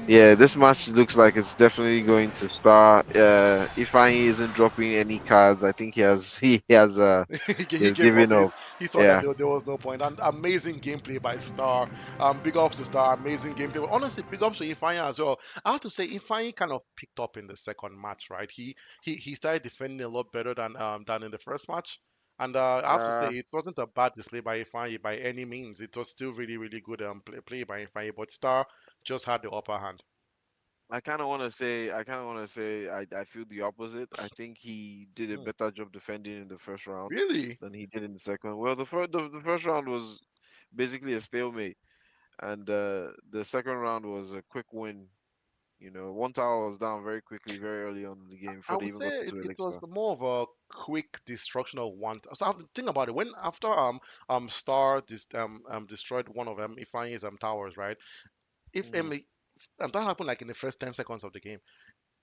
yeah, this match looks like it's definitely going to start. Ifeanyi isn't dropping any cards. I think he He has gave up. given up. He saw that Yeah. there was no point. And amazing gameplay by Star. Big ups to Star. Amazing gameplay. But honestly, big ups to Ifeanyi as well. I have to say, Ifeanyi kind of picked up in the second match, right? He started defending a lot better than in the first match. And I have to say, Uh, it wasn't a bad display by Ifeanyi by any means. It was still really good play by Ifeanyi. But Star just had the upper hand. I kind of want to say, I feel the opposite. I think he did a Hmm. better job defending in the first round Really? than he did in the second. Well, the first round was basically a stalemate, and the second round was a quick win. You know, one tower was down very quickly, very early on in the game I before they would even say got to it was elixir. more of a quick destruction of one. So I have to think about it. When after Star destroyed one of Ifeanyi's towers, right? If Hmm. and that happened like in the first 10 seconds of the game,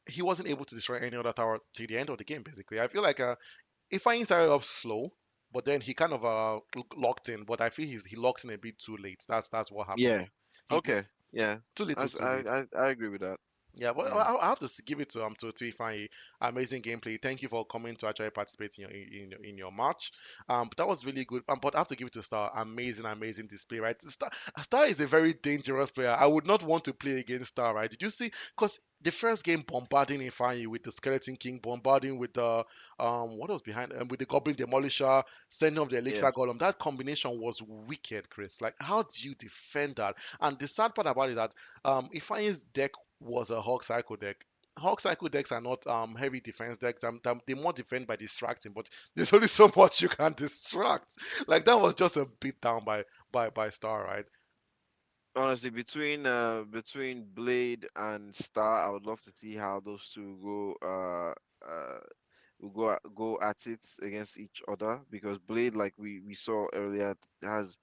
he wasn't able to destroy any other tower till the end of the game. Basically, I feel like Ifeanyi started off slow, but then he kind of locked in. But I feel he locked in a bit too late. That's what happened. Yeah. He Okay. Yeah. too little, too late. I agree with that. Yeah, but Yeah. I have to give it to Ifeanyi. Amazing gameplay. Thank you for coming to actually participate in your match. But that was really good. But I have to give it to Star. Amazing display, right? Star is a very dangerous player. I would not want to play against Star, right? Did you see? Because the first game bombarding Ifeanyi with the Skeleton King, bombarding with the what was behind with the Goblin Demolisher, sending up the Yeah. Elixir Golem. That combination was wicked, Chris. Like, how do you defend that? And the sad part about it is that Ifeanyi's deck was a Hawk Cycle deck. Hawk Cycle decks are not heavy defense decks. They more defend by distracting, but there's only so much you can distract. Like that was just a beat down by Star, right? Honestly, between Blade and Star, I would love to see how those two will go at it against each other, because Blade, like we saw earlier, has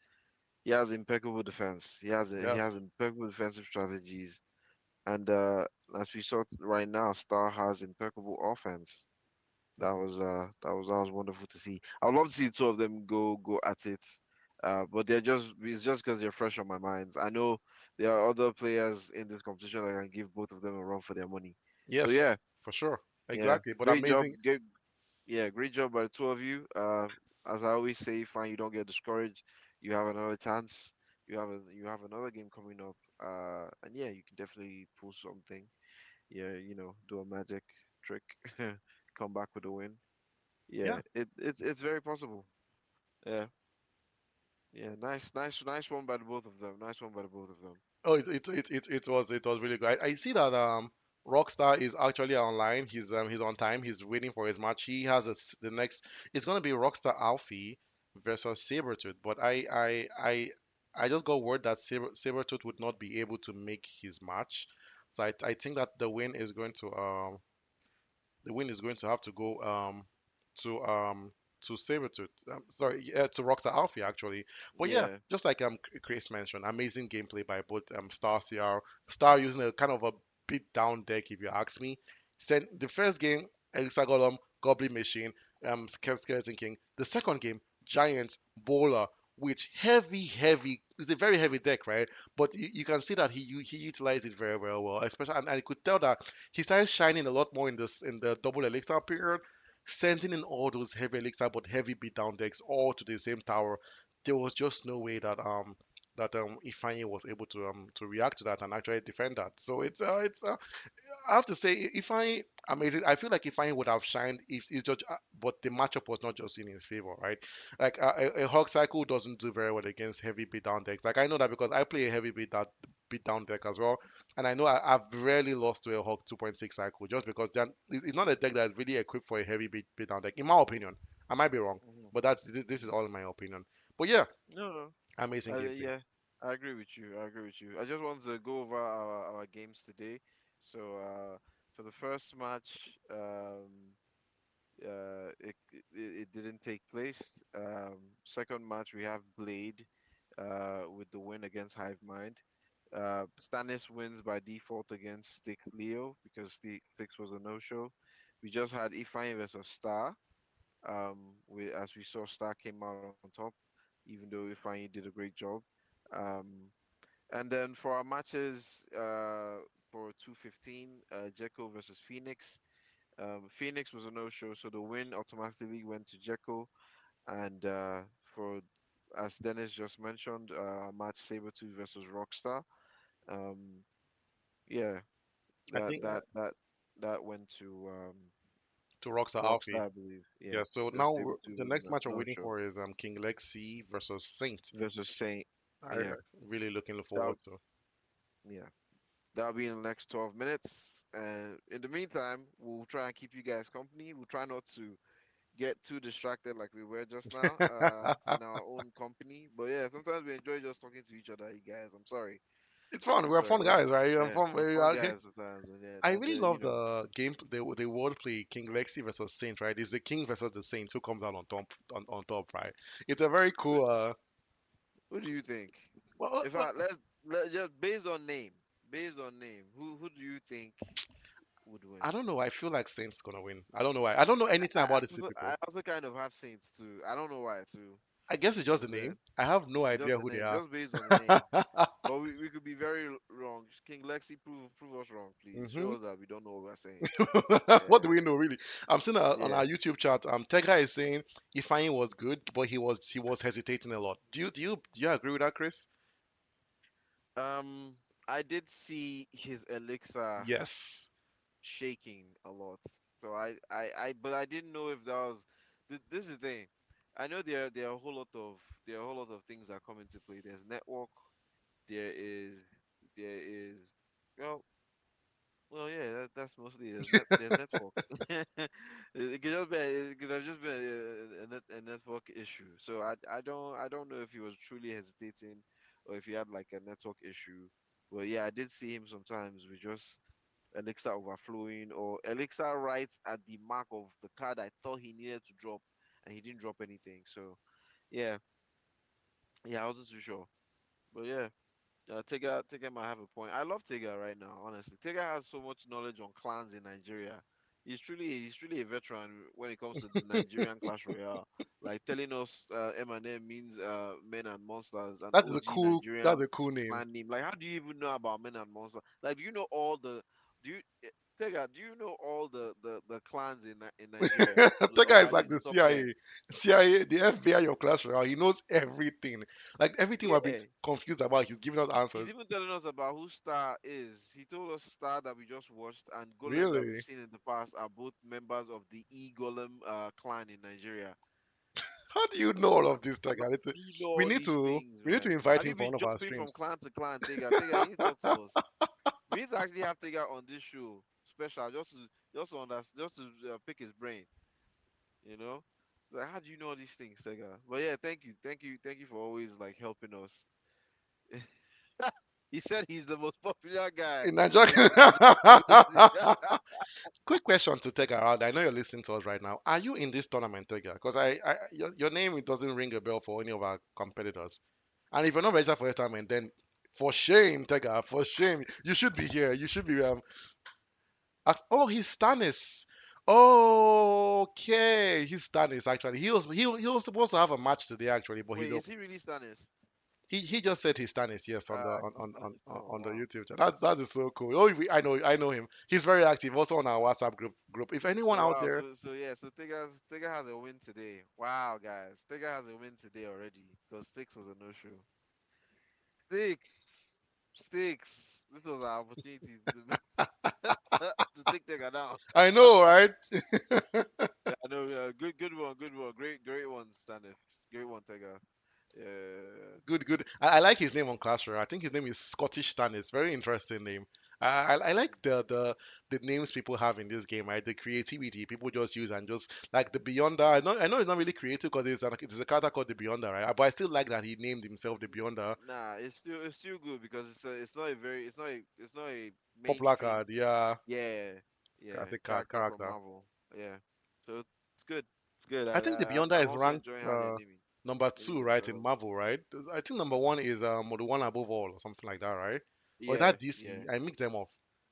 he has impeccable defense. He Yeah, has impeccable defensive strategies, and as we saw right now, Star has impeccable offense. That was wonderful to see. I would love to see the two of them go at it. But it's just because they're fresh on my mind. I know there are other players in this competition that can give both of them a run for their money. So yes, yeah, for sure, yeah, exactly. But great job. amazing, Yeah, great job by the two of you. As I always say, fine, you don't get discouraged. You have another chance. You have another game coming up. And yeah, you can definitely pull something. Yeah, do a magic trick, come back with a win. yeah. Yeah, it's very possible. Yeah, yeah, nice one by the both of them. Nice one by the both of them. Oh, it was really good. I see that Rockstar is actually online. He's on time. He's waiting for his match. He has the next. It's gonna be Rockstar Alfie versus Sabretooth. But I just got word that Sabretooth would not be able to make his match. So I think that the win is going to have to go to Sabretooth. Sorry, yeah, to Rockstar Alfie actually. But yeah, Yeah, just like Chris mentioned, amazing gameplay by both Star CR. Star using a kind of a beat down deck, if you ask me. Sent the first game, Elixir Golem, Goblin Machine, Skeleton King. The second game, Giant, Bowler, which heavy. It's a very heavy deck, right? But you can see that he utilized it very well, especially, and I could tell that he started shining a lot more in the double elixir period, sending in all those heavy elixir but heavy beatdown decks all to the same tower. There was just no way that Ifeanyi was able to react to that and actually defend that. So I have to say, if I amazing, I feel like if I would have shined if it's just, but the matchup was not just in his favor, right? Like a Hog Cycle doesn't do very well against heavy beatdown decks. Like I know that because I play a heavy beatdown deck as well, and I know I've rarely lost to a Hog 2.6 cycle just because it's not a deck that is really equipped for a heavy beatdown deck, in my opinion. I might be wrong, hmm but this is all in my opinion. But yeah, no, no, amazing gameplay. yeah, I agree with you. I agree with you. I just wanted to go over our games today. So for the first match, it didn't take place. Second match, we have Blade with the win against Hive Mind. Stannis wins by default against Stick Leo because Sticks was a no-show. We just had Ifeanyi versus Star. As we saw, Star came out on top, even though Ifeanyi did a great job. Um, and then for our matches, for 215, Jekko versus Phoenix. Phoenix was a no-show, so the win automatically went to Jekko. And for as Dennis just mentioned, match Sabretooth versus Rockstar. Um, yeah, I that think that that that went to Rockstar Rockstar, Alfie. I believe. Yeah, Yeah, so because now Sabretooth the was next match we're no waiting show for is King Lexi versus Saint. versus Saint. I Yeah, really looking that forward to. yeah, that'll be in the next 12 minutes. And in the meantime, we'll try and keep you guys company. We'll try not to get too distracted like we were just now in our own company. But yeah, sometimes we enjoy just talking to each other, you guys. I'm sorry. It's fun. I'm We're sorry. fun guys, right? I'm Yeah, fun. we're fun guys sometimes. And yeah, I really you love know, the game, the wordplay King Lexi versus Saint, right? It's the King versus the Saint who comes out on top, right? It's a very who, cool. who do you think? Well, If I let's just based on name, who do you think would win? I don't know. I feel like Saint's gonna win. I don't know why. I don't know anything about the city people. I also kind of have Saints too. I don't know why too. I guess it's You know just what a I'm name. saying? I have no Just idea the who they name, are. just based on the name. But we could be very wrong. King Lexi, prove us wrong, please. Hmm. Show us that we don't know what we're saying. What do Yeah, we know, really? I'm seeing on yeah. our YouTube chat. Tegra is saying Ifeanyi was good, but he was hesitating a lot. Do you agree with that, Chris? Um, I did see his elixir Yes. shaking a lot. So but I didn't know if that was. This is the thing. I know there are a whole lot of things that come into play. There's network. There is there is well yeah, that's mostly it. There's network. It could have just been a network issue. So I don't know if he was truly hesitating or if he had like a network issue. But yeah, I did see him sometimes with just elixir overflowing or elixir right at the mark of the card I thought he needed to drop and he didn't drop anything. So yeah, yeah, I wasn't too sure. But yeah. Tiga might have a point. I love Tiga right now, honestly. Tiga has so much knowledge on clans in Nigeria. He's truly a veteran when it comes to the Nigerian Clash Royale. Like telling us M&M means men and monsters, an OG That's Nigerian a cool name. clan name. Like how do you even know about men and monsters? Like do you know all the do you Tiga, do you know all the clans in Nigeria? That Or guy is at like least the the top 10? CIA, the FBI, your class royale. He knows everything. Like everything we'll be Yeah. confused about, he's giving us He's answers. even telling us about who Star is. He told us Star that we just watched and Golem that we've Really? seen in the past are both members of the E Golem clan in Nigeria. How do you know all of this, How Tega? do you know We all need these to things, we need man? to invite Have him you for been one of our jumping from streams. clan to clan, Tega? Tega, you need to talk to us. We need to actually have Tega on this show, special, just to pick his brain. You know, it's like how do you know all these things, Tega? But yeah, thank you for always like helping us. He said he's the most popular guy In Nigeria. in Nigeria. Quick question to Tega out. I know you're listening to us right now. Are you in this tournament, Tega? Because your name, it doesn't ring a bell for any of our competitors. And if you're not registered for this tournament, then for shame, Tega, for shame. You should be here. You should be oh, he's Stannis. Okay, he's Stannis actually. He was supposed to have a match today actually, but Wait, is he really Stannis? he just said he's Stannis, yes, on the He's Stannis. Oh on the wow. YouTube channel. That is so cool. Oh, I know him. He's very active also on our WhatsApp group. If anyone So out wow. there, So yeah. So Tiga has a win today. Wow, guys. Tiga has a win today already because Sticks was a no show. Sticks, Sticks. This was our opportunity to take Tiga down. I know, right? Yeah, I know. Yeah, good one. Great one, Stannis. Great one, Tiga. Yeah. Good. I like his name on Clash Royale. I think his name is Scottish Stannis. Very interesting name. I like the names people have in this game, right? The creativity people just use and just like the Beyonder. I know it's not really creative because it's a character called the Beyonder, right? But I still like that he named himself the Beyonder. Nah, it's still good because it's not a very it's not a Popular mainstream. card, yeah. Yeah, yeah, Classic character from character. Marvel. Yeah, so it's good. It's good. I think the Beyonder I'm is also ranked enjoying how they're number naming two, them right, very in well. Marvel, right? I think number one is the one above all or something like that, right? Or is Yeah, that yeah. DC? I mix them up.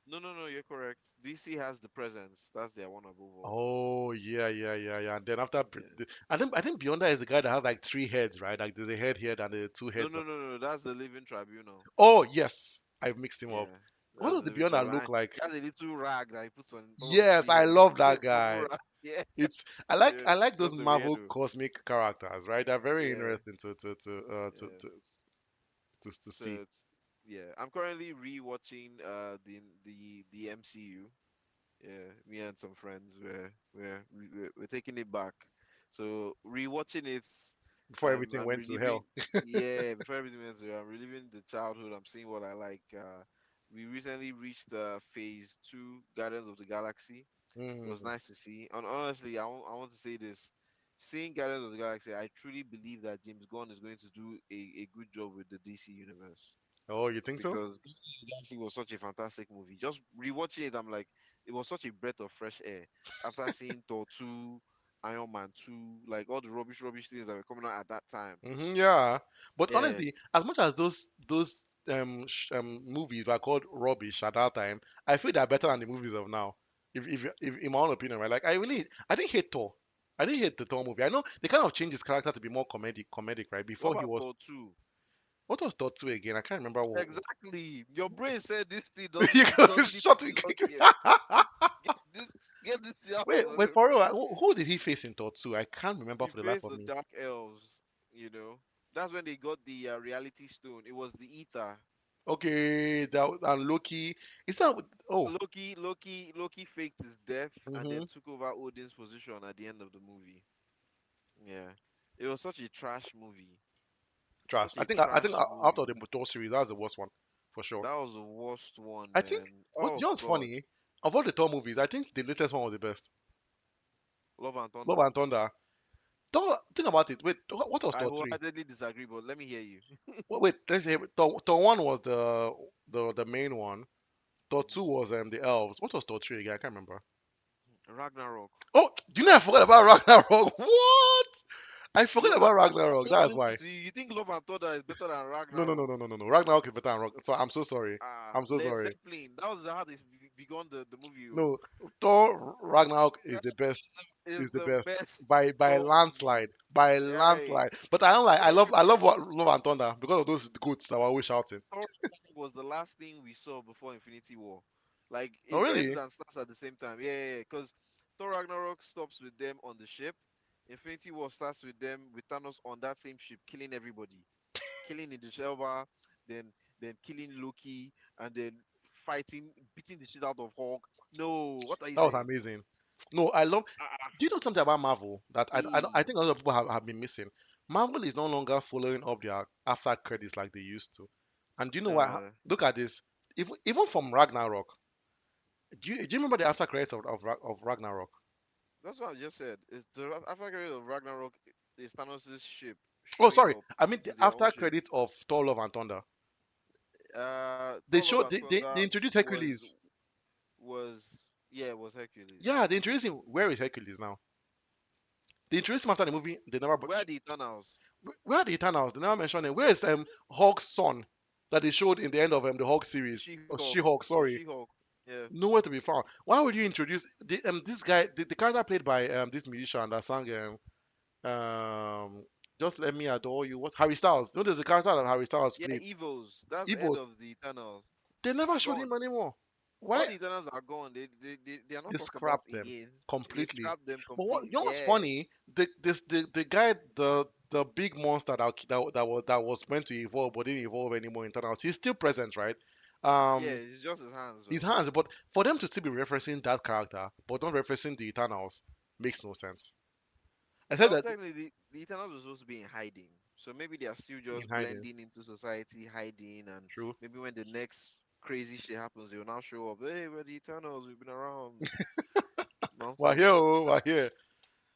No, you're correct. DC has the presence. That's their one above all. Oh yeah. And then Yeah. I think Beyonder is the guy that has like three heads, right? Like there's a head here and the two No, heads. no. That's the Living Tribunal. Oh yes, I've mixed him up. Yeah, What that's does the the Living Beyonder Tribunal. look like? He has a little rag that he puts on top of his Yes, I sleeve. love that Bubble guy. wrap. Yeah, It's I like yeah. I like those Just a Marvel weirdo. cosmic characters, right? They're very Yeah, interesting yeah. to see. So yeah, I'm currently rewatching the MCU. Yeah, me and some friends we're taking it back. So rewatching it, Before everything I'm went to hell. reliving. Yeah, before everything ends, I'm reliving the childhood. I'm seeing what I like. We recently reached phase two, Guardians of the Galaxy. It was Mm. nice to see. And honestly, I want to say this. Seeing Guardians of the Galaxy, I truly believe that James Gunn is going to do a good job with the DC universe Oh, you think so? because Galaxy was such a fantastic movie. Just rewatching it, I'm like, it was such a breath of fresh air after seeing Thor 2, Iron Man 2, like all the rubbish things that were coming out at that time. Yeah, but Yeah, honestly, as much as those movies were called rubbish at that time, I feel they're better than the movies of now. If in my own opinion, right? Like I didn't hate Thor. I didn't hate the Thor movie. I know they kind of changed his character to be more comedic, right? What Before he about was, Thor 2? what was Thor 2 again? I can't remember what. Exactly. Your brain said this thing You doesn't could doesn't need to shut be it. logged here. Get this get this thing out of Wait, my wait, for real, memory. who did he face in Thor 2? I can't remember He for the life faced of the me. Dark Elves, you know. That's when they got the reality stone. It was the ether. Okay, that and Loki. Is that oh? Loki faked his death and Mm-hmm. then took over Odin's position at the end of the movie. Yeah. It was such a trash movie. Trash. Such a I think trash out of movie. the Thor series, that's the worst one for sure. That was the worst one, I think man. what Oh you know what's God. funny? Of all the Thor movies, I think the latest one was the best. Love and Love Thunder. and Thunder. Thor, think about it. Wait, what was I Thor 3? wholeheartedly disagree, but let me hear you. Wait, let's say Thor 1 was the main one. Thor 2 Mhm. was the elves. What was Thor 3 again? I can't remember. Ragnarok. Oh, do you know I forgot about Ragnarok? What? I forgot Love about and Ragnarok. don't That's do why. this. You think Love and Thunder is better than No, no, Ragnarok? no, no, no, no, no. Ragnarok is better than Rock. So I'm so sorry. I'm so Led sorry. Zeppelin. That was how they began the movie. Oh. No, Thor Ragnarok is the Ragnarok best. is Is the the best best by a Thor movie. landslide. By a Right. landslide. But I don't like. Thor I love Ragnarok, what Love and Thunder because of those goods that were always shouting. Thor Ragnarok was the last thing we saw before Infinity War. Like Oh it ends really? and starts at the same time. Yeah, yeah, yeah. Because Thor Ragnarok stops with them on the ship. Infinity War starts with them with Thanos on that same ship, killing everybody, killing Idris then killing Loki, and then fighting, beating the shit out of Hulk. No, what are you That was saying? amazing. No, I love. Do you know something about Marvel that I Hey, think a lot of people have been missing? Marvel is no longer following up their after credits like they used to. And do you know why? uh, Look at this. Even from Ragnarok, do you remember the after credits of Ragnarok? that's what I just said. It's the after credit of Ragnarok is Thanos' ship Oh, showing sorry. up I mean the to their own after ship. credits of Thor: Love and Thunder. They Thor Love showed and they Thunder introduced was Hercules. was yeah, it was Hercules. Yeah, they introduced him. Where is Hercules now? They introduced him after the movie. They never. Where are the Eternals? Where are the Eternals? They never mentioned him. Where is Hulk's son that they showed in the end of the Hulk series? Oh, She-Hulk. She-Hulk. Sorry, She-Hulk. Yeah. nowhere to be found. Why would you introduce this guy, the character played by this musician that sang "Just Let Me Adore You"? What Harry Styles? You know, there's a character that Harry Styles Yeah, played. Evils. That's the head Evil. of the Eternals. They never showed him Gone. anymore. All Why? the Eternals are gone. They are not They talked about scrapped them again. They completely. scrapped them But what, you completely. know what's Yeah. funny? The guy, the big monster that was meant to evolve but didn't evolve anymore in Thanos, he's still present, right? Yeah, Um, it's just his hands his though. hands, but for them to still be referencing that character but not referencing the Eternals makes no sense. I said Well, that technically, the Eternals were supposed to be in hiding, so maybe they are still in just hiding. blending into society, hiding, and True. maybe when the next crazy shit happens, they will now show up. Hey, we're the Eternals. We've been around. We're here, Nonsense. oh, we're here.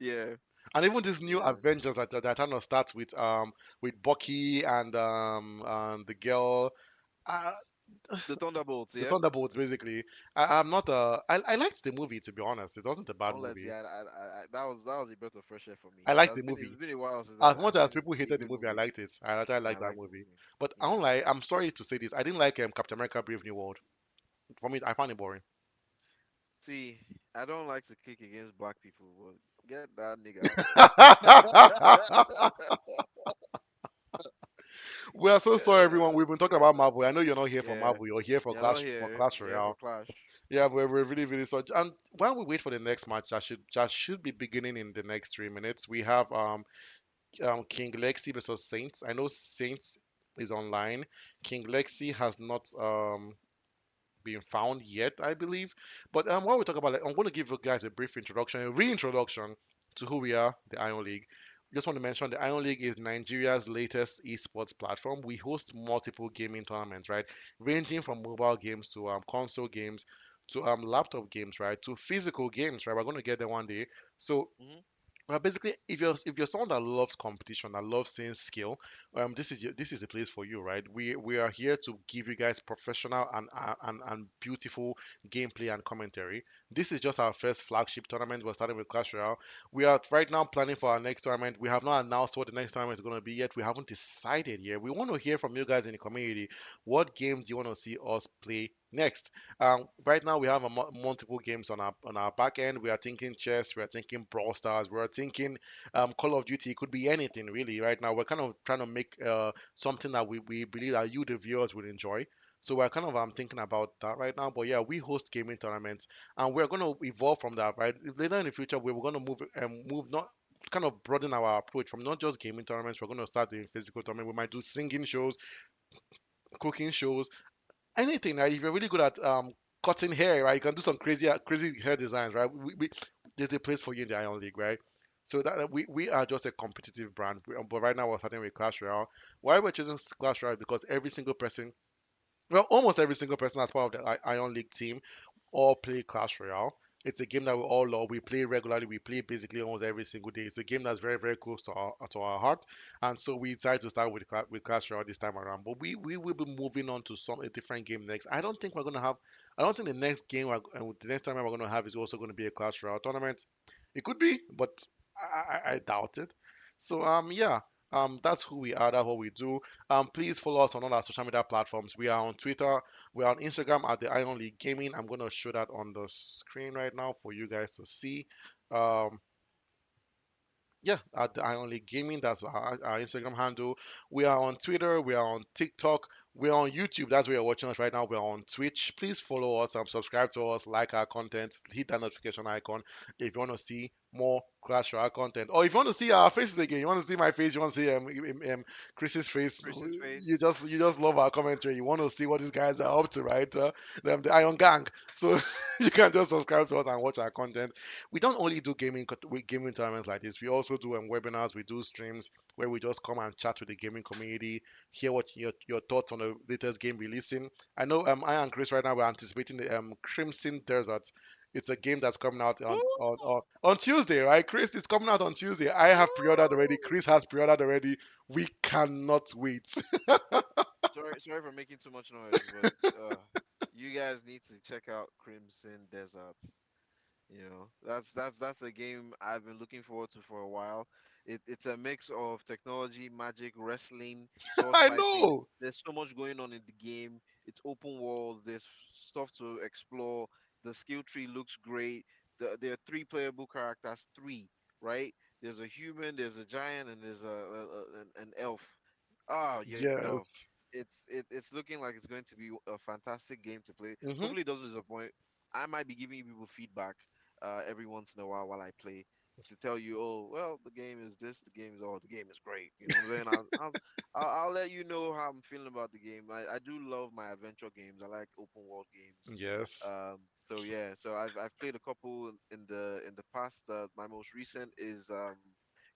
Yeah, And even this new yeah. Avengers that Thanos starts with Bucky and the girl. Uh, The Thunderbolts. the Yeah. Thunderbolts, basically. I'm not I liked the movie, to be honest. It wasn't a bad Honestly, movie. that was a breath of fresh air for me. I It liked has the been it's movie. been a while since As I've much as seen people a hated the good movie, I movie. liked it. I actually I liked that like the movie. movie. But I Yeah. don't like. I'm sorry to say this. I didn't like Captain America: Brave New World. For me, I found it boring. See, I don't like to kick against black people, but get that nigga out of We are so sorry, everyone. here. We've been talking about Marvel. I know you're not here for Yeah. Marvel. You're here for You're not For here. Clash You're here for Royale. Clash. Yeah, we're really really sorry. And while we wait for the next match, that should be beginning in the next 3 minutes. We have King Lexi versus Saints. I know Saints is online. King Lexi has not been found yet, I believe. But while we talk about it, I'm going to give you guys a brief introduction, a reintroduction to who we are, the Iron League. Just want to mention the Iron League is Nigeria's latest esports platform. We host multiple gaming tournaments, right? Ranging from mobile games to console games to laptop games, right? To physical games, right? We're going to get there one day. So Hmm. well, basically, if you're someone that loves competition, that loves seeing skill, this is a place for you, right? We are here to give you guys professional and beautiful gameplay and commentary. This is just our first flagship tournament. We're starting with Clash Royale. We are right now planning for our next tournament. We have not announced what the next tournament is going to be yet. We haven't decided yet. We want to hear from you guys in the community. What game do you want to see us play Next, right now we have multiple games on our back end. We are thinking chess, we are thinking Brawl Stars, we are thinking Call of Duty. It could be anything really. Right now, we're kind of trying to make something that we believe that you, the viewers, will enjoy. So we're kind of thinking about that right now. But yeah, we host gaming tournaments, and we're going to evolve from that. Right, later in the future, we're going to move not kind of broaden our approach from not just gaming tournaments. We're going to start doing physical tournaments. We might do singing shows, cooking shows, anything. Right? If you're really good at cutting hair, right, you can do some crazy hair designs, right? There's a place for you in the Iron League, right? So we are just a competitive brand, but right now we're starting with Clash Royale. Why we're choosing Clash Royale? Because every single person, well, almost every single person as part of the Iron League team all play Clash Royale. It's a game that we all love. We play regularly. We play basically almost every single day. It's a game that's very close to our heart, and so we decided to start with Clash Royale this time around. But we will be moving on to some a different game next. I don't think we're gonna have. I don't think the next game the next time we're gonna have is also gonna be a Clash Royale tournament. It could be, but I doubt it. So yeah. That's who we are. That's what we do. Please follow us on all our social media platforms. We are on Twitter, we're on Instagram at the Iron League Gaming. I'm gonna show that on the screen right now for you guys to see. Um, yeah, at the Iron League Gaming. That's our Instagram handle. We are on Twitter. We are on TikTok. We're on YouTube. That's where you're watching us right now. We're on Twitch. Please follow us and subscribe to us. Like our content. Hit that notification icon if you want to see more Clash Royale content, or if you want to see our faces again. You want to see my face. You want to see Chris's face. Chris's You face. just love our commentary. You want to see what these guys are up to, right? The Iron Gang. So you can just subscribe to us and watch our content. We don't only do gaming tournaments like this. We also do webinars. We do streams where we just come and chat with the gaming community, hear what your thoughts on the latest game releasing. I know I and Chris right now we're anticipating the Crimson Desert. It's a game that's coming out on Tuesday, right? Chris is coming out on Tuesday. I have pre-ordered already. Woo! Chris has pre-ordered already. We cannot wait. Sorry for making too much noise, but you guys need to check out Crimson Desert. You know, that's a game I've been looking forward to for a while. It's a mix of technology, magic, wrestling, sword I fighting. know. There's so much going on in the game. It's open world. There's stuff to explore. The skill tree looks great. There are three playable characters, three, right? There's a human, there's a giant, and there's an elf. Oh, yo, Yes. it's looking like it's going to be a fantastic game to play. Hmm. Hopefully, it doesn't disappoint. I might be giving people feedback every once in a while I play to tell you, oh, well, the game is this, the game is oh, the game is great. You know what I'm saying? I'll let you know how I'm feeling about the game. I do love my adventure games. I like open world games. Yes. So yeah, so I've played a couple in the past. My most recent is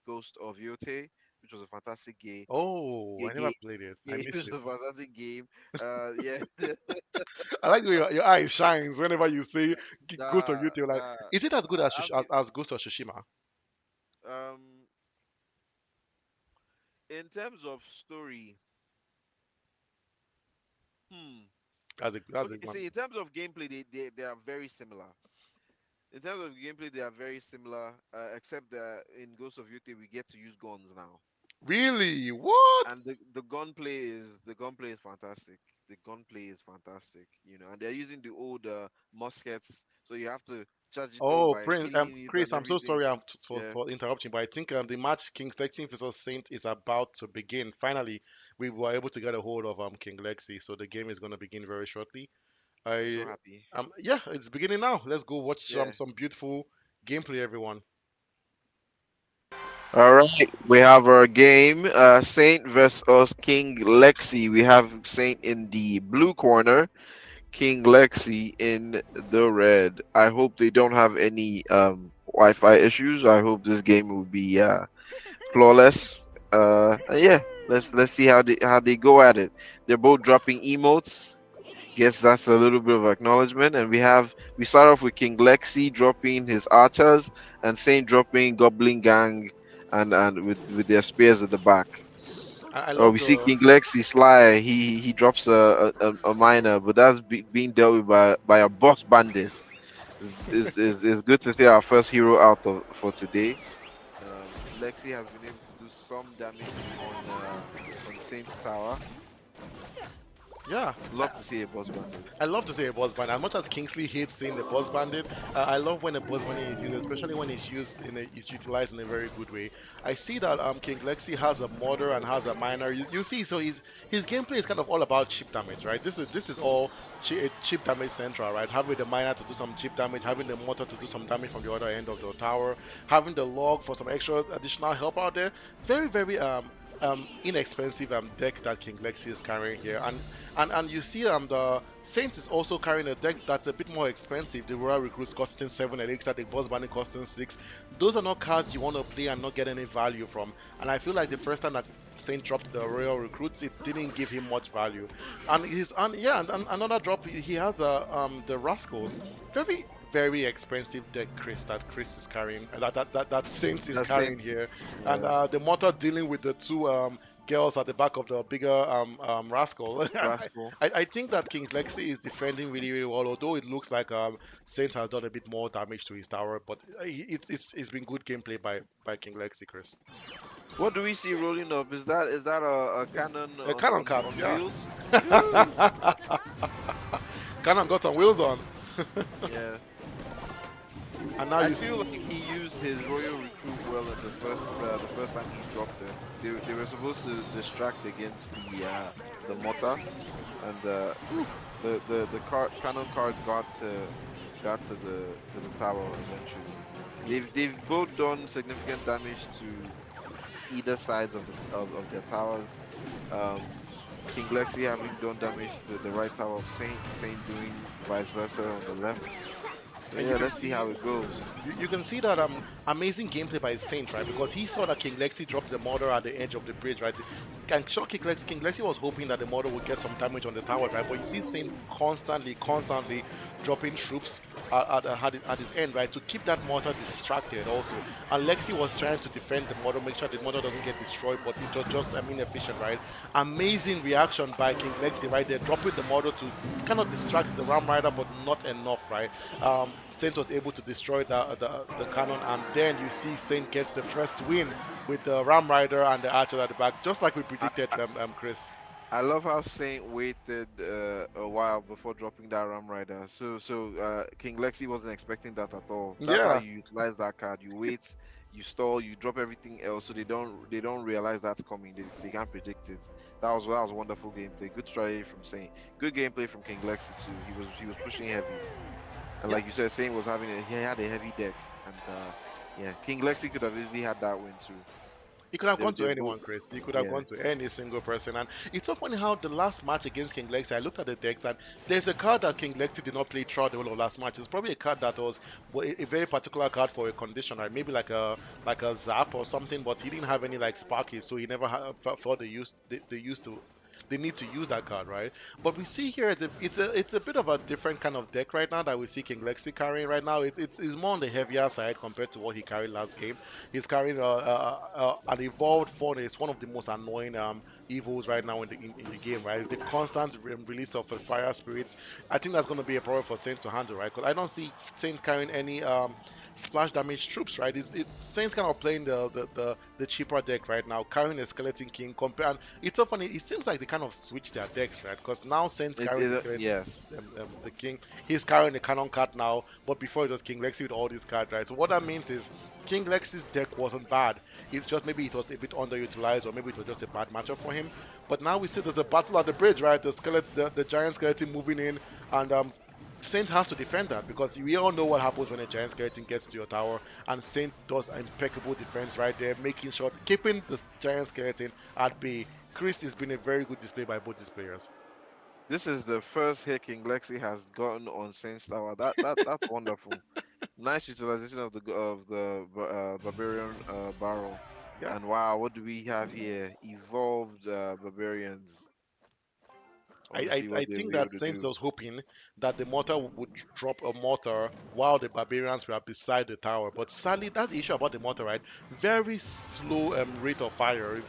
Ghost of Yote, which was a fantastic game. Oh, I Game, never game, played it. I game. It missed was it. a fantastic game. Yeah. I like the way your eye shines whenever you say Ghost of Nah, Youth. You're like, nah. is it as good as I've been as Ghost of Tsushima? um in terms of story. Hmm. That's a Okay, one. see, in terms of gameplay, they are very similar. In terms of gameplay, they are very similar, except that in Ghost of Yute we get to use guns now, Really? What? and the gunplay is fantastic. The gunplay is fantastic, you know, and they're using the old muskets, so you have to charge it up Oh, by Prince, cleaning it Chris, and I'm so everything. sorry Yeah, for interrupting, but I think the match King Lexi vs Saint is about to begin. Finally, we were able to get a hold of King Lexi, so the game is going to begin very shortly. so I happy. Yeah, it's beginning now. Let's go watch Yeah. some beautiful gameplay, everyone. All right, we have our game, Saint versus King Lexi. We have Saint in the blue corner, King Lexi in the red. I hope they don't have any Wi-Fi issues. I hope this game will be flawless. Yeah, let's see how they go at it. They're both dropping emotes. Guess that's a little bit of acknowledgement. And we start off with King Lexi dropping his archers and Saint dropping Goblin Gang and with their spears at the back. I Oh, love we see the King Lexi Sly. He drops a miner, but that's being dealt with by a boss bandit. Is good to see our first hero out of for today. Lexi has been able to do some damage on Saint's tower. Yeah, Love to see a boss bandit. I love to say a Buzz Bandit. As much as Kingsley hates seeing the Buzz Bandit, I love when a Buzz Bandit is used, especially when it's used it's utilized in a very good way. I see that King Lexi has a mortar and has a miner. You see, so his gameplay is kind of all about chip damage, right? This is all chip damage central, right? Having the miner to do some chip damage, having the mortar to do some damage from the other end of the tower, having the log for some extra additional help out there. Very very inexpensive deck that King Lexi is carrying here, and you see the Saints is also carrying a deck that's a bit more expensive. The Royal Recruits costing 7 elixir, the Boss Bunny costing 6. Those are not cards you want to play and not get any value from. And I feel like the first time that Saint dropped the Royal Recruits, it didn't give him much value. And yeah, and another drop he has the Rascals. Very very expensive deck, Chris, that Chris is carrying, that Saint is That's it. carrying here, and Yeah, the Mortar dealing with the two girls at the back of the bigger rascal. rascal. I think that King Lexi is defending really, really well, although it looks like Saint has done a bit more damage to his tower, but it's been good gameplay by King Lexi, Chris. What do we see rolling up? Is that a cannon Cannon card, on yeah. wheels? Yoo! Cannon got some wheels on, Yeah. and now I you feel see, like he used his royal recruit well in the first time he dropped it. They were supposed to distract against the mortar, and the cannon card got to the tower eventually. They've both done significant damage to either sides of their towers. Um, King Lexi having done damage to the right tower of Saint doing vice versa on the left. So and yeah, let's see how it goes. you can see that amazing gameplay by Saint, right? Because he saw that King Lexi dropped the mortar at the edge of the bridge, right? And sure, King Lexi was hoping that the mortar would get some damage on the tower, right? But you see Saint constantly dropping troops at his end, right? To keep that mortar distracted also. And Lexi was trying to defend the mortar, make sure the mortar doesn't get destroyed, but it was just, I mean, efficient, right? Amazing reaction by King Lexi, right? They're dropping the mortar to kind of distract the Ram Rider, but not enough, right? Saint was able to destroy the cannon, and then you see Saint gets the first win with the Ram Rider and the Archer at the back, just like we I, predicted, Chris. I love how Saint waited a while before dropping that Ram Rider. So King Lexi wasn't expecting that at all. That's how Yeah, you utilize that card. You wait, you stall, you drop everything else, so they don't realize that's coming. They can't predict it. That was wonderful gameplay. Good strategy from Saint. Good gameplay from King Lexi too. He was pushing heavy, and yeah. like you said, Saint was he had a heavy deck, and yeah, King Lexi could have easily had that win too. He could have They gone they to both anyone, Chris. He could have yeah. gone to any single person. And it's so funny how the last match against King Lexi, I looked at the decks, and there's a card that King Lexi did not play throughout the whole of last match. It's probably a card that was a very particular card for a condition, right? Maybe like a zap or something, but he didn't have any like sparky, so he never felt they need to use that card, right? But we see here it's a bit of a different kind of deck right now that we see King Lexi carrying right now. It's more on the heavier side compared to what he carried last game. He's carrying an evolved fauna. It's one of the most annoying evils right now in the game, right? The constant release of a fire spirit. I think that's going to be a problem for Saints to handle, right? Because I don't see Saints carrying any splash damage troops, right? It's Saints kind of playing the cheaper deck right now, carrying a Skeleton King. And it's so funny. It seems like they kind of switched their decks, right? Because now Saints carrying Yes. the King. He's carrying the Cannon card now, but before it was King Lexi with all these cards, right? So what that means is King Lexi's deck wasn't bad. It's just maybe it was a bit underutilized, or maybe it was just a bad matchup for him. But now we see there's a battle at the bridge, right? The giant skeleton moving in, and Saint has to defend that because we all know what happens when a giant skeleton gets to your tower, and Saint does impeccable defense right there, making sure keeping the giant skeleton at bay. Chris, has been a very good display by both these players. This is the first hit King Lexi has gotten on Saint Tower. That's wonderful. Nice utilization of the barbarian barrel. Yeah. And wow, what do we have here? Evolved barbarians. I want to see I what they'll think be that able to Saints do. was hoping that the mortar would drop a mortar while the barbarians were beside the tower. But sadly, that's the issue about the mortar, right? Very slow rate of fire.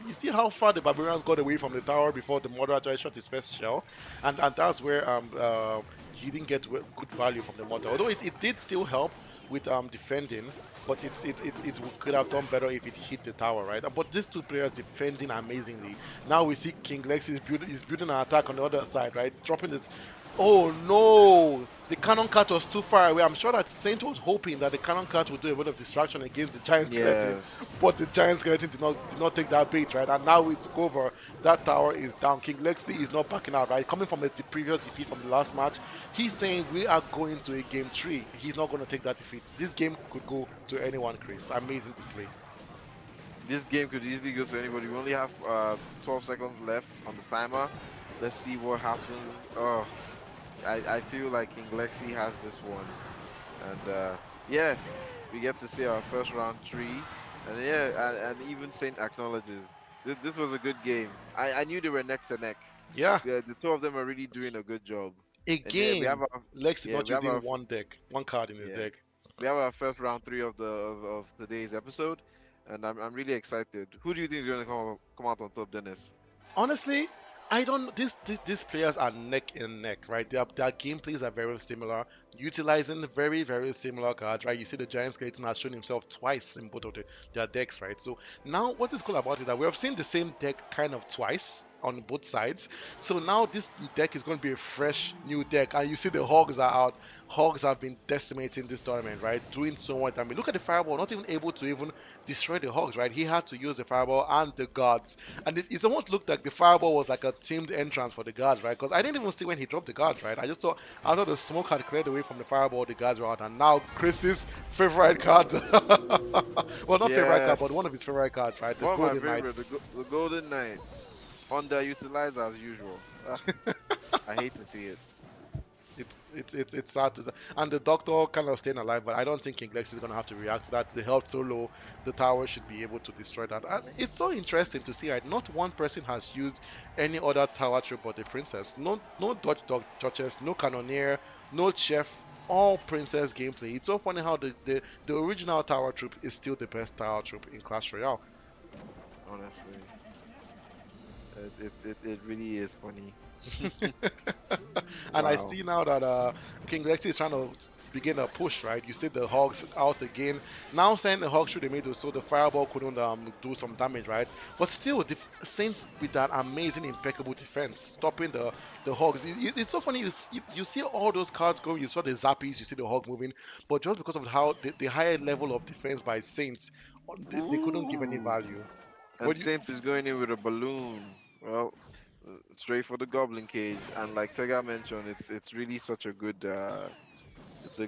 You see how far the barbarians got away from the tower before the mortar actually shot his first shell, and that's where he didn't get good value from the mortar. Although it did still help. with defending, but it could have done better if it hit the tower, right? But these two players defending amazingly. Now we see King Lex is building an attack on the other side, right? Dropping this. Oh no! The cannon cut was too far away. I'm sure that Saint was hoping that the cannon cut would do a bit of distraction against the giant skeleton, Yes. but the giant skeleton did not take that bait, right? And now it took over. That tower is down. King Lexley is not backing out, right? Coming from previous defeat from the last match, he's saying we are going to a game three. He's not going to take that defeat. This game could go to anyone, Chris. Amazing display. This game could easily go to anybody. We only have 12 seconds left on the timer. Let's see what happens. Oh, I feel like King Lexi has this one. And yeah, we get to see our first round three. And yeah, and even Saint acknowledges this was a good game. I knew they were neck to neck. Yeah, The two of them are really doing a good job. And yeah, again, Lex is yeah, not we have using our one card in his yeah deck. we have our first round three of today's episode, and I'm really excited. Who do you think is going to come out on top, Dennis? Honestly, I don't. These players are neck and neck, right? Their gameplays are very similar, utilizing very similar cards, right? You see, the Giant Skeleton has shown himself twice in both of their decks, right? So now, what is cool about it is that we have seen the same deck kind of twice on both sides. So now this deck is going to be a fresh new deck, and you see the Hogs are out. Hogs have been decimating this tournament, right? Doing so much damage. Look at the Fireball, not even able to even destroy the Hogs, right? He had to use the Fireball and the Gods, and it almost looked like the Fireball was like a teamed entrance for the guards, right? Because I didn't even see when he dropped the guards, right? I thought the smoke had cleared away from the Fireball, the guards were out, and now Chris's favorite card, well, not favorite card, but Yes, one of his favorite cards, right? The one of my Golden Knight. favorite, the Golden Knight, underutilized as usual. I hate to see it. It's sad to say. And the doctor kind of staying alive, but I don't think King Lex is gonna have to react to that. The health so low, the tower should be able to destroy that. And it's so interesting to see, right? Not one person has used any other tower troop but the princess. No Dutch Duchess, no Cannoneer, no Chef. All princess gameplay. It's so funny how the original tower troop is still the best tower troop in Clash Royale. Honestly, it really is funny. And I Wow. see now that King Lexi is trying to begin a push, right? You see the Hogs out again. Now saying the Hogs through the middle, so the Fireball couldn't do some damage, right? But still, the Saints with that amazing, impeccable defense, stopping the Hogs. It's so funny, you see all those cards going, you saw the Zappies, you see the Hog moving, but just because of how the higher level of defense by Saints, they couldn't give any Ooh. value. And What do you, Saint is going in with a balloon. Well, straight for the Goblin Cage. And like Tega mentioned, it's really such a good it's a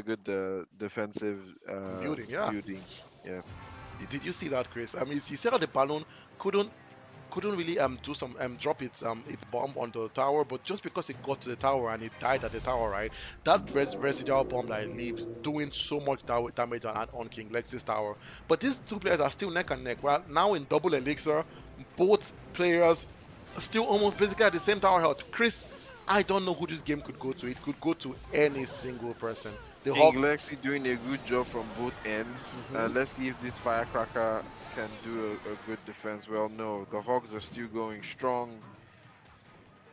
good defensive building? Yeah. building. Yeah. Did you see that, Chris? I mean, you see how the balloon couldn't couldn't really do some drop its bomb on the tower, but just because it got to the tower and it died at the tower, right? That residual bomb that it leaves doing so much damage on King Lex's tower. But these two players are still neck and neck. Well, now in double elixir, both players still almost basically at the same tower health. Chris, I don't know who this game could go to. It could go to any single person. The King Hawks. Lexi doing a good job from both ends. Mhm. Let's see if this firecracker can do a good defense. Well, no, the Hogs are still going strong.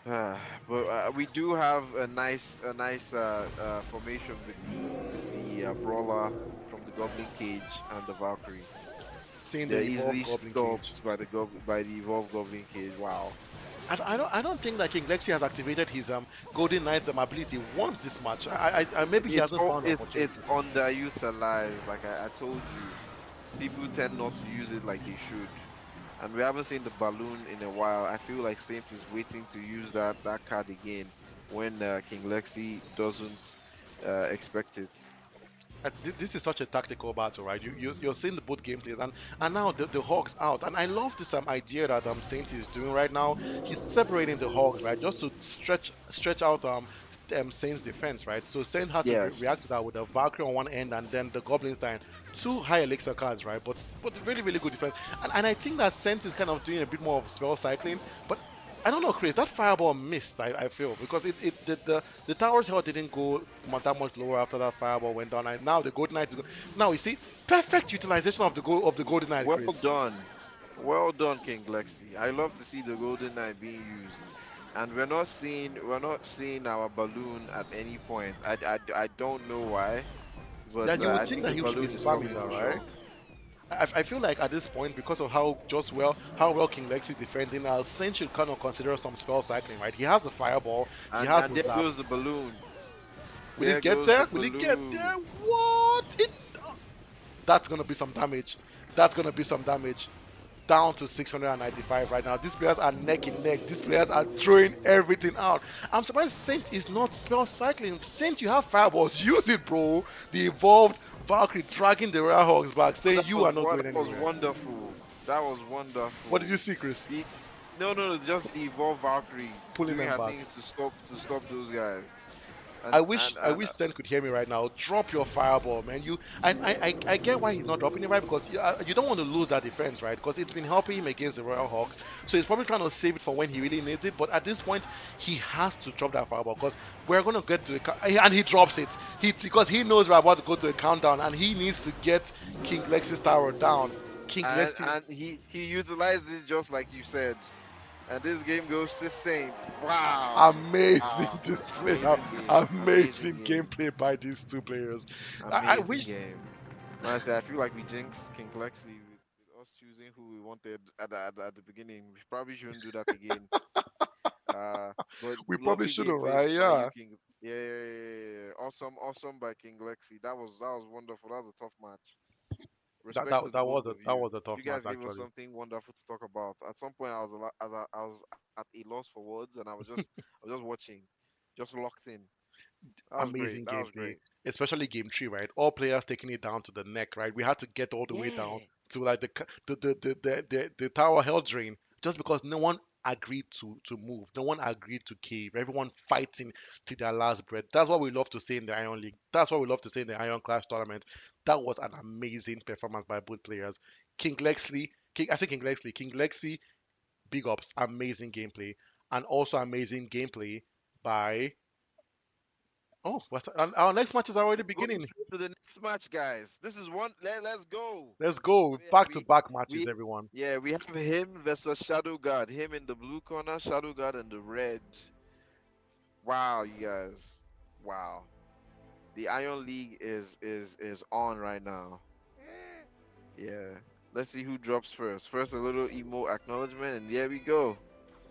But we do have a nice formation with the brawler from the Goblin Cage and the Valkyrie. Seeing the They're evolved easily Goblin Cage. stopped by by the evolved Goblin Cage. Wow. I don't think that King Lexi has activated his Golden Knight ability once this match. Maybe he hasn't found the It's opportunity. underutilized. Like I told you, people tend not to use it like they should. And we haven't seen the balloon in a while. I feel like Saint is waiting to use that card again when King Lexi doesn't expect it. This is such a tactical battle, right? You're seeing the both gameplays, and now the Hawks out, and I love this idea that Saint is doing right now. He's separating the Hawks, right, just to stretch out Saint's defense, right? So Saint had to Yes. react to that with a Valkyrie on one end and then the Goblin Stein. Two high elixir cards, right? But really good defense, and I think that Saint is kind of doing a bit more of spell cycling, but I don't know, Chris. That fireball missed. I feel because the tower's health didn't go that much lower after that fireball went down. And now the golden knight. Now you see perfect utilization of the golden knight, Well Chris. done. Well done, King Lexi. I love to see the Golden Knight being used. And we're not seeing our balloon at any point. I don't know why. but Then you would I think think that the he should be balloon is coming spamming that, for right? sure. I feel like at this point, because of how well King Lex is defending, Saint should kind of consider some spell cycling, right? He has the fireball, he has And the there zap. goes the balloon. Will it There get goes the there? Will it get balloon. there? What? That's gonna be some damage. That's gonna be some damage. Down to 695 right now. These players are neck and neck. These players are throwing everything out. I'm surprised Saint is not spell cycling. Saint, you have fireballs. Use it, bro. The evolved Valkyrie dragging the Royal Hogs back, Oh, saying you are not going that was anywhere. wonderful. That was What did wonderful. you see, Chris? The no, just the evolved Valkyrie Pulling doing them her back. things to stop those guys. I And wish and I and wish Stan could hear me right now. Drop your fireball, man. I get why he's not dropping it, right? Because you don't want to lose that defense, right? Because it's been helping him against the Royal Hawk. So he's probably trying to save it for when he really needs it. But at this point, he has to drop that fireball because we're gonna get to the and he drops it. He because he knows we're about to go to a countdown and he needs to get King Lexi's tower down. King Lexi, and he utilized it just like you said. And this game goes to Saint. Wow. amazing Wow. display, Amazing game. Amazing amazing game. gameplay by these two players. I Amazing wish game. Honestly, I feel like we jinxed King Lexi with us choosing who we wanted at the beginning. We probably shouldn't do that again. But we probably lovely shouldn't, gameplay right? by you, Yeah. King. Yeah, yeah, yeah, yeah, yeah. Awesome, awesome by King Lexi. That was wonderful. That was a tough match. Respect to the both of That you. was a tough You match guys gave us actually. something wonderful to talk about. At some point, I was at a loss for words, and I was just watching, just locked in. That was great. Amazing That was gameplay, great. especially game three, right? All players taking it down to the neck, right? We had to get all the way down Yeah. to like the tower hell drain just because no one agreed to move, no one agreed to cave, everyone fighting to their last breath. That's what we love to see in the Iron League. That's what we love to see in the Iron Clash tournament. That was an amazing performance by both players. King Lexley, King Lexi, big ups, amazing gameplay, and also amazing gameplay by Oh, and our next match is already Going beginning. straight to the next match, guys. This is one. Let's go. Let's go. Yeah, Back to back matches, we everyone. yeah we have him versus Shadow God. Him in the blue corner, Shadow God in the red. Wow, you guys. Wow. The Iron League is on right now. Yeah. Let's see who drops first. First, a little emo acknowledgement, and there we go.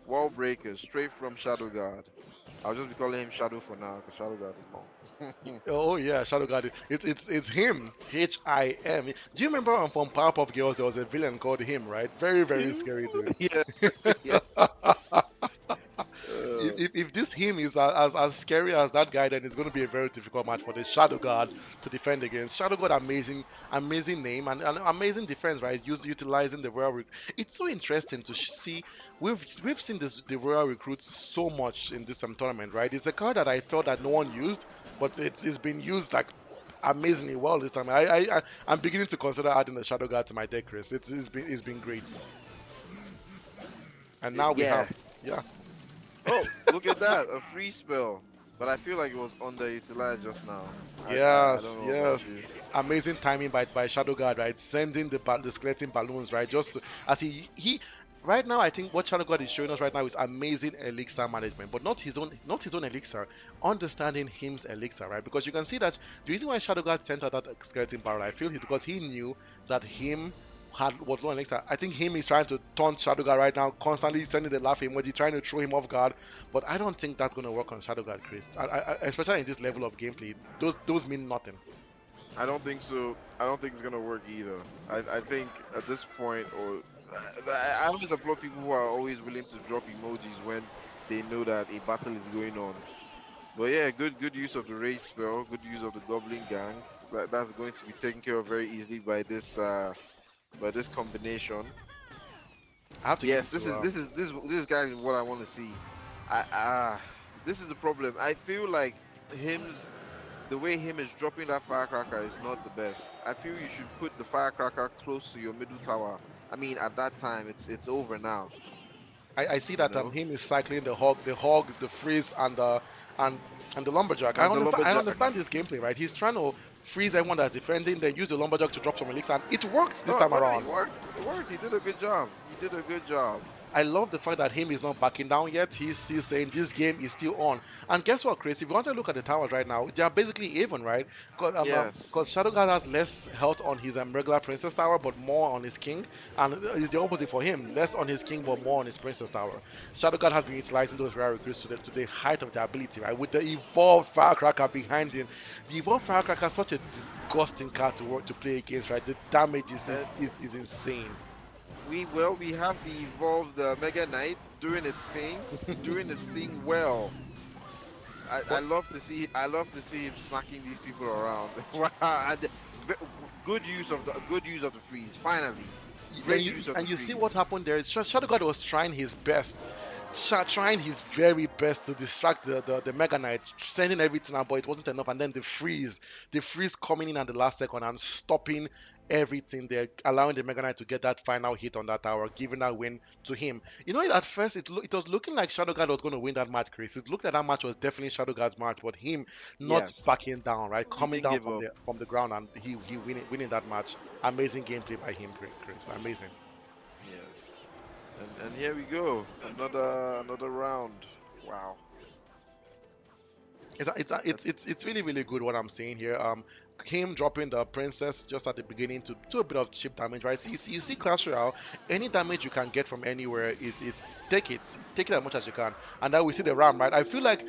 Wall breakers straight from Shadow God. I'll just be calling him Shadow for now, because Shadow God is long. Oh yeah, Shadow God. It's him. Him. Do you remember from Powerpuff Girls there was a villain called him, right? Very very scary dude. Yeah, yeah. If this him is as scary as that guy, then it's going to be a very difficult match for the Shadow God to defend against. Shadow God, amazing name and amazing defense, right? Utilizing the Royal. It's so interesting to see. We've seen the Royal Recruit so much in this tournament, right? It's a card that I thought that no one used, but it's been used like amazingly well this time. I'm beginning to consider adding the Shadow God to my deck, Chris. It's been great, and now we have Yeah. yeah. Oh, look at that, a free spell. But I feel like it was underutilized just now. I don't Yes, know yes. about you. Amazing timing by Shadow God, right? Sending the skeleton balloons, right? As he right now, I think what Shadow God is showing us right now is amazing elixir management, but not his own elixir, understanding him's elixir, right? Because you can see that the reason why Shadow God sent out that skeleton barrel, I feel, is because he knew that him had was low elixir. I think him is trying to taunt Shadow God right now, constantly sending the laugh emoji, trying to throw him off guard. But I don't think that's going to work on Shadow God, Chris. Especially in this level of gameplay, those mean nothing. I don't think so. I don't think it's gonna work either. I think at this point, or I always applaud people who are always willing to drop emojis when they know that a battle is going on. But yeah, good use of the rage spell, good use of the Goblin Gang. That's going to be taken care of very easily by this combination. I have to give Yes, it to this guy is what I want to see. I this is the problem. I feel like him's the way him is dropping that firecracker is not the best. I feel you should put the firecracker close to your middle tower. I mean, at that time, it's over now. I see You that know, him is cycling the hog, the freeze, and and the lumberjack. I and the understand. I lumberjack. understand his gameplay, right? He's trying to freeze everyone that's defending. Then use the lumberjack to drop some elixir, and it worked this Oh, time well, it around. worked. It worked. He did a good job. He did a good job. I love the fact that him is not backing down yet. He's still saying this game is still on. And guess what, Chris? If you want to look at the towers right now, they are basically even, right? Yes. Because Shadow God has less health on his regular Princess Tower, but more on his King. And it's the opposite for him. Less on his King, but more on his Princess Tower. Shadow God has been utilizing those rare recruits to the height of their ability, right? With the evolved Firecracker behind him. The evolved Firecracker is such a disgusting card to work to play against, right? The damage And is insane. we have the evolved Mega Knight doing its thing well. I But love to see him smacking these people around. Wow, and good use of the freeze. Finally, great use of the and you see what freeze. happened there. Shadow God was trying his best, trying his very best to distract the Mega Knight, sending everything out, but it wasn't enough. And then the freeze coming in at the last second and stopping everything there, allowing the Mega Knight to get that final hit on that tower, giving that win to him. You know, at first it was looking like Shadow God was going to win that match, Chris. It looked like that match was definitely Shadow God's match, but him not Yes, backing down, right, he coming didn't down give up. from the ground, and he winning that match. Amazing gameplay by him, Chris. Amazing. Yes, and here we go, another round. Wow. It's really really good what I'm saying here. Him dropping the princess just at the beginning to do a bit of chip damage, right? So you see Clash Royale, any damage you can get from anywhere is take it as much as you can, and then we see the ram, right? I feel like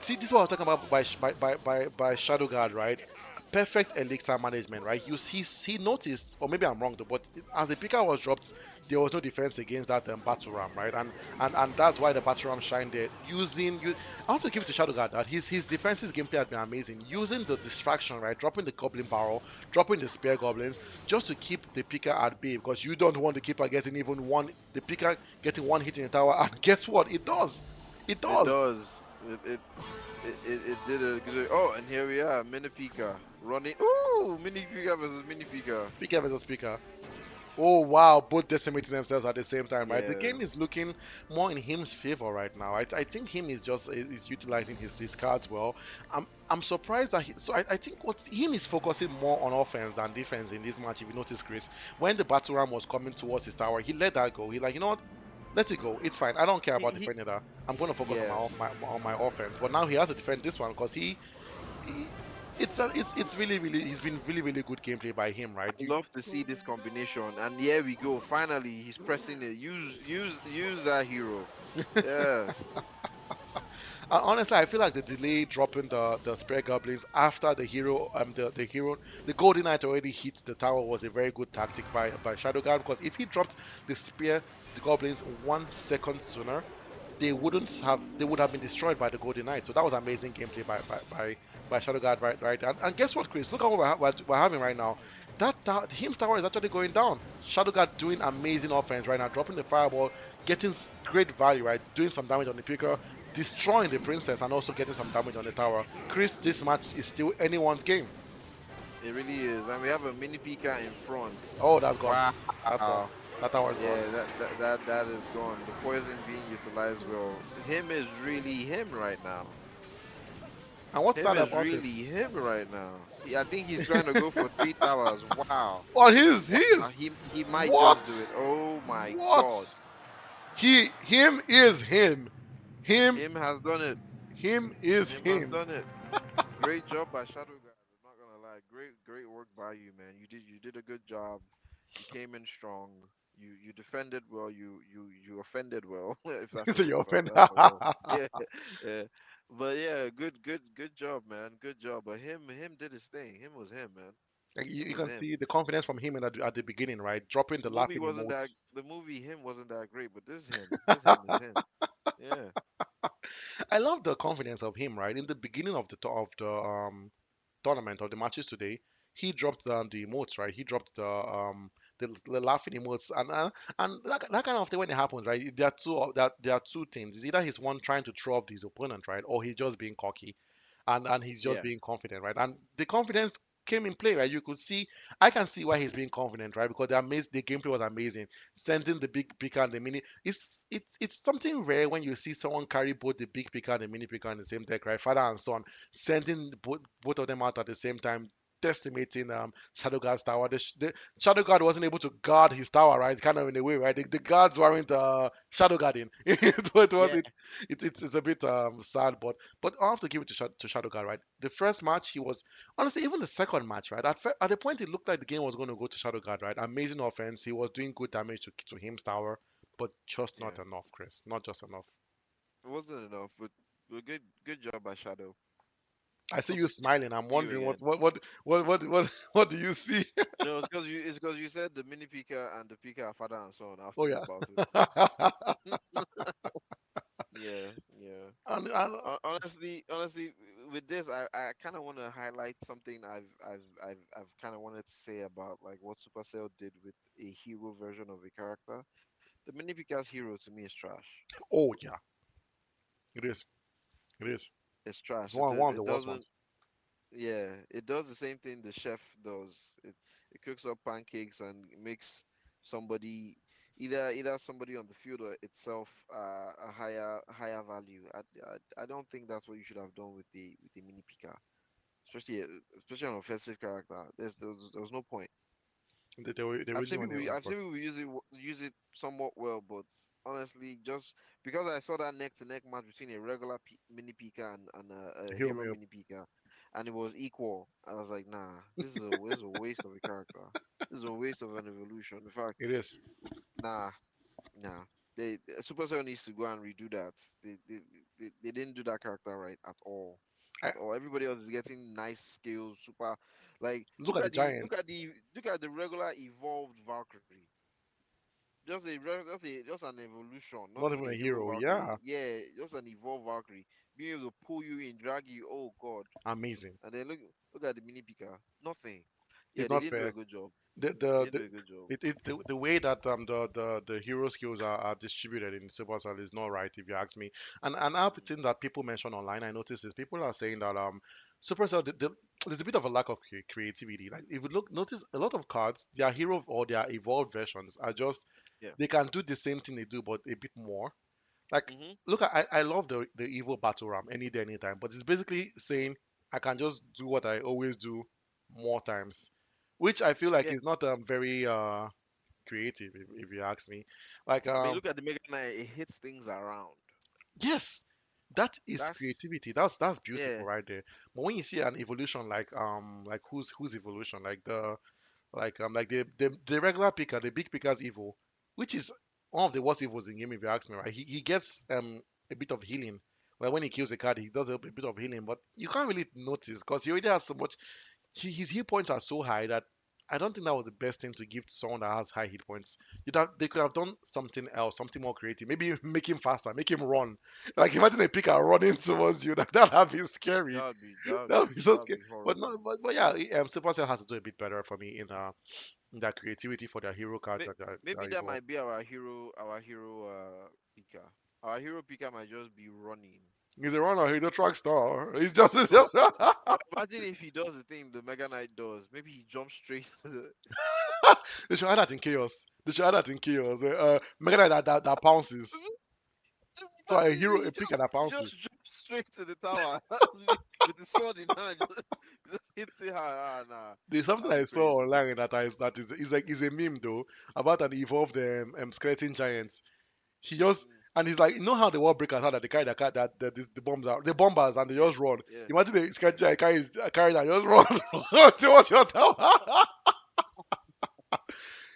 see, this is what I was talking about by Shadow Guard, right? Perfect elixir management, right? He noticed, or maybe I'm wrong though, but as the picker was dropped, there was no defense against that battle ram, right? And that's why the battle ram shined there. I want to give it to Shadow Guard that his defensive gameplay has been amazing. Using the distraction, right? Dropping the goblin barrel, dropping the spear goblins, just to keep the picker at bay because you don't want the keeper getting even one, the picker getting one hit in the tower. And guess what? It does. It It does. does. It did a good. Oh, and here we are, Mini Pika running. Ooh, Mini Pika versus Mini Pika. Picker versus picker. Oh wow, both decimating themselves at the same time, right? The Yes. game is looking more in him's favor right now. I think him is just is utilizing his cards well. I'm surprised that I think what him is focusing more on offense than defense in this match. If you notice, Chris, when the battle ram was coming towards his tower, he let that go. He like, you know what? Let it go. It's fine. I don't care about He defending that. I'm going to focus on yes. on my offense. But now he has to defend this one because he it's really really he's been really really good gameplay by him, right? I love to see this combination. And here we go. Finally, he's pressing it. Use that hero. Yeah. Honestly, I feel like the delay dropping the spare goblins after the golden knight already hit the tower was a very good tactic by Shadow Guard because if he dropped the spear the goblins 1 second sooner, they would have been destroyed by the golden knight. So that was amazing gameplay by Shadow Guard, right? And guess what, Chris? Look at what we're having right now. Him tower is actually going down. Shadow Guard doing amazing offense right now, dropping the fireball, getting great value, right? Doing some damage on the picker, destroying the princess, and also getting some damage on the tower. Chris, this match is still anyone's game. It really is. And we have a Mini Pika in front. Oh, that's gone. Wow. That's gone. That tower is gone. Yeah, that is gone. The poison being utilized well. Him is really him right now. And what's Him sad is about it? really him right now. I think he's trying to go for 3 towers. Wow. Oh, He might what? just do it. Oh my What? God. Him is him. Him, Him has done it. him is Him has him. done it. Great job by Shadow Guy. I'm not gonna lie. Great work by you, man. You did a good job. You came in strong. You defended well. You offended well. if that's a So if you're offended. that's a word. Yeah, yeah. But yeah, good job, man. Good job. But him did his thing. Him was him, man. Like, Him you was can him. see the confidence from him at the beginning, right? Dropping The the movie laughing wasn't that. emotes. The movie him wasn't that great. But this him. This him is him. Yeah. I love the confidence of him, right? In the beginning of the tournament of the matches today, he dropped the emotes, right? He dropped the laughing emotes, and that kind of thing when it happens, right? There are two things. It's either he's one trying to throw off his opponent, right, or he's just being cocky, and he's just Yes. being confident, right? And the confidence came in play, right? I can see why he's being confident, right? Because the gameplay was amazing. Sending the big picker and the mini, it's something rare when you see someone carry both the big picker and the mini picker in the same deck, right? Father and son, sending both of them out at the same time. decimating Shadow Guard's tower. The Shadow Guard wasn't able to guard his tower, right? Kind of in a way, right? The guards weren't Shadow Guarding. It was Yeah, it's a bit sad, but I have to give it to, to Shadow Guard, right? The first match he was honestly even the second match, right? At the point it looked like the game was going to go to Shadow Guard, right? Amazing offense. He was doing good damage to him's tower, but just not yeah. enough, Chris. Not just enough. It wasn't enough, but good job by Shadow. I see Good you to smiling. I'm see you wondering again. what do you see? No, it's because you said the mini Pika and the Pika are father and son. I have to Oh think yeah. about it. Yeah, yeah. and Honestly, with this, I kind of want to highlight something I've kind of wanted to say about like what Supercell did with a hero version of a character. The mini Pika's hero to me is trash. oh yeah, it is. It is. It's It's trash. one of the It worst ones. doesn't. Yeah, it does the same thing the chef does. It cooks up pancakes and makes somebody either somebody on the field or itself a higher value. I don't think that's what you should have done with the mini Pika, especially especially an offensive character. There was no point. They really want to I've seen effort. people use it somewhat well, but honestly, just because I saw that neck to neck match between a regular mini Pika and The a hero hero may mini Pika, and it was equal, I was like, nah, this is a waste of a character. This is a waste of an evolution. In fact, it is. nah, nah. Supercell needs to go and redo that. They didn't do that character right at all. I, At all. Everybody else is getting nice skills, super like look at the Giants. look at the regular evolved Valkyrie. Just an evolution, not Not even even a a hero hero. Valkyrie. Yeah, Yeah, just an evolved Valkyrie. Being able to pull you in, drag you, oh god. amazing. And then look at the mini Pika. Nothing. Yeah, It's they not didn't do a fair. good job. The They the, didn't the do a good job. the way that the hero skills are distributed in Supercell is not right if you ask me. And another Mm, thing that people mention online, I noticed is people are saying that Supercell there's a bit of a lack of creativity. Like if you look notice a lot of cards, their hero or their evolved versions are just yeah. they can do the same thing they do but a bit more. Like, Mhm. look, I love the evil battle ram any day, anytime, but it's basically saying I can just do what I always do more times, which I feel like Yeah. is not very creative if you ask me. Like, I mean, look at the Mega Knight. It hits things around. yes, that is That's creativity. That's beautiful yeah, right there. But when you see an evolution like whose evolution like the regular picker, the big picker's evil, which is one of the worst evils in game if you ask me, right? He gets a bit of healing. Like when he kills a card, he does a bit of healing, but you can't really notice because he already has so much. His hit points are so high that I don't think that was the best thing to give to someone that has high hit points. They could have done something else, something more creative. Maybe make him faster, make him run. Like imagine a picker running towards you. That'd be scary. That'd be so that would scary. be But no, horrible. but yeah, Supercell has to do a bit better for me in their creativity for their hero cards May- and their Maybe that evil. might be our hero Pika. Our hero Pika might just be running. He's a runner. He's a track star. It's No, just. but imagine if he does the thing the Mega Knight does. Maybe he jumps straight to the They should add that in chaos. They should add that in chaos. Mega Knight that pounces. Just So a imagine hero, a picker that he pounces. just jumps straight to the tower with the sword in hand. Just hits it hard. Ah, nah, There's something that'd be I saw crazy. online that is like is a meme though about an evolved skeleton giant. He just Mm, and he's like, you know how the wall breakers are that they carry the bombs out, the bombers, and they yeah, just run. yeah. Imagine the skeleton giant carry that just run towards your tower.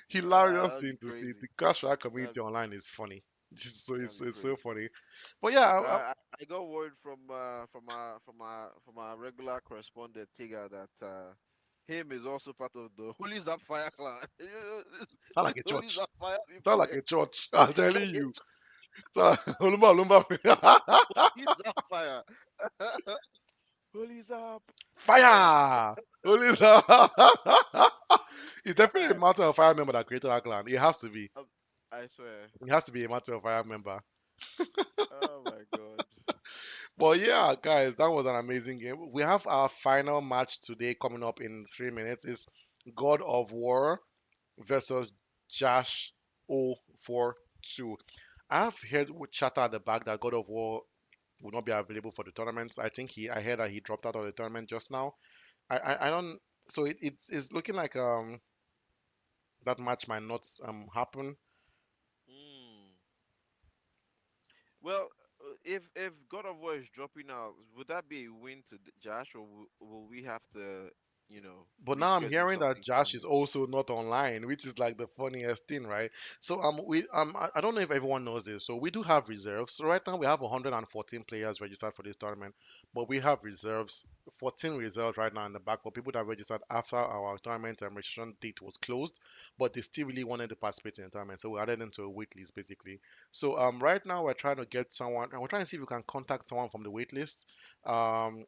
Hilarious That'd be thing to see. crazy. The Clash Royale That'd, community online is funny. that'd be It's so crazy. funny. But yeah, I got word from our regular correspondent Tiga that him is also part of the Holy Zapfire clan. sound These like a Holy church. Zapfire Sound people, like eh, a church. I'm telling it's you. So, Olumba, Olumba. Holy Zapfire. Holy Zapfire. Fire! Holy It's definitely a Eh, Mountain of Fire member that created our clan. It has to be. um, I swear. It has to be a Mountain of Fire member. Oh my god. But yeah, guys, that was an amazing game. We have our final match today coming up in 3 minutes. It's God of War versus Josh 042. I have heard with chatter at the back that God of War will not be available for the tournaments. I heard that he dropped out of the tournament just now. I don't. So it's looking like that match might not happen. Mm. Well, if God of War is dropping out, would that be a win to Josh, or will we have to, But now I'm reschedule hearing that something Josh for is him? also not online, which is like the funniest thing, right? So I don't know if everyone knows this. So we do have reserves. So right now we have 114 players registered for this tournament, but we have reserves, 14 reserves right now in the back for people that registered after our tournament registration date was closed, but they still really wanted to participate in the tournament. So we added them to a wait list basically. So right now we're trying to get someone, and we're trying to see if we can contact someone from the wait list. Um,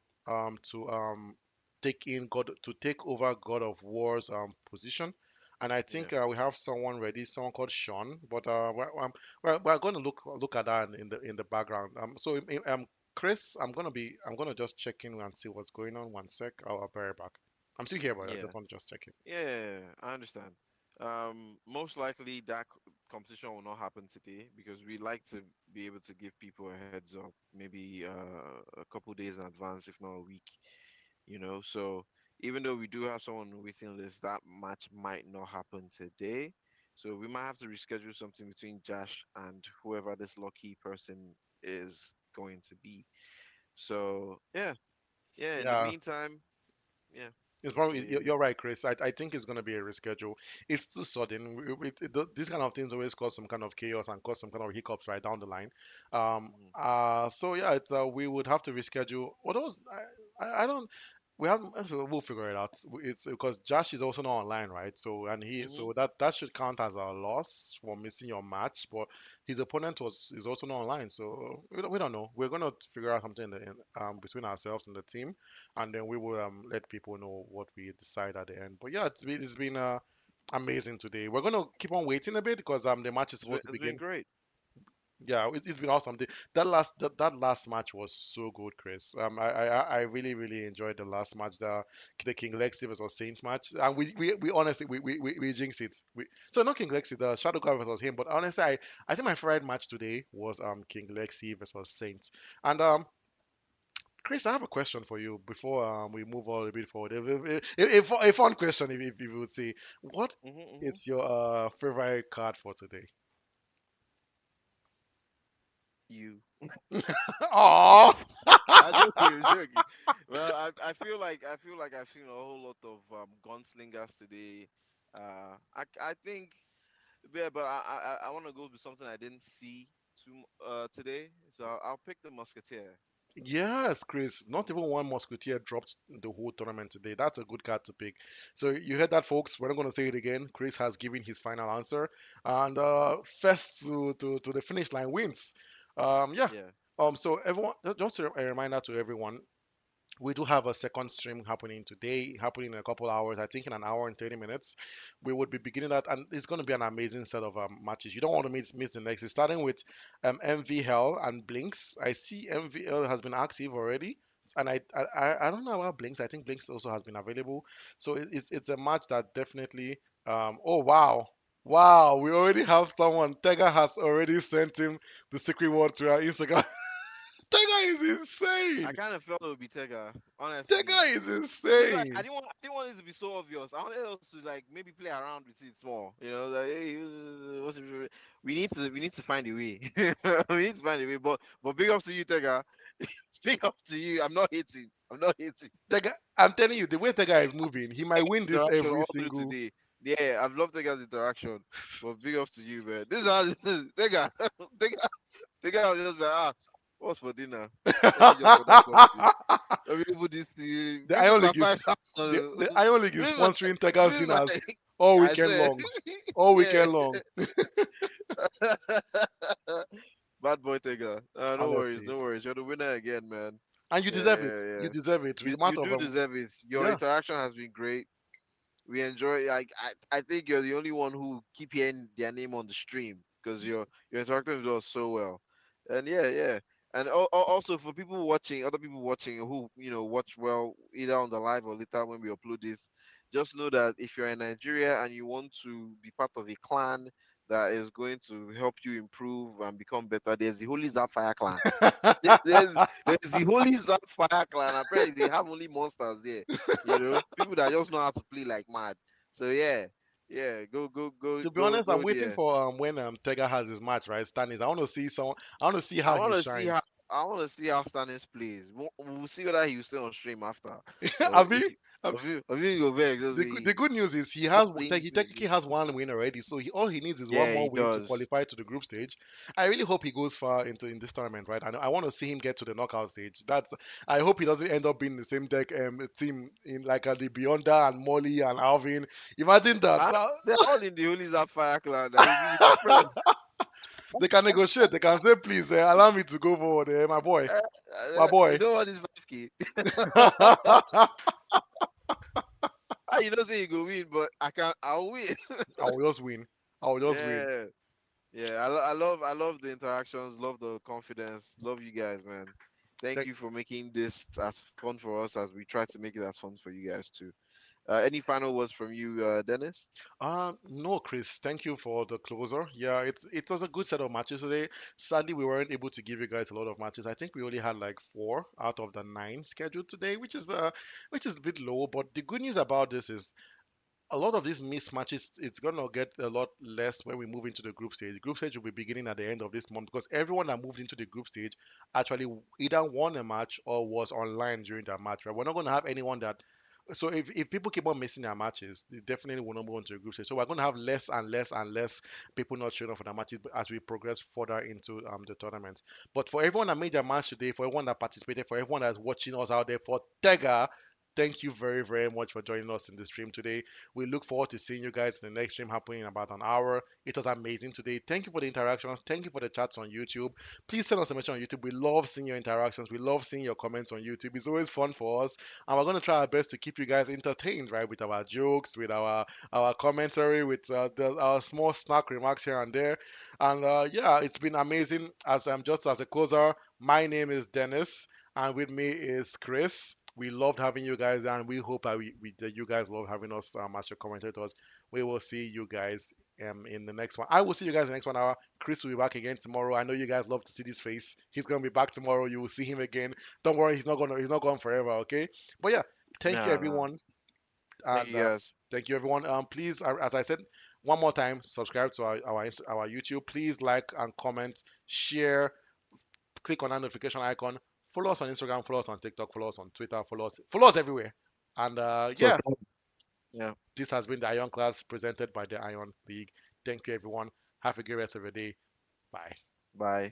to take over God of War's position. And I Yeah, think we have someone ready, someone called Sean. But we're going to look at that in the background. Chris, I'm gonna just check in and see what's going on. One sec, I'll be right back. I'm still here, but I yeah, just want to just check in. yeah. I understand. Most likely that competition will not happen today because we like to be able to give people a heads up, maybe a couple days in advance, if not a week. So even though we do have someone on the waiting list, that match might not happen today. So we might have to reschedule something between Josh and whoever this lucky person is going to be. So yeah, yeah. In the Yeah, meantime, yeah, it's yeah, probably yeah, you're right, Chris. I think it's going to be a reschedule. It's too sudden. These kind of things always cause some kind of chaos and cause some kind of hiccups right down the line. mhm, So yeah, it's we would have to reschedule. What else? I don't. We have. We'll figure it out. It's because Josh is also not online, right? So mhm. that should count as a loss for missing your match. But his opponent was is also not online, so we don't know. We're gonna figure out something between ourselves and the team, and then we will let people know what we decide at the end. But yeah, it's been amazing today. We're gonna keep on waiting a bit because the match is supposed to It's been begin. great. Yeah, it's been awesome. That last match was so good, Chris. I really really enjoyed the last match, the King Lexi versus Saint match, and we honestly we jinxed it. So not King Lexi, the Shadow God versus him, but honestly I think my favorite match today was King Lexi versus Saint. And Chris, I have a question for you before we move on a bit forward. A fun question, if you would say, what Mhm, mhm. is your favorite card for today? You. Aww. I'm joking, I'm joking. Well, I feel like I've seen a whole lot of gunslingers today. I think, yeah, but I want to go with something I didn't see today. So I'll pick the Musketeer. Yes, Chris. Not even one Musketeer dropped the whole tournament today. That's a good card to pick. So you heard that, folks. We're not going to say it again. Chris has given his final answer, and first to the finish line wins. Yeah. Yeah, So everyone, just a reminder to everyone, we do have a second stream happening today, happening in a couple hours. I think in an hour and 30 minutes, we would be beginning that, and it's going to be an amazing set of matches. You don't want to miss the next. It's starting with MV Hell and Blinks. I see MVL has been active already. And I don't know about Blinks. I think Blinks also has been available. So it's a match that definitely. Oh wow, wow! We already have someone. Tega has already sent him the secret word to our Instagram. Tega is I insane. kind of felt it would be Tega, That honestly. guy is Because like insane. I didn't want it to be so obvious. I wanted us to like maybe play around with it small. Like hey, we need to find a way. We need to find a way. But big up to you, Tega. Big up to you. I'm not hating. I'm not hating. That guy, I'm telling you, the way the guy is moving, he might win this Interaction every all through single. today. Yeah, I've loved Tega's interaction. But big up to you, man. This is how Tega. Tega was just like, what's for dinner? Let me just order something. Let me put this The maybe Iron it's my League is 5,000. the Iron League is Maybe my, sponsoring Tega's maybe my, dinners all I weekend said, long. All yeah. weekend long. Bad boy Tega. No worries, Honestly. no worries. You're the winner again, man. And you Yeah, deserve it. yeah, You yeah. deserve it. With You the you amount of do deserve it. Your yeah. interaction has been great. We enjoy. I think you're the only one who keep hearing their name on the stream because you're interacting with us so well. And yeah, yeah. And also for people watching, other people watching who watch well either on the live or later when we upload this, just know that if you're in Nigeria and you want to be part of a clan that is going to help you improve and become better, there's the Holy Fire clan. There's the Holy Fire clan. Apparently, they have only monsters there. People that just know how to play like mad. So yeah, yeah, To be go, honest, I'm go waiting there. for when Tega has his match, right? Stannis. I want to see some. I want to see I how want he to see shines. how I want to see how Stannis plays. We'll see whether he will stay on stream after. I But mean, if you go back, just the say good news is playing he things. technically has one win already, so all he needs is one Yeah, more he win to does. qualify to the group stage. I really hope he goes far into in this tournament, right? I want to see him get to the knockout stage. I hope he doesn't end up being the same deck team in like the Beyonder and Molly and Alvin. Imagine that. Ah, they're all in the Holy Fire clan. That will be with the friend. They can negotiate. They can say, please allow me to go forward, my You boy. know what is 5K? You don't say you go win, but I'll win. I will just win. I will just win. Yeah. Yeah, I love the interactions, love the confidence, love you guys, man. Thank Thank- you for making this as fun for us as we try to make it as fun for you guys too. Any final words from you, Dennis? No, Chris, thank you for the closer. Yeah, it was a good set of matches today. Sadly, we weren't able to give you guys a lot of matches. I think we only had like four out of the nine scheduled today, which is a bit low. But the good news about this is a lot of these mismatches, it's gonna get a lot less when we move into the group stage. The group stage will be beginning at the end of this month because everyone that moved into the group stage actually either won a match or was online during that match. Right? We're not gonna have anyone that. So if people keep on missing their matches, they definitely will not move on to the group stage. So we're going to have less and less and less people not showing up for their matches as we progress further into the tournament. But for everyone that made their match today, for everyone that participated, for everyone that's watching us out there, for Tega, thank you very, very much for joining us in the stream today. We look forward to seeing you guys in the next stream happening in about an hour. It was amazing today. Thank you for the interactions. Thank you for the chats on YouTube. Please send us a message on YouTube. We love seeing your interactions. We love seeing your comments on YouTube. It's always fun for us. And we're going to try our best to keep you guys entertained, right? With our jokes, with our commentary, with our small snack remarks here and there. And yeah, it's been amazing. As just as a closer, my name is Dennis, and with me is Chris. We loved having you guys, and we hope that you guys love having us as your commentators. We will see you guys in the next one. I will see you guys in the next 1 hour. Chris will be back again tomorrow. I know you guys love to see this face. He's gonna be back tomorrow. You will see him again. Don't worry, he's not gone forever. Okay. But yeah, thank you No, no. everyone, Thank and you guys. thank you everyone. Please, as I said one more time, subscribe to our YouTube. Please like and comment, share, click on that notification icon. Follow us on Instagram, follow us on TikTok, follow us on Twitter, follow us everywhere. And So yeah, yeah, this has been the Ion Class presented by the Ion League. Thank you everyone. Have a great rest of your day. Bye. bye.